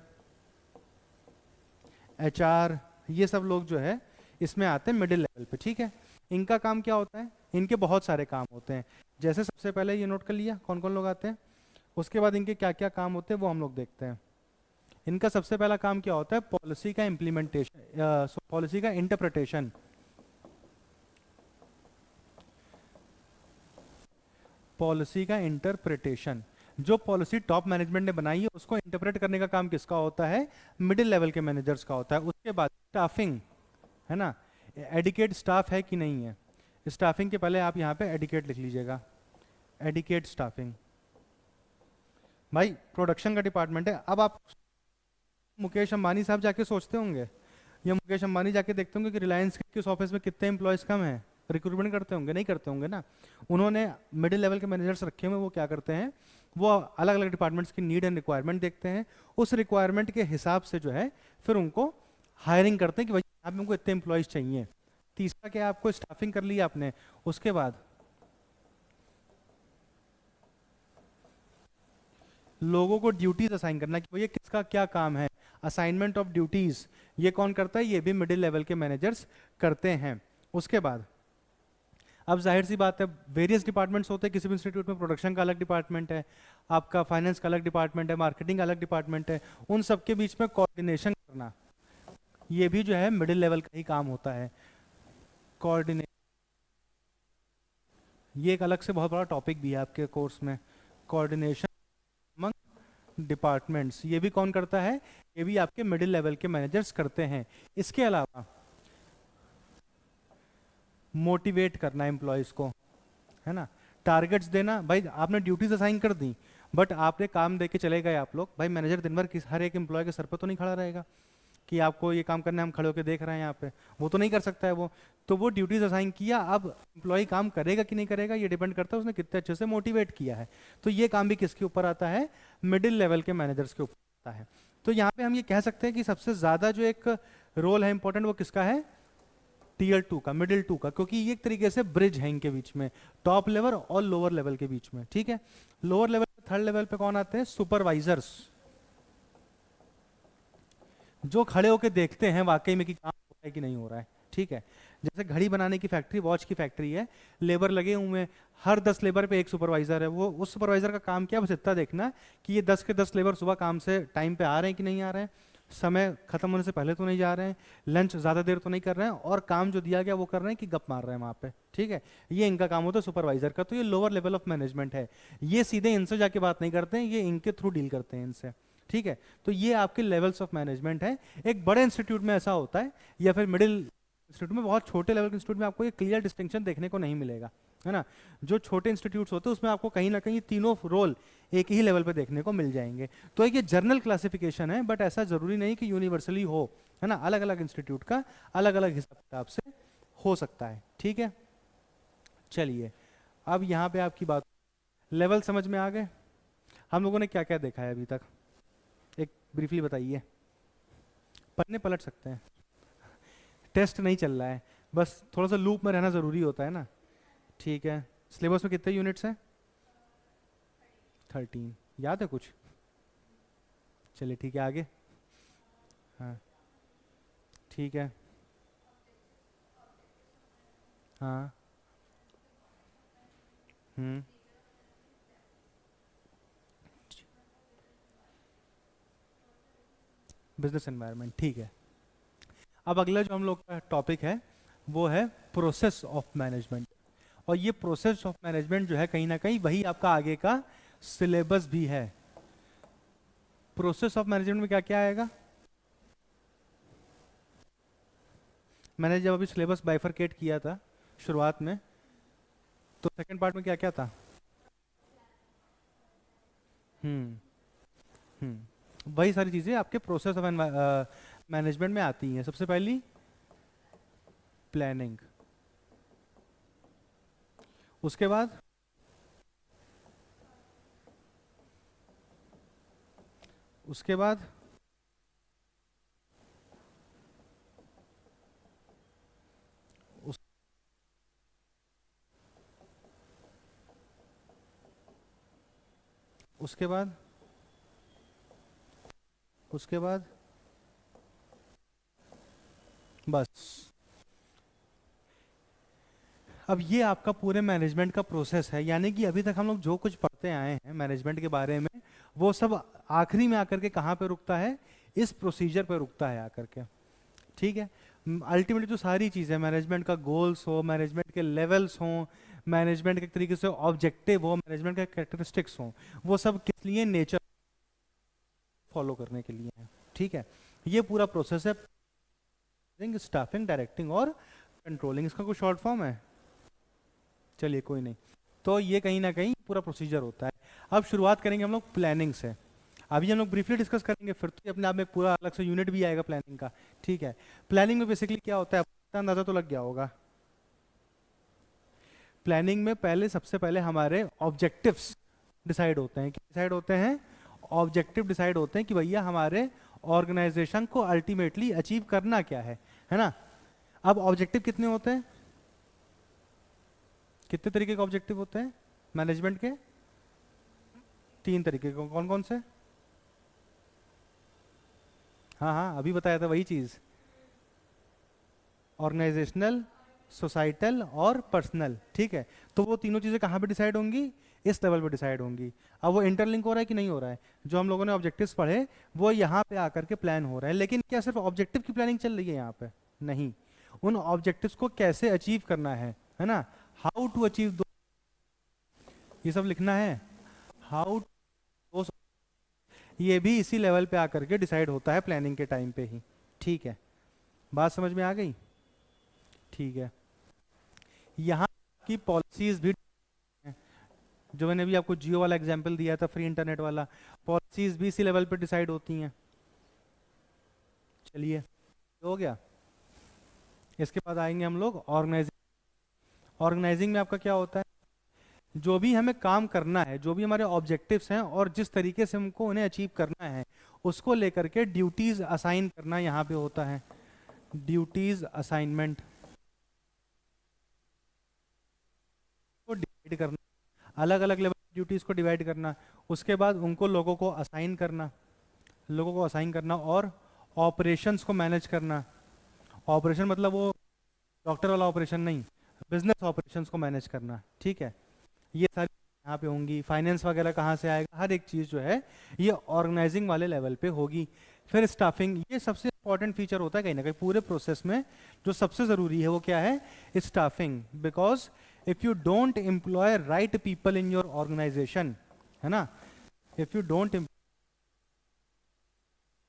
HR, ये सब लोग जो है इसमें आते हैं मिडिल लेवल पे, ठीक है। इनका काम क्या होता है, इनके बहुत सारे काम होते हैं। जैसे सबसे पहले ये नोट कर लिया कौन कौन लोग आते हैं, उसके बाद इनके क्या क्या काम होते हैं वो हम लोग देखते हैं। इनका सबसे पहला काम क्या होता है? पॉलिसी का इम्प्लीमेंटेशन, पॉलिसी का इंटरप्रिटेशन। पॉलिसी का इंटरप्रिटेशन, जो पॉलिसी टॉप मैनेजमेंट ने बनाई है उसको इंटरप्रेट करने का काम किसका होता है? मिडिल लेवल के मैनेजर्स का होता है। उसके बाद स्टाफिंग, है ना, एडिकेट स्टाफ है कि नहीं है। स्टाफिंग के पहले आप यहाँ पे एडिकेट लिख लीजिएगा, एडिकेट स्टाफिंग। भाई प्रोडक्शन का डिपार्टमेंट है। अब आप मुकेश अंबानी साहब जाके सोचते होंगे, या मुकेश अंबानी जाके देखते होंगे कि रिलायंस के किस ऑफिस में कितने एम्प्लॉयज़ कम हैं, रिक्रूटमेंट करते होंगे? नहीं करते होंगे ना। उन्होंने मिडिल लेवल के मैनेजर्स रखे हुए, वो क्या करते हैं, वो अलग अलग डिपार्टमेंट्स की नीड एंड रिक्वायरमेंट देखते हैं, उस रिक्वायरमेंट के हिसाब से जो है फिर उनको हायरिंग करते हैं कि भाई यहाँ पे उनको इतने एम्प्लॉयज़ चाहिए। तीसरा क्या, आपको स्टाफिंग कर ली आपने, उसके बाद लोगों को ड्यूटीज असाइन करना कि भैया किसका क्या काम है, असाइनमेंट ऑफ ड्यूटीज, ये कौन करता है? ये भी मिडिल लेवल के मैनेजर्स करते हैं। उसके बाद अब जाहिर सी बात है, वेरियस डिपार्टमेंट्स होते हैं किसी भी इंस्टीट्यूट में। प्रोडक्शन का अलग डिपार्टमेंट है, आपका फाइनेंस का अलग डिपार्टमेंट है, मार्केटिंग का अलग डिपार्टमेंट है। उन सबके बीच में कोऑर्डिनेशन करना, ये भी जो है मिडिल लेवल का ही काम होता है। कोऑर्डिनेशन, ये एक अलग से बहुत बड़ा टॉपिक भी है आपके कोर्स में, कोऑर्डिनेशन अमंग डिपार्टमेंट्स। ये भी कौन करता है? ये भी आपके मिडिल लेवल के मैनेजर्स करते हैं। इसके अलावा मोटिवेट करना एम्प्लॉयज को, है ना, टारगेट्स देना। भाई आपने ड्यूटीज असाइन कर दी, बट आपने काम दे के चले गए आप लोग, भाई मैनेजर दिन भर हर एक एम्प्लॉय के सर पर तो नहीं खड़ा रहेगा कि आपको ये काम करना है, हम खड़े होकर देख रहे हैं यहाँ पे, वो तो नहीं कर सकता है वो। तो वो ड्यूटीज असाइन किया, अब एम्प्लॉय काम करेगा कि नहीं करेगा ये डिपेंड करता है उसने कितने अच्छे से मोटिवेट किया है। तो ये काम भी किसके ऊपर आता है? मिडिल लेवल के मैनेजर्स के ऊपर आता है। तो यहाँ पे हम ये कह सकते हैं कि सबसे ज्यादा जो एक रोल है इंपॉर्टेंट, वो किसका है? टीयर 2 का, मिडिल 2 का, क्योंकि ये एक तरीके से ब्रिज है इनके बीच में, टॉप लेवल और लोअर लेवल के बीच में। ठीक है, लोअर लेवल, थर्ड लेवल पे कौन आते हैं? सुपरवाइजर्स, जो खड़े होके देखते हैं वाकई में कि काम हो रहा है कि नहीं हो रहा है। ठीक है, जैसे घड़ी बनाने की फैक्ट्री, वॉच की फैक्ट्री है, लेबर लगे हुए हैं, हर 10 लेबर पे एक सुपरवाइजर है। वो उस सुपरवाइजर का काम क्या है? बस इतना देखना कि ये 10 के 10 लेबर सुबह काम से टाइम पे आ रहे हैं कि नहीं आ रहे हैं, समय खत्म होने से पहले तो नहीं जा रहे हैं, लंच ज़्यादा देर तो नहीं कर रहे हैं, और काम जो दिया गया वो कर रहे हैं कि गप मार रहे हैं वहाँ पे। ठीक है, ये इनका काम होता है सुपरवाइजर का। तो ये लोअर लेवल ऑफ मैनेजमेंट है, ये सीधे इनसे जाके बात नहीं करते हैं, ये इनके थ्रू डील करते हैं इनसे। ठीक है, तो ये आपके लेवल्स ऑफ मैनेजमेंट है। एक बड़े इंस्टीट्यूट में ऐसा होता है, या फिर मिडिल इंस्टीट्यूट में। बहुत छोटे लेवल के इंस्टीट्यूट में आपको ये क्लियर डिस्टिंक्शन देखने को नहीं मिलेगा, है ना। जो छोटे इंस्टीट्यूट्स होते हैं उसमें आपको कहीं ना कहीं तीनों रोल एक ही लेवल पे देखने को मिल जाएंगे। तो एक ये जर्नल क्लासिफिकेशन है, बट ऐसा जरूरी नहीं कि यूनिवर्सली हो, है ना। अलग अलग इंस्टीट्यूट का अलग अलग हिसाब किताब से हो सकता है। ठीक है, चलिए अब यहाँ पे आपकी बात, लेवल समझ में आ गए? हम लोगों ने क्या क्या देखा है अभी तक, एक ब्रीफली बताइए। पन्ने पलट सकते हैं, टेस्ट नहीं चल रहा है, बस थोड़ा सा लूप में रहना ज़रूरी होता है ना। ठीक है, सिलेबस में कितने यूनिट्स हैं? 13। याद है कुछ? चलिए ठीक है, आगे। हाँ ठीक है। हाँ। हम्म। बिजनेस एनवायरनमेंट, ठीक है। अब अगला जो हम लोग का टॉपिक है वो है प्रोसेस ऑफ मैनेजमेंट। और ये प्रोसेस ऑफ मैनेजमेंट जो है कहीं ना कहीं वही आपका आगे का सिलेबस भी है। प्रोसेस ऑफ मैनेजमेंट में क्या क्या आएगा? मैंने जब अभी सिलेबस बाइफरकेट किया था शुरुआत में, तो सेकंड पार्ट में क्या क्या था? हम्म। वही सारी चीजें आपके प्रोसेस ऑफ मैनेजमेंट में आती हैं। सबसे पहली प्लानिंग, उसके बाद उसके बाद उस, उसके बाद उसके बाद बस। अब ये आपका पूरे मैनेजमेंट का प्रोसेस है, यानी कि अभी तक हम लोग जो कुछ पढ़ते आए हैं मैनेजमेंट के बारे में, वो सब आखिरी में आकर के कहाँ पे रुकता है, इस प्रोसीजर पे रुकता है आकर के, ठीक है। अल्टीमेटली जो सारी चीज़ें, मैनेजमेंट का गोल्स हो, मैनेजमेंट के लेवल्स हों, मैनेजमेंट के तरीके से ऑब्जेक्टिव हो, मैनेजमेंट के कैरेक्टरिस्टिक्स हों, वो सब किस लिए, नेचर फॉलो करने के लिए है, ठीक है। ये पूरा प्रोसेस है स्टाफिंग, डायरेक्टिंग और कंट्रोलिंग। इसका कोई शॉर्ट फॉर्म है? चलिए कोई नहीं। तो ये कहीं ना कहीं पूरा प्रोसीजर होता है। अब शुरुआत करेंगे हम लोग प्लानिंग से। अभी हम लोग ब्रीफली डिस्कस करेंगे, फिर तो ये अपने आप में पूरा अलग से यूनिट भी आएगा प्लानिंग का, ठीक है। प्लानिंग में बेसिकली क्या होता है, आपको अंदाजा तो लग गया होगा। प्लानिंग में पहले, सबसे पहले हमारे ऑब्जेक्टिव्स डिसाइड होते हैं। क्या डिसाइड होते हैं? ऑब्जेक्टिव डिसाइड होते हैं कि भैया हमारे ऑर्गेनाइजेशन को अल्टीमेटली अचीव करना क्या है ना। अब ऑब्जेक्टिव कितने होते हैं, कितने तरीके के ऑब्जेक्टिव होते हैं मैनेजमेंट के? 3 तरीके के। कौन कौन से? हाँ हाँ, अभी बताया था वही चीज, ऑर्गेनाइजेशनल, सोसाइटल और पर्सनल, ठीक है। तो वो तीनों चीजें कहाँ पे डिसाइड होंगी? इस लेवल पे डिसाइड होंगी। अब वो इंटरलिंक हो रहा है कि नहीं हो रहा है? जो हम लोगों ने ऑब्जेक्टिव्स पढ़े वो यहाँ पे आकर के प्लान हो रहा है। लेकिन क्या सिर्फ ऑब्जेक्टिव की प्लानिंग चल रही है यहाँ पे? नहीं, उन ऑब्जेक्टिव्स को कैसे अचीव करना है ना, हाउ टू अचीव दो, ये सब लिखना है। हाउ, ये भी इसी लेवल पे आकर के डिसाइड होता है प्लानिंग के टाइम पे ही, ठीक है। बात समझ में आ गई? ठीक है। यहाँ की पॉलिसीज भी हैं। जो मैंने अभी आपको जियो वाला एग्जांपल दिया था, फ्री इंटरनेट वाला, पॉलिसीज भी इसी लेवल पे डिसाइड होती हैं। चलिए, हो गया। इसके बाद आएंगे हम लोग ऑर्गेनाइजिंग। ऑर्गेनाइजिंग में आपका क्या होता है, जो भी हमें काम करना है, जो भी हमारे ऑब्जेक्टिव्स हैं और जिस तरीके से हमको उन्हें अचीव करना है, उसको लेकर के ड्यूटीज असाइन करना यहाँ पे होता है, ड्यूटीज असाइनमेंट को डिवाइड करना, अलग अलग लेवल ड्यूटीज को डिवाइड करना, उसके बाद उनको लोगों को असाइन करना, लोगों को असाइन करना, और ऑपरेशंस को मैनेज करना। ऑपरेशन मतलब वो डॉक्टर वाला ऑपरेशन नहीं, बिजनेस ऑपरेशंस को मैनेज करना, ठीक है। ये सारी यहाँ पे होंगी। फाइनेंस वगैरह कहाँ से आएगा, हर एक चीज़ जो है ये ऑर्गेनाइजिंग वाले लेवल पे होगी। फिर स्टाफिंग, ये सबसे इंपॉर्टेंट फीचर होता है कहीं ना कहीं पूरे प्रोसेस में। जो सबसे ज़रूरी है वो क्या है? Staffing. Because if you don't employ right people in your organisation, है ना, if you don't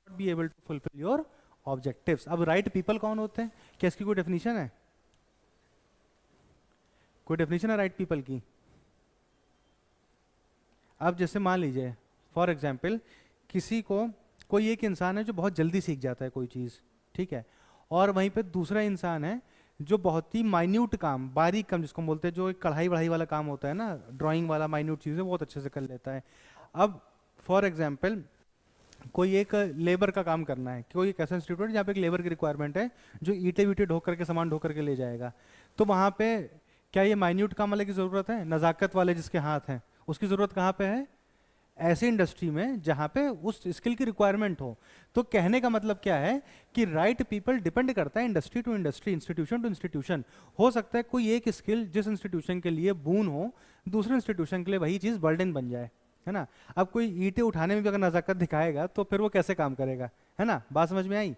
be able to fulfil your objectives. अब राइट पीपल कौन होते हैं? क्या इसकी कोई डेफिनेशन है? कोई डेफिनेशन है राइट पीपल की? अब जैसे मान लीजिए फॉर एग्जाम्पल, किसी को, कोई एक इंसान है जो बहुत जल्दी सीख जाता है कोई चीज़, ठीक है, और वहीं पे दूसरा इंसान है जो बहुत ही माइन्यूट काम, बारीक काम जिसको हम बोलते हैं, जो एक कढ़ाई वढ़ाई वाला काम होता है ना, ड्राइंग वाला माइन्यूट चीज़ें बहुत अच्छे से कर लेता है। अब फॉर एग्जाम्पल कोई एक लेबर का काम करना है, कोई एक ऐसा इंस्टीट्यूट है जहाँ पे एक लेबर की रिक्वायरमेंट है जो ईंटें वीटें ढो करके, सामान ढो करके ले जाएगा। तो वहाँ पे क्या ये माइन्यूट काम वाले की ज़रूरत है? नज़ाकत वाले जिसके हाथ हैं उसकी ज़रूरत कहाँ पे है? ऐसी इंडस्ट्री में जहाँ पे उस स्किल की रिक्वायरमेंट हो। तो कहने का मतलब क्या है कि राइट पीपल डिपेंड करता है industry to industry, institution to institution. हो सकता है कोई एक स्किल जिस इंस्टीट्यूशन के लिए बून हो, दूसरे इंस्टीट्यूशन के लिए वही चीज़ बर्डन बन जाए, है ना। अब कोई ईंटें उठाने में भी अगर नज़ाकत दिखाएगा तो फिर वो कैसे काम करेगा, है ना। बात समझ में आई?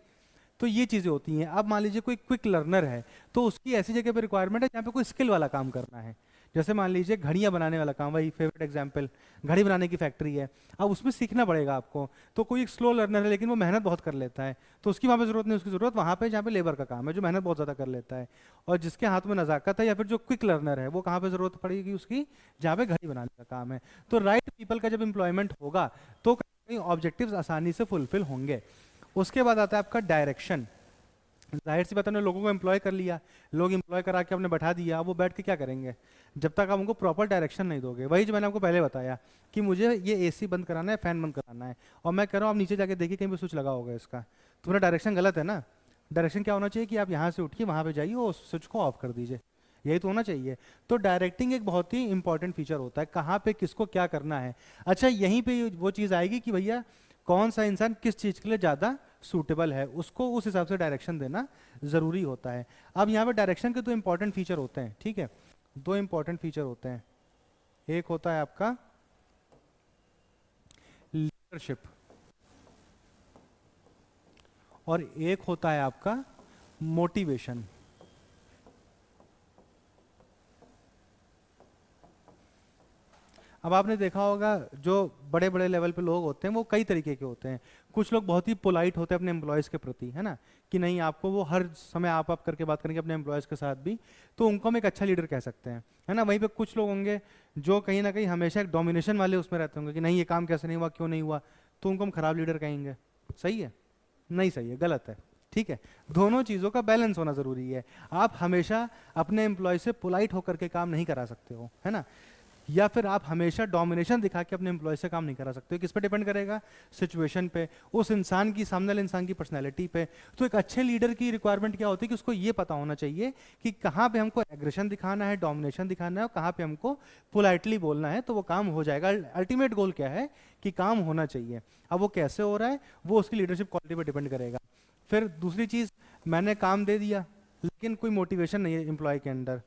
तो ये चीज़ें होती हैं। अब मान लीजिए कोई क्विक लर्नर है, तो उसकी ऐसी जगह पे रिक्वायरमेंट है जहाँ पे कोई स्किल वाला काम करना है। जैसे मान लीजिए घड़ियाँ बनाने वाला काम, वही फेवरेट एग्जांपल, घड़ी बनाने की फैक्ट्री है। अब उसमें सीखना पड़ेगा आपको। तो कोई एक स्लो लर्नर है लेकिन वो मेहनत बहुत कर लेता है, तो उसकी वहाँ पे ज़रूरत नहीं, उसकी ज़रूरत वहाँ पे जहाँ पे लेबर का काम है जो मेहनत बहुत ज़्यादा कर लेता है। और जिसके हाथ में नज़ाकत है या फिर जो क्विक लर्नर है, वो कहाँ पे ज़रूरत पड़ेगी उसकी? जहाँ पे घड़ी बनाने का काम है। तो राइट पीपल का जब एम्प्लॉयमेंट होगा तो कहीं ऑब्जेक्टिव्स आसानी से फुलफिल होंगे। उसके बाद आता है आपका डायरेक्शन। जाहिर सी बात है, लोगों को एम्प्लॉय कर लिया, लोग एम्प्लॉय करा के आपने बैठा दिया, अब वो बैठ के क्या करेंगे जब तक आप उनको प्रॉपर डायरेक्शन नहीं दोगे। वही जो मैंने आपको पहले बताया कि मुझे ये एसी बंद कराना है, फैन बंद कराना है, और मैं कह रहा हूँ आप नीचे जाके देखिए कहीं पे स्विच लगा होगा इसका, तो मेरा डायरेक्शन गलत है ना। डायरेक्शन क्या होना चाहिए कि आप यहाँ से उठिए, वहाँ पे जाइए और स्विच को ऑफ कर दीजिए, यही तो होना चाहिए। तो डायरेक्टिंग एक बहुत ही इंपॉर्टेंट फीचर होता है, कहाँ पे किसको क्या करना है। अच्छा, यहीं पे वो चीज़ आएगी कि भैया कौन सा इंसान किस चीज़ के लिए ज़्यादा सूटेबल है, उसको उस हिसाब से डायरेक्शन देना ज़रूरी होता है। अब यहाँ पे डायरेक्शन के 2 इंपॉर्टेंट फीचर होते हैं, ठीक है, 2 इंपॉर्टेंट फीचर होते हैं। एक होता है आपका लीडरशिप, और एक होता है आपका मोटिवेशन। अब आपने देखा होगा जो बड़े बड़े लेवल पे लोग होते हैं वो कई तरीके के होते हैं। कुछ लोग बहुत ही पोलाइट होते हैं अपने एम्प्लॉयज़ के प्रति, है ना, कि नहीं आपको वो हर समय आप करके बात करेंगे अपने एम्प्लॉयज़ के साथ भी, तो उनको हम एक अच्छा लीडर कह सकते हैं, है ना। वहीं पे कुछ लोग होंगे जो कहीं ना कहीं हमेशा एक डोमिनेशन वाले उसमें रहते होंगे कि नहीं ये काम कैसे नहीं हुआ, क्यों नहीं हुआ, तो उनको हम खराब लीडर कहेंगे। सही है? नहीं सही है, गलत है। ठीक है, दोनों चीज़ों का बैलेंस होना ज़रूरी है। आप हमेशा अपने एम्प्लॉय से पोलाइट होकर के काम नहीं करा सकते हो, है ना, या फिर आप हमेशा डोमिनेशन दिखा के अपने एम्प्लॉय से काम नहीं करा सकते हो। किस पे डिपेंड करेगा? सिचुएशन पे, उस इंसान की, सामने वाले इंसान की पर्सनैलिटी पे। तो एक अच्छे लीडर की रिक्वायरमेंट क्या होती है कि उसको ये पता होना चाहिए कि कहाँ पे हमको एग्रेशन दिखाना है, डोमिनेशन दिखाना है, और कहाँ पे हमको पोलाइटली बोलना है, तो वो काम हो जाएगा। अल्टीमेट गोल क्या है कि काम होना चाहिए। अब वो कैसे हो रहा है वो उसकी लीडरशिप क्वालिटी पर डिपेंड करेगा। फिर दूसरी चीज़, मैंने काम दे दिया लेकिन कोई मोटिवेशन नहीं है एम्प्लॉय के अंदर,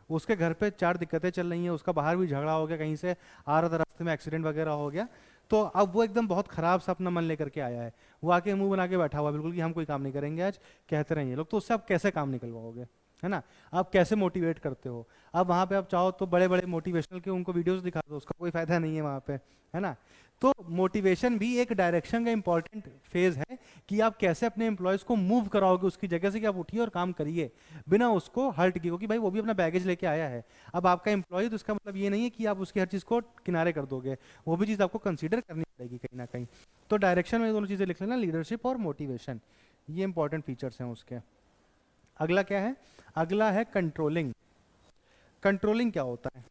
उसके घर पे 4 दिक्कतें चल रही हैं, उसका बाहर भी झगड़ा हो गया, कहीं से आ रहा था रास्ते में एक्सीडेंट वगैरह हो गया, तो अब वो एकदम बहुत खराब सा अपना मन लेकर के आया है, वो आके मुंह बना के बैठा हुआ बिल्कुल कि हम कोई काम नहीं करेंगे आज, कहते रहेंगे लोग, तो उससे आप कैसे काम निकलवाओगे, है ना। आप कैसे मोटिवेट करते हो? अब वहाँ पे आप चाहो तो बड़े बड़े मोटिवेशनल के उनको वीडियोस दिखा दो, उसका कोई फायदा नहीं है वहाँ पे, है ना। तो मोटिवेशन भी एक डायरेक्शन का इंपॉर्टेंट फेज है कि आप कैसे अपने एम्प्लॉयज को मूव कराओगे उसकी जगह से कि आप उठिए और काम करिए बिना उसको हर्ट किए, क्योंकि भाई वो भी अपना बैगेज लेके आया है। अब आपका एम्प्लॉय, तो इसका मतलब ये नहीं है कि आप उसकी हर चीज़ को किनारे कर दोगे, वो भी चीज़ आपको कंसीडर करनी पड़ेगी कहीं ना कहीं। तो डायरेक्शन में ये दोनों चीज़ें लिख लेना, लीडरशिप और मोटिवेशन, ये इंपॉर्टेंट फीचर्स हैं उसके। अगला क्या है? अगला है कंट्रोलिंग। कंट्रोलिंग क्या होता है?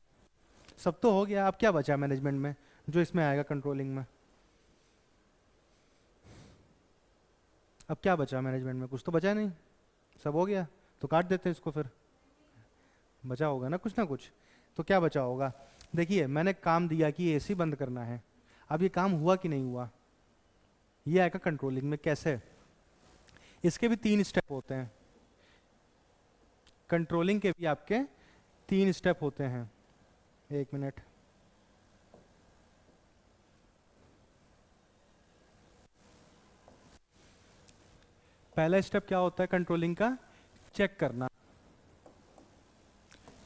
सब तो हो गया, अब क्या बचा मैनेजमेंट में जो इसमें आएगा कंट्रोलिंग में? अब क्या बचा मैनेजमेंट में? कुछ तो बचा नहीं, सब हो गया, तो काट देते हैं इसको फिर। बचा होगा ना कुछ। तो क्या बचा होगा? देखिए, मैंने काम दिया कि एसी बंद करना है, अब ये काम हुआ कि नहीं हुआ, ये आएगा कंट्रोलिंग में। कैसे? इसके भी 3 स्टेप होते हैं, कंट्रोलिंग के भी आपके 3 स्टेप होते हैं। 1 मिनट। पहला स्टेप क्या होता है कंट्रोलिंग का? चेक करना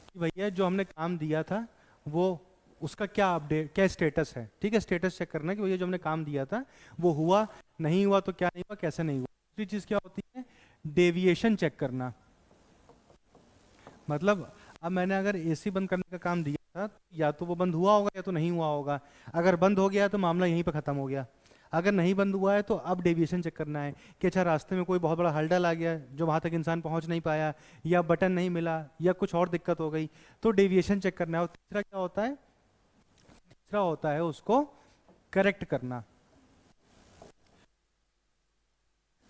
कि भैया जो हमने काम दिया था वो, उसका क्या अपडेट, क्या स्टेटस है। ठीक है, स्टेटस चेक करना कि भैया जो हमने काम दिया था वो हुआ, नहीं हुआ तो क्या नहीं हुआ, कैसे नहीं हुआ। दूसरी चीज क्या होती है? डेविएशन चेक करना। मतलब अब मैंने अगर एसी बंद करने का काम दिया था, या तो वो बंद हुआ होगा या तो नहीं हुआ होगा। अगर बंद हो गया तो मामला यहीं पे खत्म हो गया, अगर नहीं बंद हुआ है तो अब डेविएशन चेक करना है कि अच्छा रास्ते में कोई बहुत बड़ा हल्डल आ गया जो वहां तक इंसान पहुंच नहीं पाया, या बटन नहीं मिला, या कुछ और दिक्कत हो गई, तो डेविएशन चेक करना है। और तीसरा क्या होता है? तीसरा होता है उसको करेक्ट करना,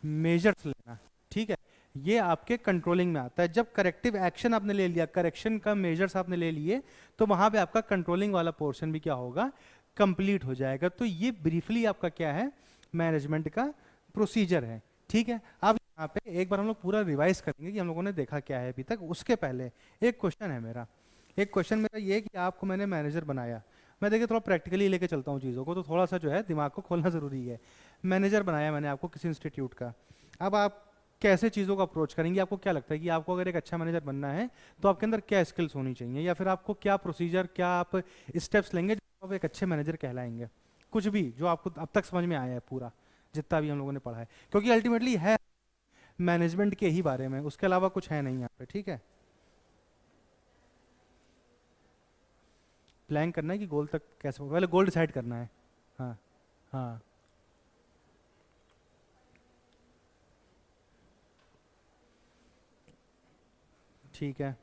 मेजर्स लेना। ठीक है, ये आपके कंट्रोलिंग में आता है। जब करेक्टिव एक्शन आपने ले लिया, करेक्शन का मेजर्स आपने ले लिए, तो वहां पे आपका कंट्रोलिंग वाला पोर्शन भी क्या होगा? कंप्लीट हो जाएगा। तो ये ब्रीफली आपका क्या है? मैनेजमेंट का प्रोसीजर है। ठीक है, अब यहाँ पे एक बार हम लोग पूरा रिवाइज करेंगे कि हम लोगों ने देखा क्या है अभी तक। उसके पहले एक क्वेश्चन है मेरा, एक क्वेश्चन मेरा ये कि आपको मैंने मैनेजर बनाया, मैं देखिए थोड़ा प्रैक्टिकली लेके चलता हूँ चीज़ों को, तो थोड़ा सा जो है दिमाग को खोलना ज़रूरी है। मैनेजर बनाया मैंने आपको किसी इंस्टीट्यूट का, अब आप कैसे चीज़ों को अप्रोच करेंगे? आपको क्या लगता है कि आपको अगर एक अच्छा मैनेजर बनना है तो आपके अंदर क्या स्किल्स होनी चाहिए, या फिर आपको क्या प्रोसीजर, क्या आप स्टेप्स लेंगे जो आप एक अच्छे मैनेजर कहलाएंगे? कुछ भी जो आपको अब तक समझ में आया है पूरा, जितना भी हम लोगों ने पढ़ा है, क्योंकि अल्टीमेटली है मैनेजमेंट के ही बारे में, उसके अलावा कुछ है नहीं यहाँ पे। ठीक है, प्लान करना है कि गोल तक कैसे होगा, पहले गोल डिसाइड करना है। हाँ, हाँ, ठीक है।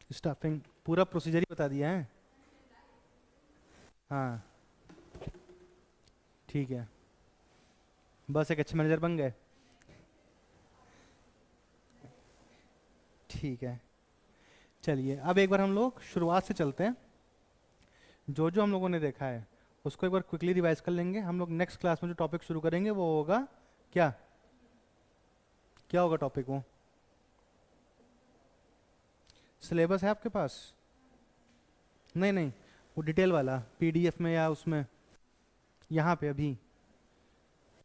स्टाफिंग पूरा प्रोसीजर ही बता दिया है। हाँ, ठीक है, बस एक अच्छे मैनेजर बन गए। ठीक है, चलिए अब एक बार हम लोग शुरुआत से चलते हैं। जो जो हम लोगों ने देखा है उसको एक बार क्विकली रिवाइज कर लेंगे। हम लोग नेक्स्ट क्लास में जो टॉपिक शुरू करेंगे वो होगा क्या? क्या होगा टॉपिक वो? सिलेबस है आपके पास? नहीं नहीं, वो डिटेल वाला पीडीएफ में या उसमें, यहाँ पे अभी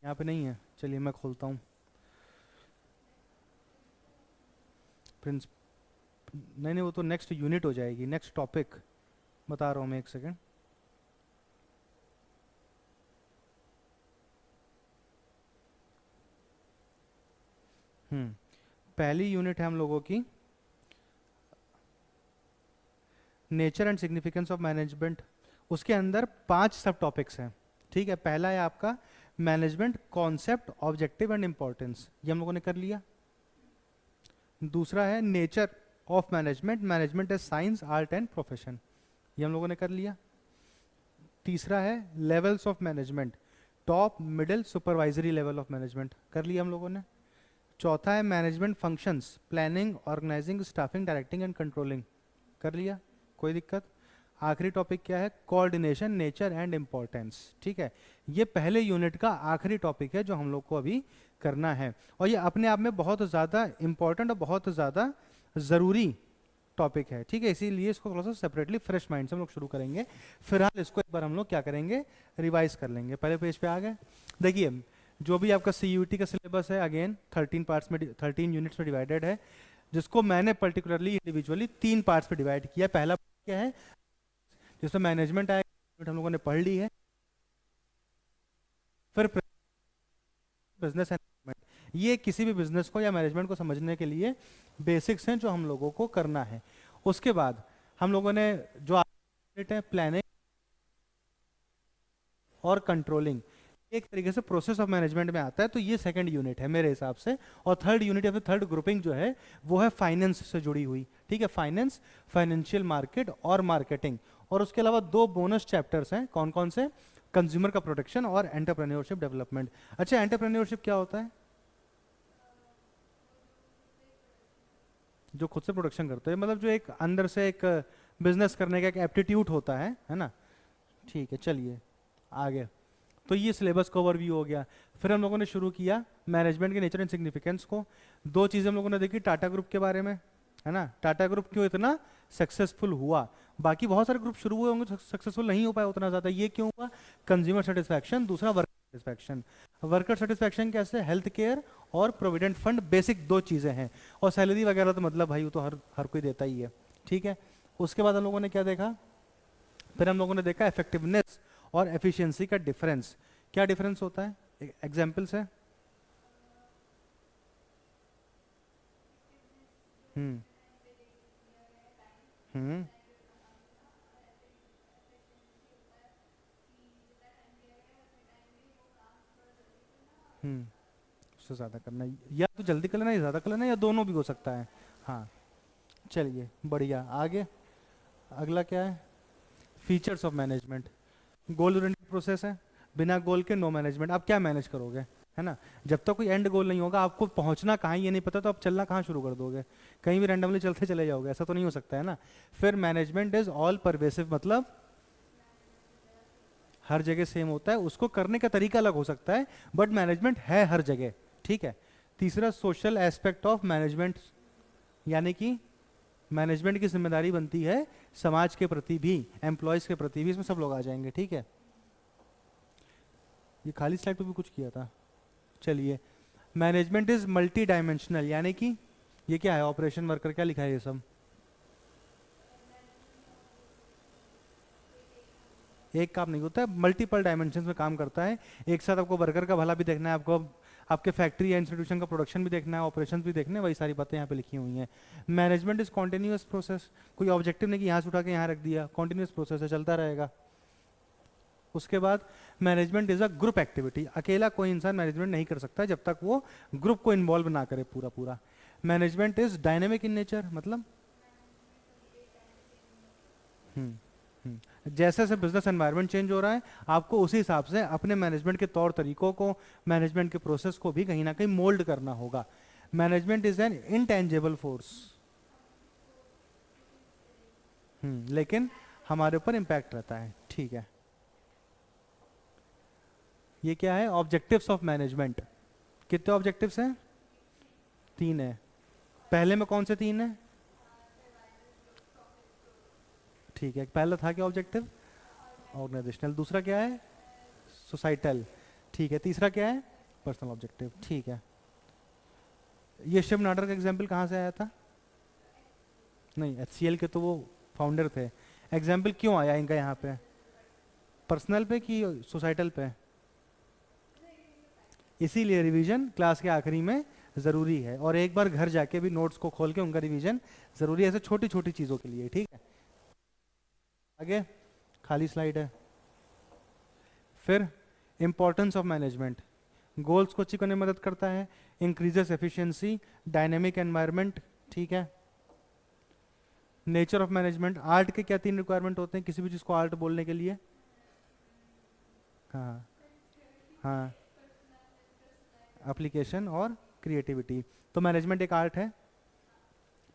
यहाँ पे नहीं है, चलिए मैं खोलता हूँ। प्रिंस नहीं नहीं, वो तो नेक्स्ट यूनिट हो जाएगी, नेक्स्ट टॉपिक बता रहा हूँ मैं, एक सेकेंड। पहली यूनिट है हम लोगों की nature and significance of management. उसके अंदर 5 सब टॉपिक्स हैं, ठीक है। पहला है आपका management concept, objective and importance, ये हम लोगों ने कर लिया। दूसरा है nature of management, management as science, art and profession, ये हम लोगों ने कर लिया। तीसरा है levels of management, top, middle, supervisory level of management, कर लिया हम लोगों ने। चौथा है management functions, planning, organising, staffing, directing and controlling, कर लिया, कोई दिक्कत। आखिरी टॉपिक क्या है, कोऑर्डिनेशन, नेचर एंड इम्पोर्टेंस, ठीक है। ये पहले यूनिट का आखिरी टॉपिक है जो हम लोग को अभी करना है, और ये अपने आप में बहुत ज़्यादा इंपॉर्टेंट और बहुत ज़्यादा ज़रूरी टॉपिक है, ठीक है। इसीलिए इसको थोड़ा सा सेपरेटली फ्रेश माइंड से हम लोग शुरू करेंगे। फिलहाल इसको एक बार हम लोग क्या करेंगे, रिवाइज कर लेंगे। पहले पेज पे आ गए, देखिए जो भी आपका सीयूटी का सिलेबस है, अगेन 13 पार्ट्स में, 13 यूनिट्स में डिवाइडेड है, जिसको मैंने पर्टिकुलरली इंडिविजुअली 3 पार्ट्स पे डिवाइड किया। पहला क्या है, जिसमें मैनेजमेंट आएगा, हम लोगों ने पढ़ ली है। फिर बिजनेस मैनेजमेंट, ये किसी भी बिजनेस को या मैनेजमेंट को समझने के लिए बेसिक्स हैं जो हम लोगों को करना है। उसके बाद हम लोगों ने जो है प्लानिंग और कंट्रोलिंग, एक तरीके से प्रोसेस ऑफ मैनेजमेंट में आता है, तो ये सेकंड यूनिट है मेरे हिसाब से। और थर्ड यूनिट या फिर थर्ड ग्रुपिंग जो है वो है फाइनेंस से जुड़ी हुई, ठीक है। फाइनेंस, फाइनेंशियल मार्केट और मार्केटिंग। और उसके अलावा 2 बोनस चैप्टर्स हैं, कौन कौन से, कंज्यूमर का प्रोटेक्शन और एंटरप्रेन्योरशिप डेवलपमेंट। अच्छा, एंटरप्रेन्योरशिप क्या होता है, जो खुद से प्रोडक्शन करते हैं, मतलब जो एक अंदर से एक बिजनेस करने का एक एप्टीट्यूड होता है ना, ठीक है। चलिए आगे, तो ये सिलेबस का ओवरव्यू हो गया। फिर हम लोगों ने शुरू किया मैनेजमेंट के नेचर एंड सिग्निफिकेंस को। 2 चीज़ें हम लोगों ने देखी, टाटा ग्रुप के बारे में, है ना, टाटा ग्रुप क्यों इतना सक्सेसफुल हुआ। बाकी बहुत सारे ग्रुप शुरू हुए होंगे, सक्सेसफुल नहीं हो पाया उतना ज़्यादा, ये क्यों हुआ, कंज्यूमर सेटिस्फैक्शन, दूसरा वर्कर सेटिस्फैक्शन। वर्कर सेटिस्फैक्शन कैसे, हेल्थ केयर और प्रोविडेंट फंड, बेसिक 2 चीज़ें हैं। और सैलरी वगैरह तो मतलब भाई वो तो हर कोई देता ही है, ठीक है। उसके बाद हम लोगों ने क्या देखा, फिर हम लोगों ने देखा इफेक्टिवनेस और एफिशिएंसी का डिफरेंस। क्या डिफरेंस होता है, एग्जांपल्स है। हम्म हम्म हम्म उससे ज़्यादा करना, या तो जल्दी कर लेना या ज़्यादा कर लेना, या दोनों भी हो सकता है। हाँ, चलिए बढ़िया, आगे अगला क्या है, features of management. Goal oriented process है, बिना गोल के नो मैनेजमेंट। आप क्या मैनेज करोगे, है ना, जब तक कोई एंड गोल नहीं होगा, आपको पहुंचना कहाँ ये नहीं पता, तो आप चलना कहाँ शुरू कर दोगे, कहीं भी रैंडमली चलते चले जाओगे, ऐसा तो नहीं हो सकता है ना। फिर मैनेजमेंट इज ऑल परवेसिव, मतलब हर जगह सेम होता है, उसको करने का तरीका अलग हो सकता है, बट मैनेजमेंट है हर जगह, ठीक है। तीसरा सोशल एस्पेक्ट ऑफ मैनेजमेंट, यानी कि मैनेजमेंट की जिम्मेदारी बनती है समाज के प्रति भी, एम्प्लॉयज के प्रति भी, इसमें सब लोग आ जाएंगे, ठीक है। ये खाली स्लाइड पे भी कुछ किया था, चलिए। मैनेजमेंट इज मल्टी डायमेंशनल, यानी कि ये क्या है, ऑपरेशन वर्कर, क्या लिखा है ये सब, एक काम नहीं होता है, मल्टीपल डायमेंशन में काम करता है। एक साथ आपको वर्कर का भला भी देखना है, आपको आपके फैक्ट्री या इंस्टीट्यूशन का प्रोडक्शन भी देखना है, ऑपरेशन भी देखना है, वही सारी बातें यहाँ पे लिखी हुई हैं। मैनेजमेंट इज कॉन्टिन्यूस प्रोसेस, कोई ऑब्जेक्टिव नहीं कि यहाँ से उठा के यहाँ रख दिया, कॉन्टिन्यूस प्रोसेस है, चलता रहेगा। उसके बाद management is a group activity, अकेला कोई इंसान मैनेजमेंट नहीं कर सकता जब तक वो ग्रुप को इन्वॉल्व ना करे पूरा पूरा। Management is dynamic in nature, मतलब हम्म जैसे जैसे बिजनेस एनवायरनमेंट चेंज हो रहा है, आपको उसी हिसाब से अपने मैनेजमेंट के तौर तरीकों को, मैनेजमेंट के प्रोसेस को भी कहीं ना कहीं मोल्ड करना होगा। Management is N intangible force, लेकिन हमारे ऊपर इम्पैक्ट रहता है, ठीक है। ये क्या है, ऑब्जेक्टिव्स ऑफ मैनेजमेंट। कितने ऑब्जेक्टिव्स हैं, 3 है। पहले में कौन से 3 है, ठीक है। पहला था क्या ऑब्जेक्टिव, ऑर्गेनाइजेशनल। दूसरा क्या है? सोसाइटल। ठीक है। तीसरा क्या है? Personal objective. ठीक है। ये शिव नाडर का एग्जाम्पल कहाँ से आया था? नहीं, HCL के तो वो फाउंडर थे। एग्जाम्पल क्यों आया इनका यहाँ पे? पर्सनल पे कि सोसाइटल पे? इसीलिए रिवीजन क्लास के आखिरी में ज़रूरी है, और एक बार घर जाके भी नोट्स को खोल के उनका रिवीजन ज़रूरी है, ऐसे छोटी छोटी चीज़ों के लिए। ठीक है। आगे खाली स्लाइड है। फिर इंपॉर्टेंस ऑफ मैनेजमेंट, गोल्स को अचीव करने में मदद करता है, इंक्रीजेस एफिशिएंसी, डायनेमिक एनवायरनमेंट। ठीक है। नेचर ऑफ मैनेजमेंट, आर्ट के क्या 3 रिक्वायरमेंट होते हैं किसी भी चीज़ को आर्ट बोलने के लिए? हाँ हाँ, एप्लीकेशन और क्रिएटिविटी। तो मैनेजमेंट एक आर्ट है।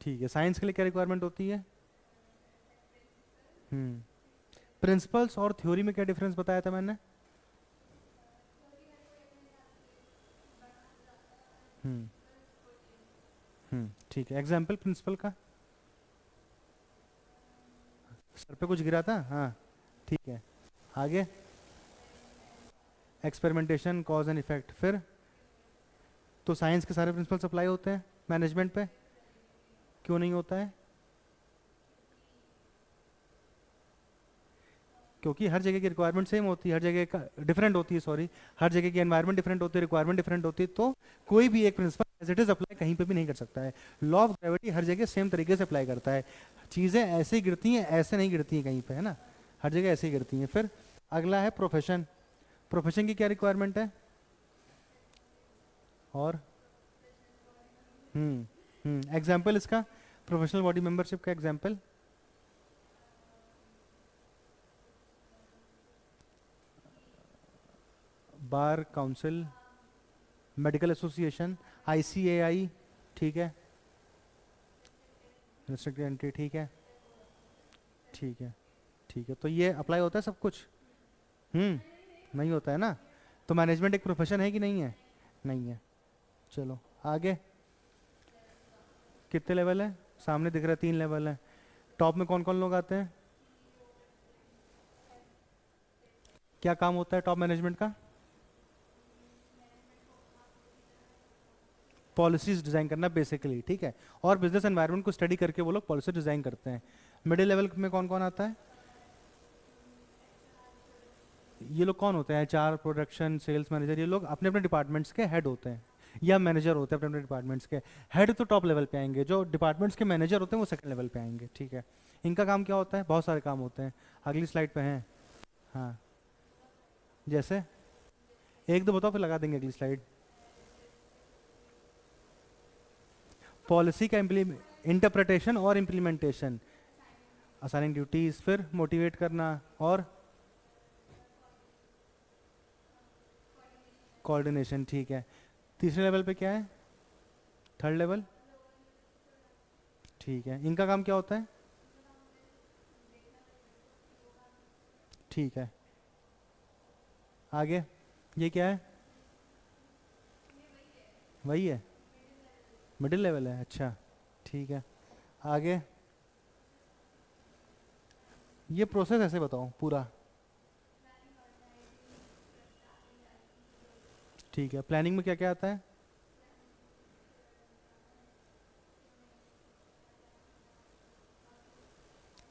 ठीक है। साइंस के लिए क्या रिक्वायरमेंट होती है? प्रिंसिपल्स और थ्योरी में क्या डिफरेंस बताया था मैंने? हम्म ठीक है। एग्जाम्पल प्रिंसिपल का? सर पे कुछ गिरा था? हाँ। ठीक है। आगे एक्सपेरिमेंटेशन, कॉज एंड इफेक्ट। फिर तो साइंस के सारे प्रिंसिपल्स अप्लाई होते हैं मैनेजमेंट पे? क्यों नहीं होता है? क्योंकि हर जगह की रिक्वायरमेंट सेम होती है, हर जगह का डिफरेंट होती है, सॉरी, हर जगह की एनवायरनमेंट डिफरेंट होती है, रिक्वायरमेंट डिफरेंट होती है, तो कोई भी एक principle as it is apply कहीं पे भी नहीं कर सकता है। लॉ ऑफ ग्रेविटी हर जगह सेम तरीके से अप्लाई करता है। चीज़ें ऐसे ही गिरती हैं, ऐसे नहीं गिरती हैं कहीं पे, है ना? हर जगह ऐसे ही गिरती हैं। फिर अगला है प्रोफेशन। प्रोफेशन की क्या रिक्वायरमेंट है? और एग्जाम्पल इसका, प्रोफेशनल बॉडी मेंबरशिप का example? Bar council, medical association, ICAI। ठीक है। Restricted entry. ठीक है। ठीक है। ठीक है। तो ये अप्लाई होता है सब कुछ? नहीं होता है ना। तो मैनेजमेंट एक प्रोफेशन है कि नहीं है? नहीं है। चलो आगे। कितने लेवल है? सामने दिख रहा है 3 लेवल है। टॉप में कौन कौन लोग आते हैं? क्या काम होता है टॉप मैनेजमेंट का? पॉलिसीज डिजाइन करना बेसिकली। ठीक है। और बिजनेस एनवायरनमेंट को स्टडी करके वो लोग पॉलिसी डिजाइन करते हैं। मिडिल लेवल में कौन कौन आता है? ये लोग कौन होते हैं? HR, production, sales manager. ये लोग अपने अपने डिपार्टमेंट्स के हेड होते हैं, या मैनेजर होते हैं अपने अपने डिपार्टमेंट्स के। हेड तो टॉप लेवल पे आएंगे, जो डिपार्टमेंट्स के मैनेजर होते हैं वो सेकंड लेवल पे आएंगे। ठीक है। इनका काम क्या होता है? बहुत सारे काम होते हैं, अगली स्लाइड पे हैं। हाँ, जैसे एक दो बताओ फिर लगा देंगे अगली स्लाइड। पॉलिसी का इंटरप्रिटेशन और इम्प्लीमेंटेशन, असाइनिंग ड्यूटीज, फिर मोटिवेट करना, और कोऑर्डिनेशन। ठीक है। तीसरे लेवल पे क्या है? Third level. ठीक है। इनका काम क्या होता है? ठीक है। आगे ये क्या है? वही है, मिडिल लेवल है। अच्छा, ठीक है। आगे ये प्रोसेस ऐसे बताओ पूरा। ठीक है। प्लानिंग में क्या क्या आता है?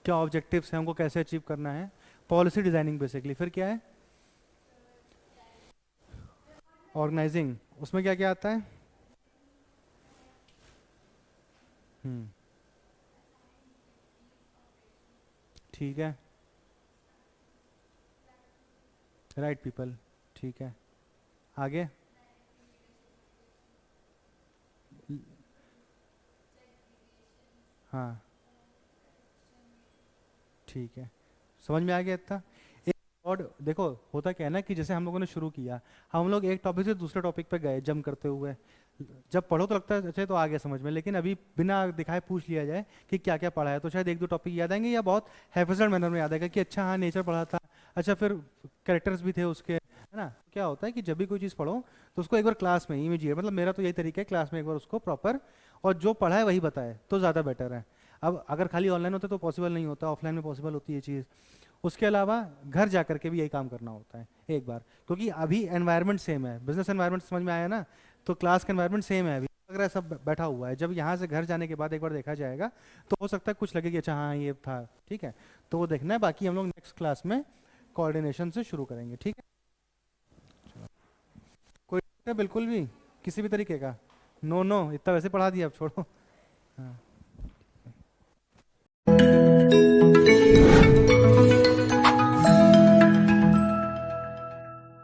क्या ऑब्जेक्टिव्स हैं, हमको कैसे अचीव करना है? Policy designing basically. फिर क्या है? ऑर्गेनाइजिंग, उसमें क्या क्या आता है? हम्म ठीक है। Right people. ठीक है। आगे हाँ, ठीक है। समझ में आ गया इतना? एक और देखो, होता क्या है ना कि जैसे हम लोगों ने शुरू किया, हम लोग एक टॉपिक से दूसरे टॉपिक पे गए जम करते हुए। जब पढ़ो तो लगता है अच्छा तो आ गया समझ में, लेकिन अभी बिना दिखाए पूछ लिया जाए कि क्या क्या पढ़ा है, तो शायद एक दो टॉपिक याद आएंगे, या बहुत हैफिजड मैनर में याद आएगा कि अच्छा हाँ नेचर पढ़ा था, अच्छा फिर कैरेक्टर्स भी थे उसके, है ना? क्या होता है कि जब भी कोई चीज़ पढ़ो तो उसको एक बार क्लास में इमीजिएट, मतलब मेरा तो यही तरीका है, क्लास में एक बार उसको प्रॉपर, और जो पढ़ा है वही बताए तो ज़्यादा बेटर है। अब अगर खाली ऑनलाइन होता तो पॉसिबल नहीं होता, ऑफलाइन में पॉसिबल होती है चीज़। उसके अलावा घर जा करके भी यही काम करना होता है एक बार, क्योंकि अभी एनवायरनमेंट सेम है, बिजनेस एनवायरनमेंट समझ में आया ना, तो क्लास का एनवायरनमेंट सेम है, अभी लग रहा है सब बैठा हुआ है, जब यहाँ से घर जाने के बाद एक बार देखा जाएगा तो हो सकता है कुछ लगे कि अच्छा हाँ ये था, ठीक है, तो वो देखना है, बाकी हम लोग नेक्स्ट क्लास में कोऑर्डिनेशन से शुरू करेंगे, ठीक है। कोई doubt है बिल्कुल भी, किसी भी तरीके का? नो नो, इतना वैसे पढ़ा दिया, अब छोड़ो। हाँ।